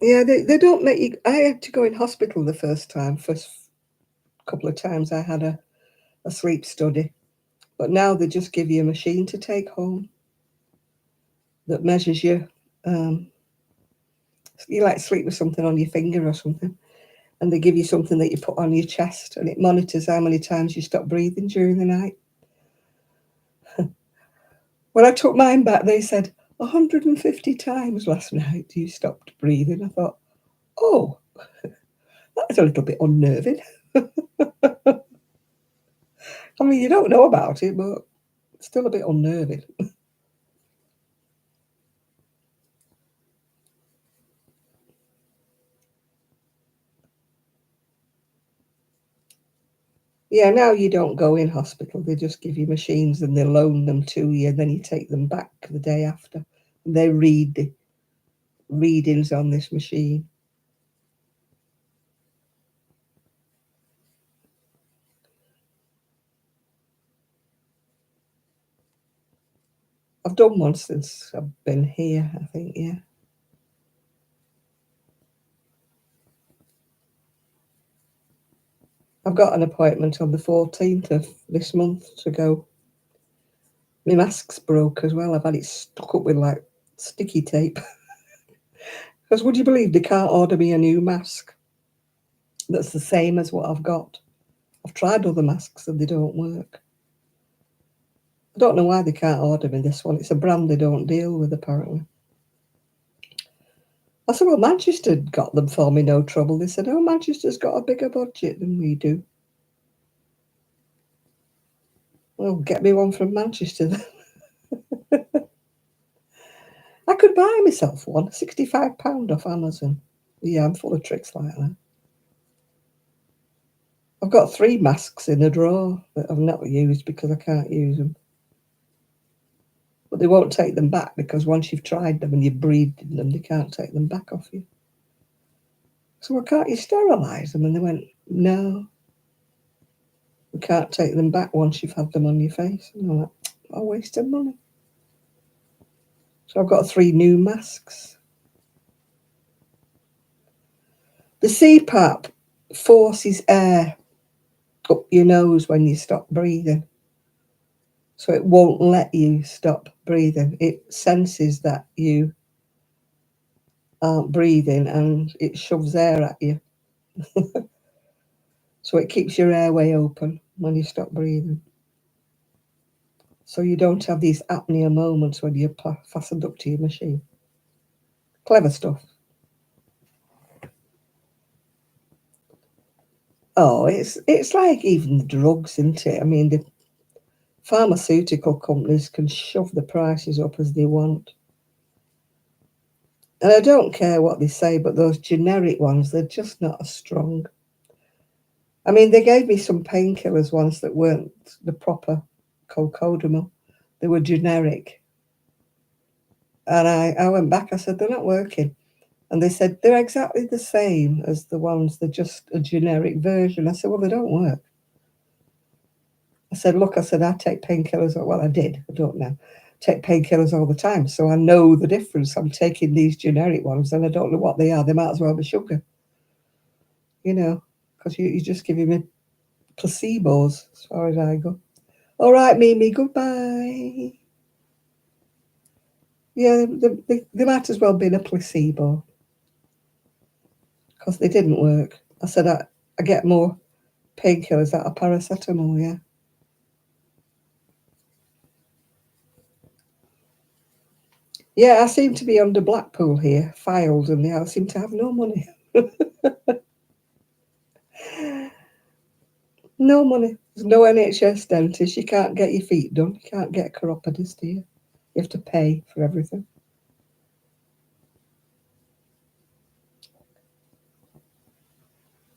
Yeah, they don't let you. I had to go in hospital the first couple of times I had a sleep study. But now they just give you a machine to take home that measures you. You like sleep with something on your finger or something. And they give you something that you put on your chest and it monitors how many times you stop breathing during the night. When I took mine back, they said 150 times last night you stopped breathing. I thought, oh, that's a little bit unnerving. I mean, you don't know about it, but it's still a bit unnerving. Yeah, now you don't go in hospital. They just give you machines and they loan them to you, and then you take them back the day after. And they read the readings on this machine. I've done one since I've been here, I think, yeah. I've got an appointment on the 14th of this month to go. My mask's broke as well. I've had it stuck up with like sticky tape. Because would you believe they can't order me a new mask that's the same as what I've got? I've tried other masks and they don't work. I don't know why they can't order me this one. It's a brand they don't deal with, apparently. I said, well, Manchester got them for me, no trouble. They said, oh, Manchester's got a bigger budget than we do. Well, get me one from Manchester then. I could buy myself one, £65 off Amazon. Yeah, I'm full of tricks like that. I've got 3 masks in a drawer that I've not used because I can't use them. But they won't take them back because once you've tried them and you've breathed in them, they can't take them back off you. So why can't you sterilise them? And they went, no, we can't take them back once you've had them on your face. And I'm like, I wasted money. So I've got 3 new masks. The CPAP forces air up your nose when you stop breathing. So it won't let you stop breathing. It senses that you aren't breathing and it shoves air at you. So it keeps your airway open when you stop breathing. So you don't have these apnea moments when you're fastened up to your machine. Clever stuff. Oh, it's like even the drugs, isn't it? I mean, the pharmaceutical companies can shove the prices up as they want. And I don't care what they say, but those generic ones, they're just not as strong. I mean, they gave me some painkillers once that weren't the proper cocodamol. They were generic. And I went back, I said, they're not working. And they said, they're exactly the same as the ones, they're just a generic version. I said, well, they don't work. I said, look, I take painkillers. Well, I did. I don't now. Take painkillers all the time. So I know the difference. I'm taking these generic ones and I don't know what they are. They might as well be sugar. You know, because you're just giving me placebos as far as I go. All right, Mimi, goodbye. Yeah, they might as well have been a placebo because they didn't work. I said, I get more painkillers out of paracetamol, yeah. Yeah, I seem to be under Blackpool here, filed, and I seem to have no money. No money. There's no NHS dentist. You can't get your feet done. You can't get a chiropodist here. You have to pay for everything.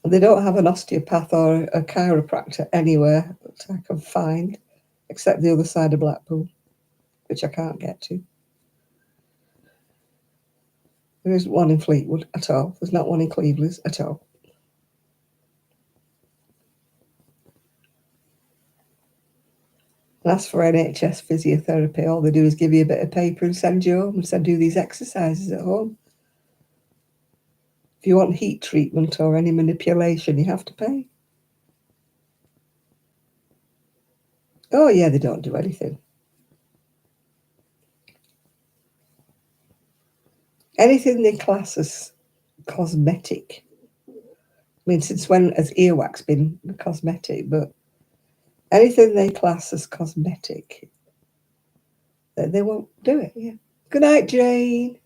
And they don't have an osteopath or a chiropractor anywhere that I can find, except the other side of Blackpool, which I can't get to. There isn't one in Fleetwood at all. There's not one in Cleveland at all. And as for NHS physiotherapy, all they do is give you a bit of paper and send you home and say, do these exercises at home. If you want heat treatment or any manipulation, you have to pay. Oh, yeah, they don't do anything. Anything they class as cosmetic. I mean, since when has earwax been cosmetic? But anything they class as cosmetic, they won't do it. Yeah. Good night, Jane.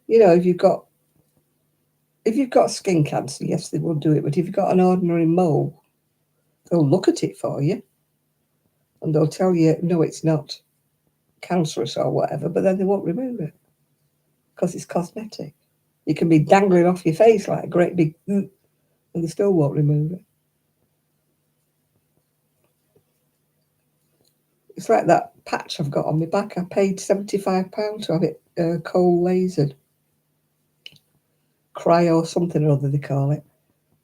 You know, if you've got skin cancer, yes, they will do it. But if you've got an ordinary mole, they'll look at it for you, and they'll tell you, no, it's not cancerous or whatever. But then they won't remove it because it's cosmetic. You can be dangling off your face like a great big, and they still won't remove it. It's like that patch I've got on my back. I paid £75 to have it coal lasered. Cryo something or other they call it.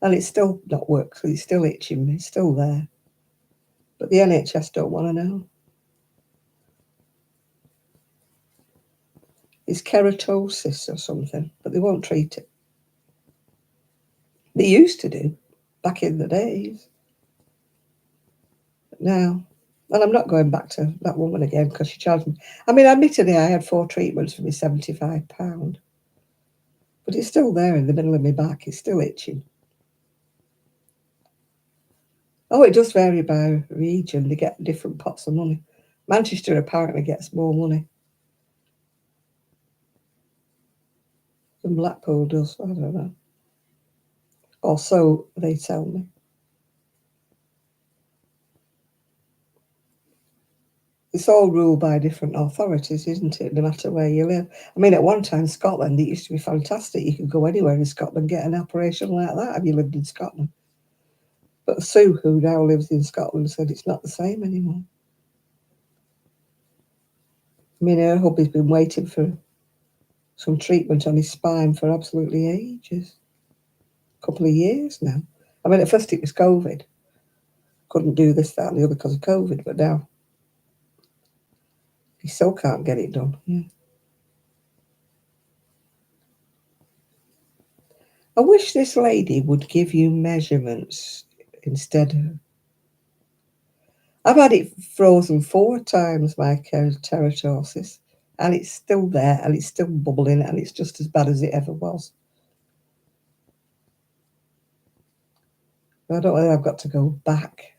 And it's still not worked, so it's still itching me. It's still there. But the NHS don't want to know. It's keratosis or something, but they won't treat it. They used to do, back in the days. But now, and I'm not going back to that woman again because she charged me. I mean, admittedly, I had 4 treatments for me £75. But it's still there in the middle of my back. It's still itching. Oh, it does vary by region. They get different pots of money. Manchester apparently gets more money than Blackpool does. I don't know. Or so they tell me. It's all ruled by different authorities, isn't it? No matter where you live. I mean, at one time, Scotland, it used to be fantastic. You could go anywhere in Scotland, get an operation like that if you lived in Scotland. But Sue, who now lives in Scotland, said it's not the same anymore. I mean, her hubby's been waiting for some treatment on his spine for absolutely ages. A couple of years now. I mean, at first it was COVID. Couldn't do this, that, and the other because of COVID, but now he still can't get it done. Yeah. I wish this lady would give you measurements instead of. I've had it frozen 4 times, my keratosis, and it's still there, and it's still bubbling, and it's just as bad as it ever was. I don't know whether I've got to go back.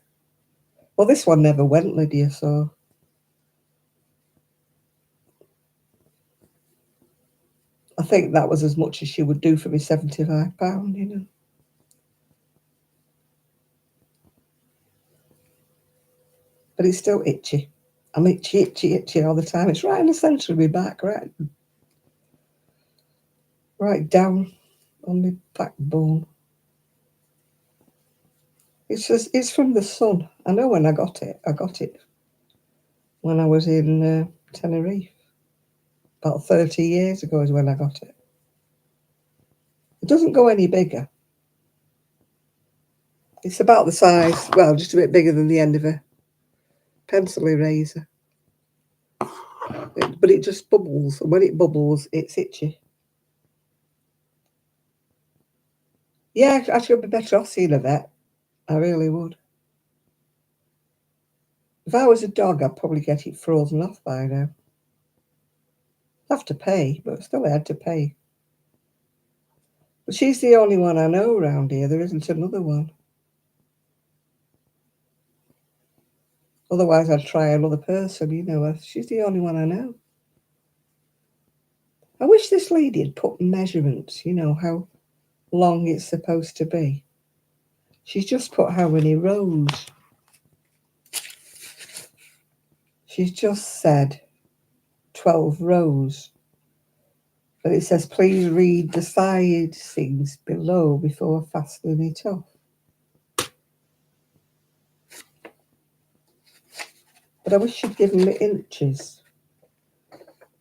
Well, this one never went, Lydia, so I think that was as much as she would do for me, £75, you know. But it's still itchy. I'm itchy, itchy, itchy all the time. It's right in the centre of my back, right down on my backbone. It's from the sun. I know when I got it. I got it when I was in Tenerife. About 30 years ago is when I got it. It doesn't go any bigger. It's about the size, well, just a bit bigger than the end of a pencil eraser. But it just bubbles, and when it bubbles, it's itchy. Yeah, I should be better off seeing a vet. I really would. If I was a dog, I'd probably get it frozen off by now. I'd have to pay, but still I had to pay. But she's the only one I know around here. There isn't another one. Otherwise, I'd try another person, you know. She's the only one I know. I wish this lady had put measurements, you know, how long it's supposed to be. She's just put how many rows. She's just said 12 rows. But it says, please read the side things below before fastening it off. But I wish she'd given me inches.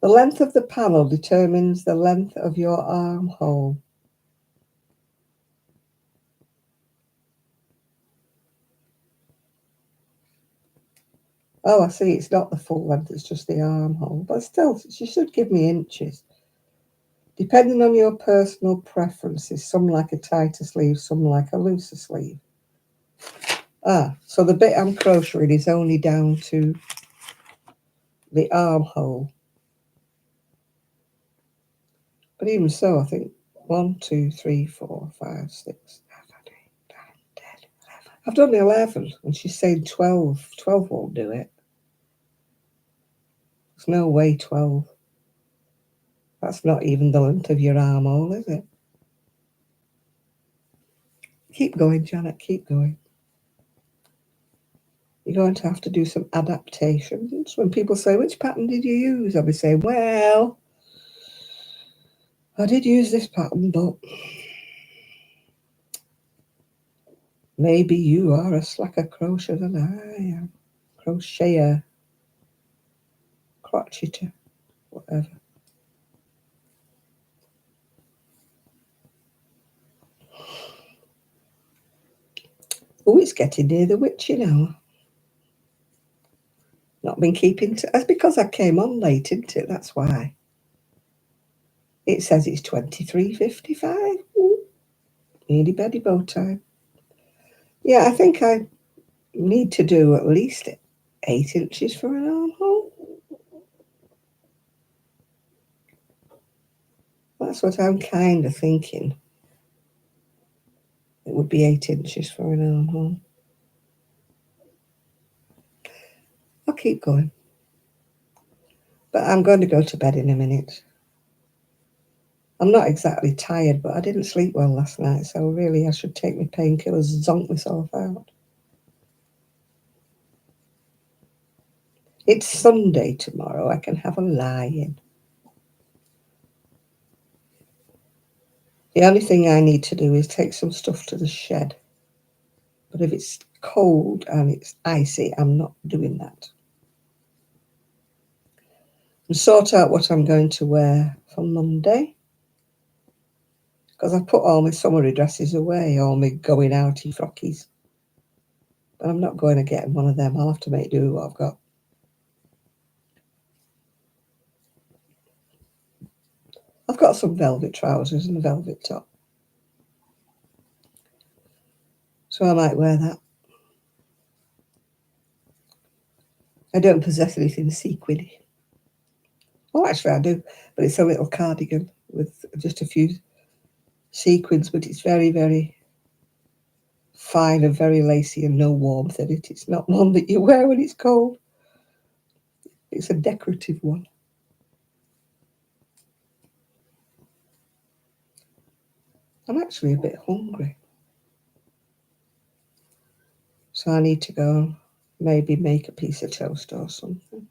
The length of the panel determines the length of your armhole. Oh, I see, it's not the full length, it's just the armhole. But still, she should give me inches. Depending on your personal preferences, some like a tighter sleeve, some like a looser sleeve. So the bit I'm crocheting is only down to the armhole. But even so, I think 1, 2, 3, 4, 5, 6, 7, 8, 9, 10, 11. I've done 11, and she's saying 12. 12 won't do it. There's no way 12. That's not even the length of your armhole, is it? Keep going, Janet, keep going. You're going to have to do some adaptations. When people say, which pattern did you use? I'll be saying, well, I did use this pattern, but maybe you are a slacker crocheter than I am. Crocheter. Crocheter. Whatever. Oh, it's getting near the witching hour. Not been keeping to. That's because I came on late, isn't it? That's why. It says it's 23:55. Nearly beddy bow time. Yeah, I think I need to do at least 8 inches for an armhole. That's what I'm kind of thinking. It would be 8 inches for an armhole. I'll keep going. But I'm going to go to bed in a minute. I'm not exactly tired, but I didn't sleep well last night, so really I should take my painkillers and zonk myself out. It's Sunday tomorrow. I can have a lie-in. The only thing I need to do is take some stuff to the shed. But if it's cold and it's icy, I'm not doing that. And sort out what I'm going to wear for Monday. Because I've put all my summery dresses away, all my going outy frockies. But I'm not going to get one of them. I'll have to make do with what I've got. I've got some velvet trousers and a velvet top. So I might wear that. I don't possess anything sequiny. Oh, actually I do. But it's a little cardigan with just a few sequins. But it's very, very fine and very lacy and no warmth in it. It's not one that you wear when it's cold. It's a decorative one. I'm actually a bit hungry. So I need to go maybe make a piece of toast or something.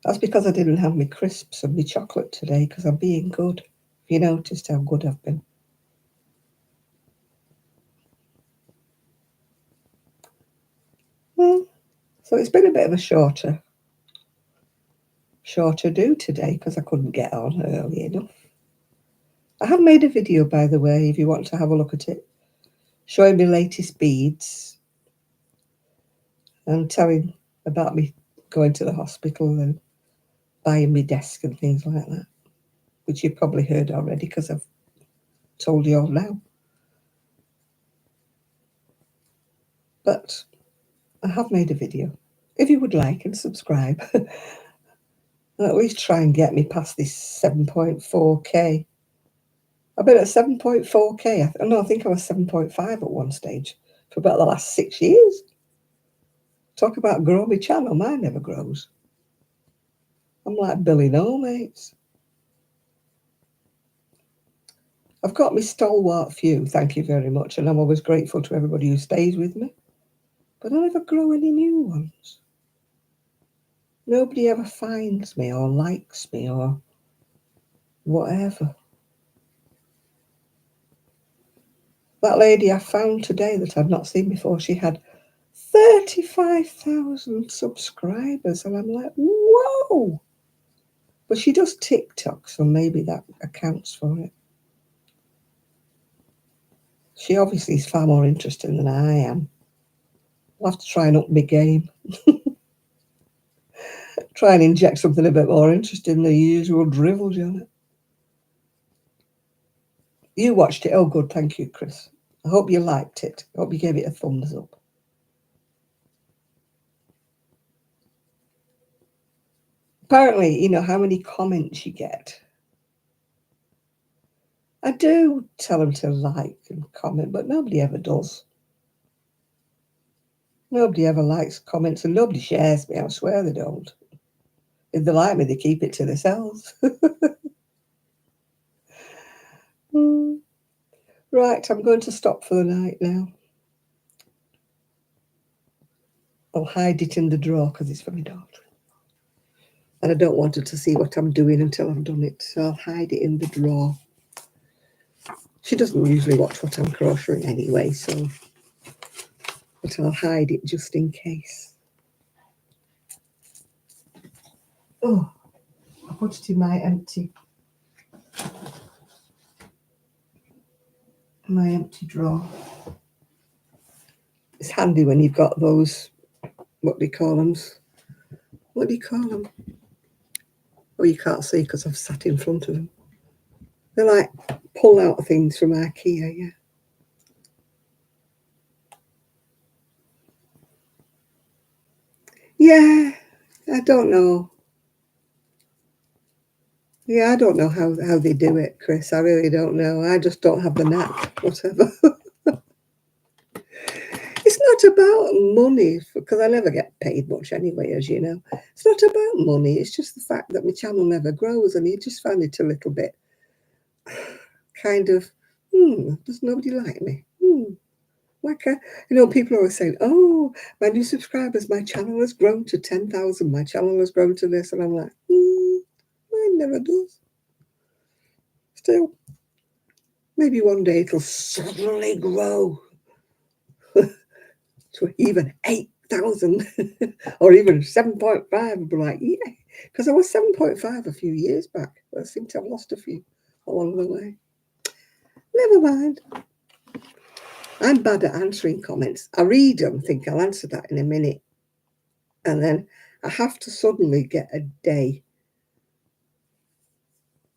That's because I didn't have my crisps and my chocolate today because I'm being good. Have you noticed how good I've been? Well, so it's been a bit of a shorter do today because I couldn't get on early enough. I have made a video, by the way, if you want to have a look at it, showing me latest beads and telling about me going to the hospital and buying me desk and things like that, which you've probably heard already because I've told you all now. But I have made a video. If you would like and subscribe, and at least try and get me past this 7.4k. I've been at 7.4k. I think I was 7.5 at one stage for about the last 6 years. Talk about grow my channel. Mine never grows. I'm like Billy No Mates. I've got my stalwart few, thank you very much, and I'm always grateful to everybody who stays with me. But I never grow any new ones. Nobody ever finds me or likes me or whatever. That lady I found today that I'd not seen before, she had 35,000 subscribers, and I'm like, whoa! But she does TikTok, so maybe that accounts for it. She obviously is far more interesting than I am. I'll have to try and up my game. Try and inject something a bit more interesting than the usual drivel, Janet. You watched it. Oh, good. Thank you, Chris. I hope you liked it. I hope you gave it a thumbs up. Apparently, you know how many comments you get. I do tell them to like and comment, but nobody ever does. Nobody ever likes comments and nobody shares me. I swear they don't. If they like me, they keep it to themselves. Right, I'm going to stop for the night now. I'll hide it in the drawer because it's for my daughter. And I don't want her to see what I'm doing until I've done it. So I'll hide it in the drawer. She doesn't usually watch what I'm crocheting anyway, so... But I'll hide it just in case. Oh, I put it in my empty drawer. It's handy when you've got those, what do you call them? What do you call them? Oh, you can't see because I've sat in front of them. They're like pull-out things from IKEA, yeah. Yeah, I don't know. Yeah, I don't know how they do it, Chris. I really don't know. I just don't have the knack, whatever. It's not about money, because I never get paid much anyway, as you know. It's not about money. It's just the fact that my channel never grows, and you just find it a little bit kind of, does nobody like me? Whacker. You know, people are always saying, oh, my new subscribers, my channel has grown to 10,000. My channel has grown to this. And I'm like, mine never does. Still, maybe one day it'll suddenly grow to even 8,000 or even 7.5. I'll be like, yeah, because I was 7.5 a few years back. But I seem to have lost a few along the way. Never mind. I'm bad at answering comments. I read them, think I'll answer that in a minute. And then I have to suddenly get a day.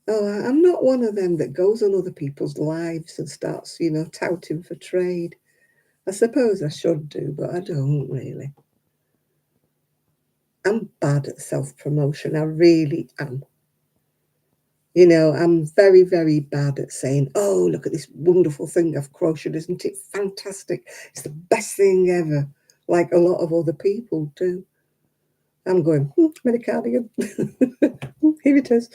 Oh, I'm not one of them that goes on other people's lives and starts, you know, touting for trade. I suppose I should do, but I don't really. I'm bad at self-promotion. I really am. You know, I'm very, very bad at saying, oh, look at this wonderful thing I've crocheted. Isn't it fantastic? It's the best thing ever, like a lot of other people do. I'm going, made a cardigan. Here it is.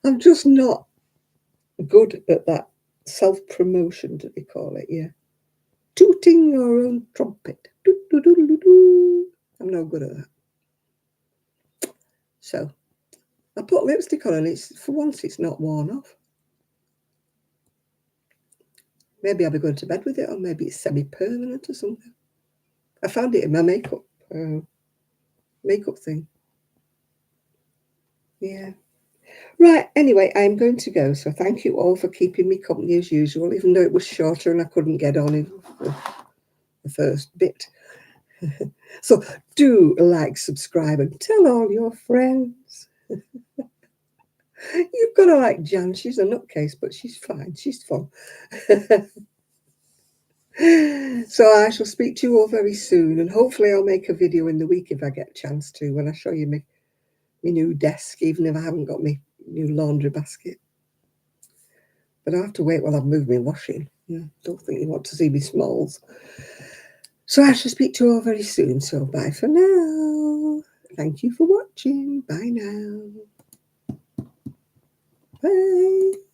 I'm just not good at that self-promotion, do they call it? Yeah. Tooting your own trumpet. I'm no good at that. So I put lipstick on and it's, for once, it's not worn off. Maybe I'll be going to bed with it, or maybe it's semi-permanent or something. I found it in my makeup thing. Yeah. Right, anyway, I'm going to go. So thank you all for keeping me company as usual, even though it was shorter and I couldn't get on in the first bit. So do like, subscribe, and tell all your friends. You've got to like Jan. She's a nutcase, but she's fine. She's fun. So I shall speak to you all very soon, and hopefully I'll make a video in the week if I get a chance to, when I show you my new desk, even if I haven't got my new laundry basket. But I have to wait while I've moved my washing. Yeah, don't think you want to see me smalls. So I shall speak to you all very soon. So bye for now. Thank you for watching. Bye now. Bye.